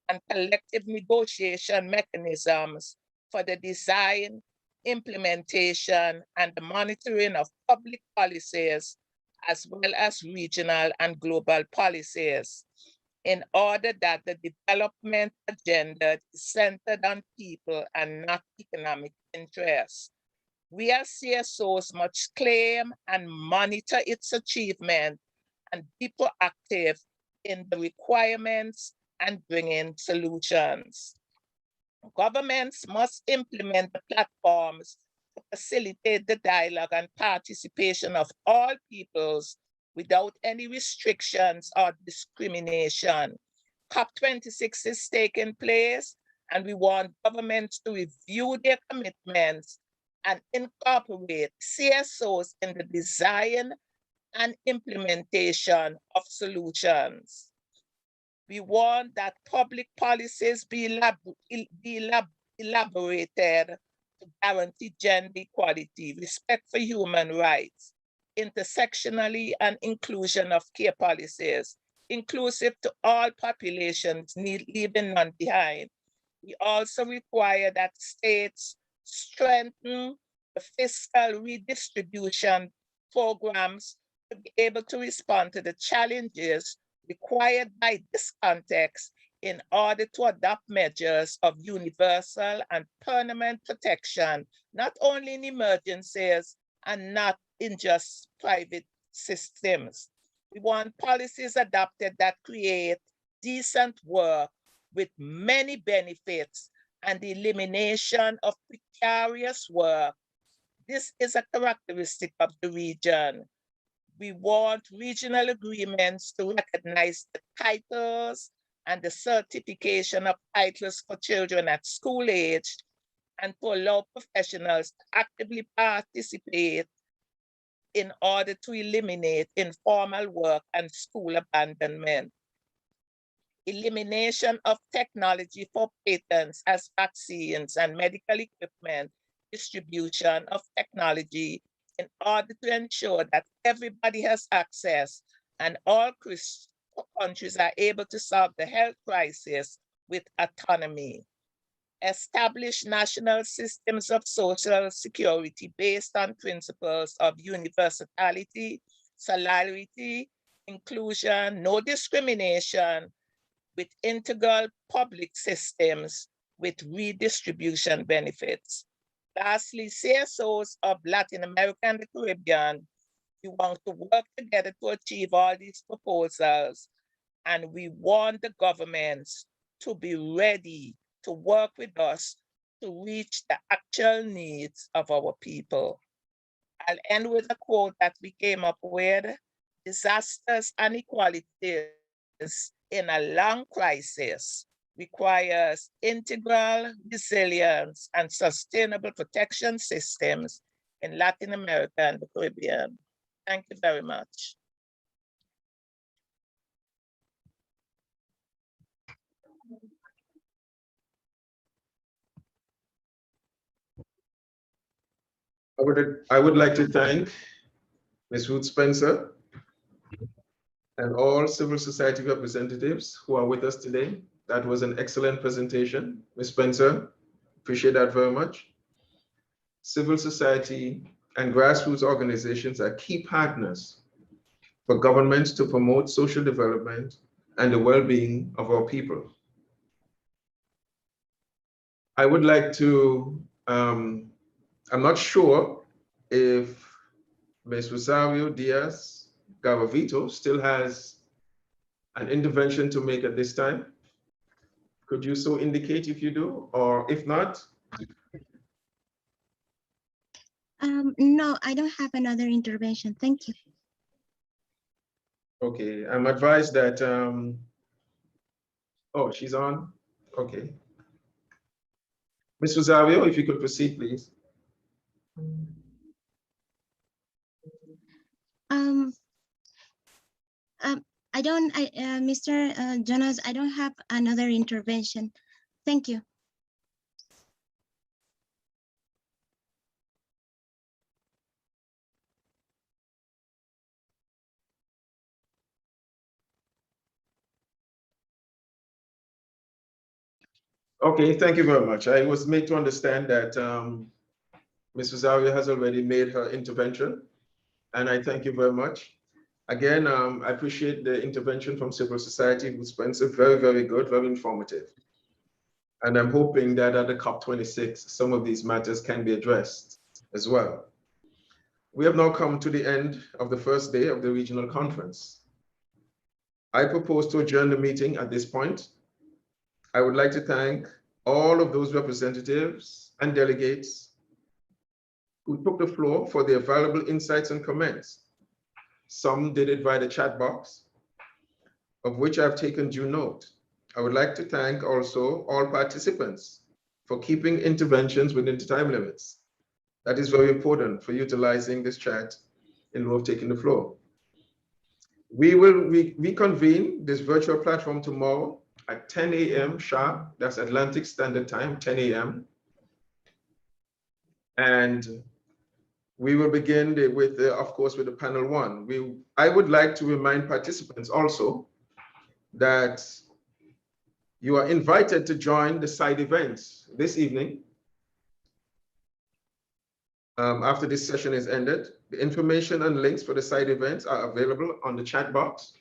and collective negotiation mechanisms for the design, implementation, and the monitoring of public policies, as well as regional and global policies, in order that the development agenda is centered on people and not economic interests. We as CSOs must claim and monitor its achievement and be proactive in the requirements and bring in solutions. Governments must implement the platforms to facilitate the dialogue and participation of all peoples without any restrictions or discrimination. COP26 is taking place, and we want governments to review their commitments and incorporate CSOs in the design and implementation of solutions. We want that public policies be elaborated to guarantee gender equality, respect for human rights, intersectionally and inclusion of care policies, inclusive to all populations, leaving none behind. We also require that states strengthen the fiscal redistribution programs to be able to respond to the challenges required by this context in order to adopt measures of universal and permanent protection, not only in emergencies and not in just private systems. We want policies adopted that create decent work with many benefits and the elimination of precarious work. This is a characteristic of the region. We want regional agreements to recognize the titles and the certification of titles for children at school age, and to allow professionals to actively participate in order to eliminate informal work and school abandonment. Elimination of technology for patents as vaccines and medical equipment, distribution of technology in order to ensure that everybody has access and all countries are able to solve the health crisis with autonomy. Establish national systems of social security based on principles of universality, solidarity, inclusion, no discrimination, with integral public systems with redistribution benefits. Lastly, CSOs of Latin America and the Caribbean, we want to work together to achieve all these proposals, and we want the governments to be ready to work with us to reach the actual needs of our people. I'll end with a quote that we came up with: disasters and inequalities in a long crisis requires integral resilience and sustainable protection systems in Latin America and the Caribbean. Thank you very much. I would like to thank Ms. Ruth Spencer and all civil society representatives who are with us today. That was an excellent presentation. Ms. Spencer, appreciate that very much. Civil society and grassroots organizations are key partners for governments to promote social development and the well-being of our people. I would like to, I'm not sure if Ms. Rosario Diaz Garavito still has an intervention to make at this time. Could you so indicate if you do, or if not? No, I don't have another intervention. Thank you. Okay, I'm advised that, oh, she's on? Okay. Ms. Rosario, if you could proceed, please. Um, Mr. Jonas, I don't have another intervention. Thank you. Okay, thank you very much. I was made to understand that Ms. Rosario has already made her intervention, and I thank you very much. Again, I appreciate the intervention from civil society, Ms. Spencer, very, very good, very informative. And I'm hoping that at the COP26, some of these matters can be addressed as well. We have now come to the end of the first day of the regional conference. I propose to adjourn the meeting at this point. I would like to thank all of those representatives and delegates who took the floor for their valuable insights and comments. Some did it via the chat box, of which I've taken due note. I would like to thank also all participants for keeping interventions within the time limits. That is very important for utilizing this chat in lieu of taking the floor. We will reconvene this virtual platform tomorrow at 10 a.m. sharp. That's Atlantic Standard Time, 10 a.m. And we will begin with, of course, with the panel one. I would like to remind participants also that you are invited to join the side events this evening. After this session is ended, the information and links for the side events are available on the chat box,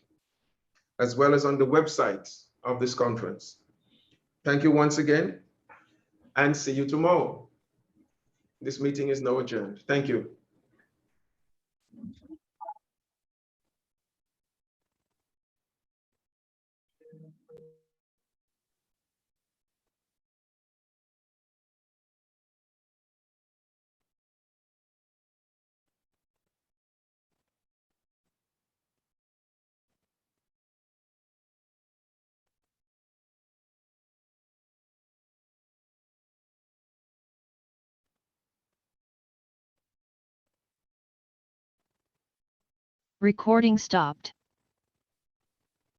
as well as on the website of this conference. Thank you once again, and see you tomorrow. This meeting is now adjourned. Thank you. Recording stopped.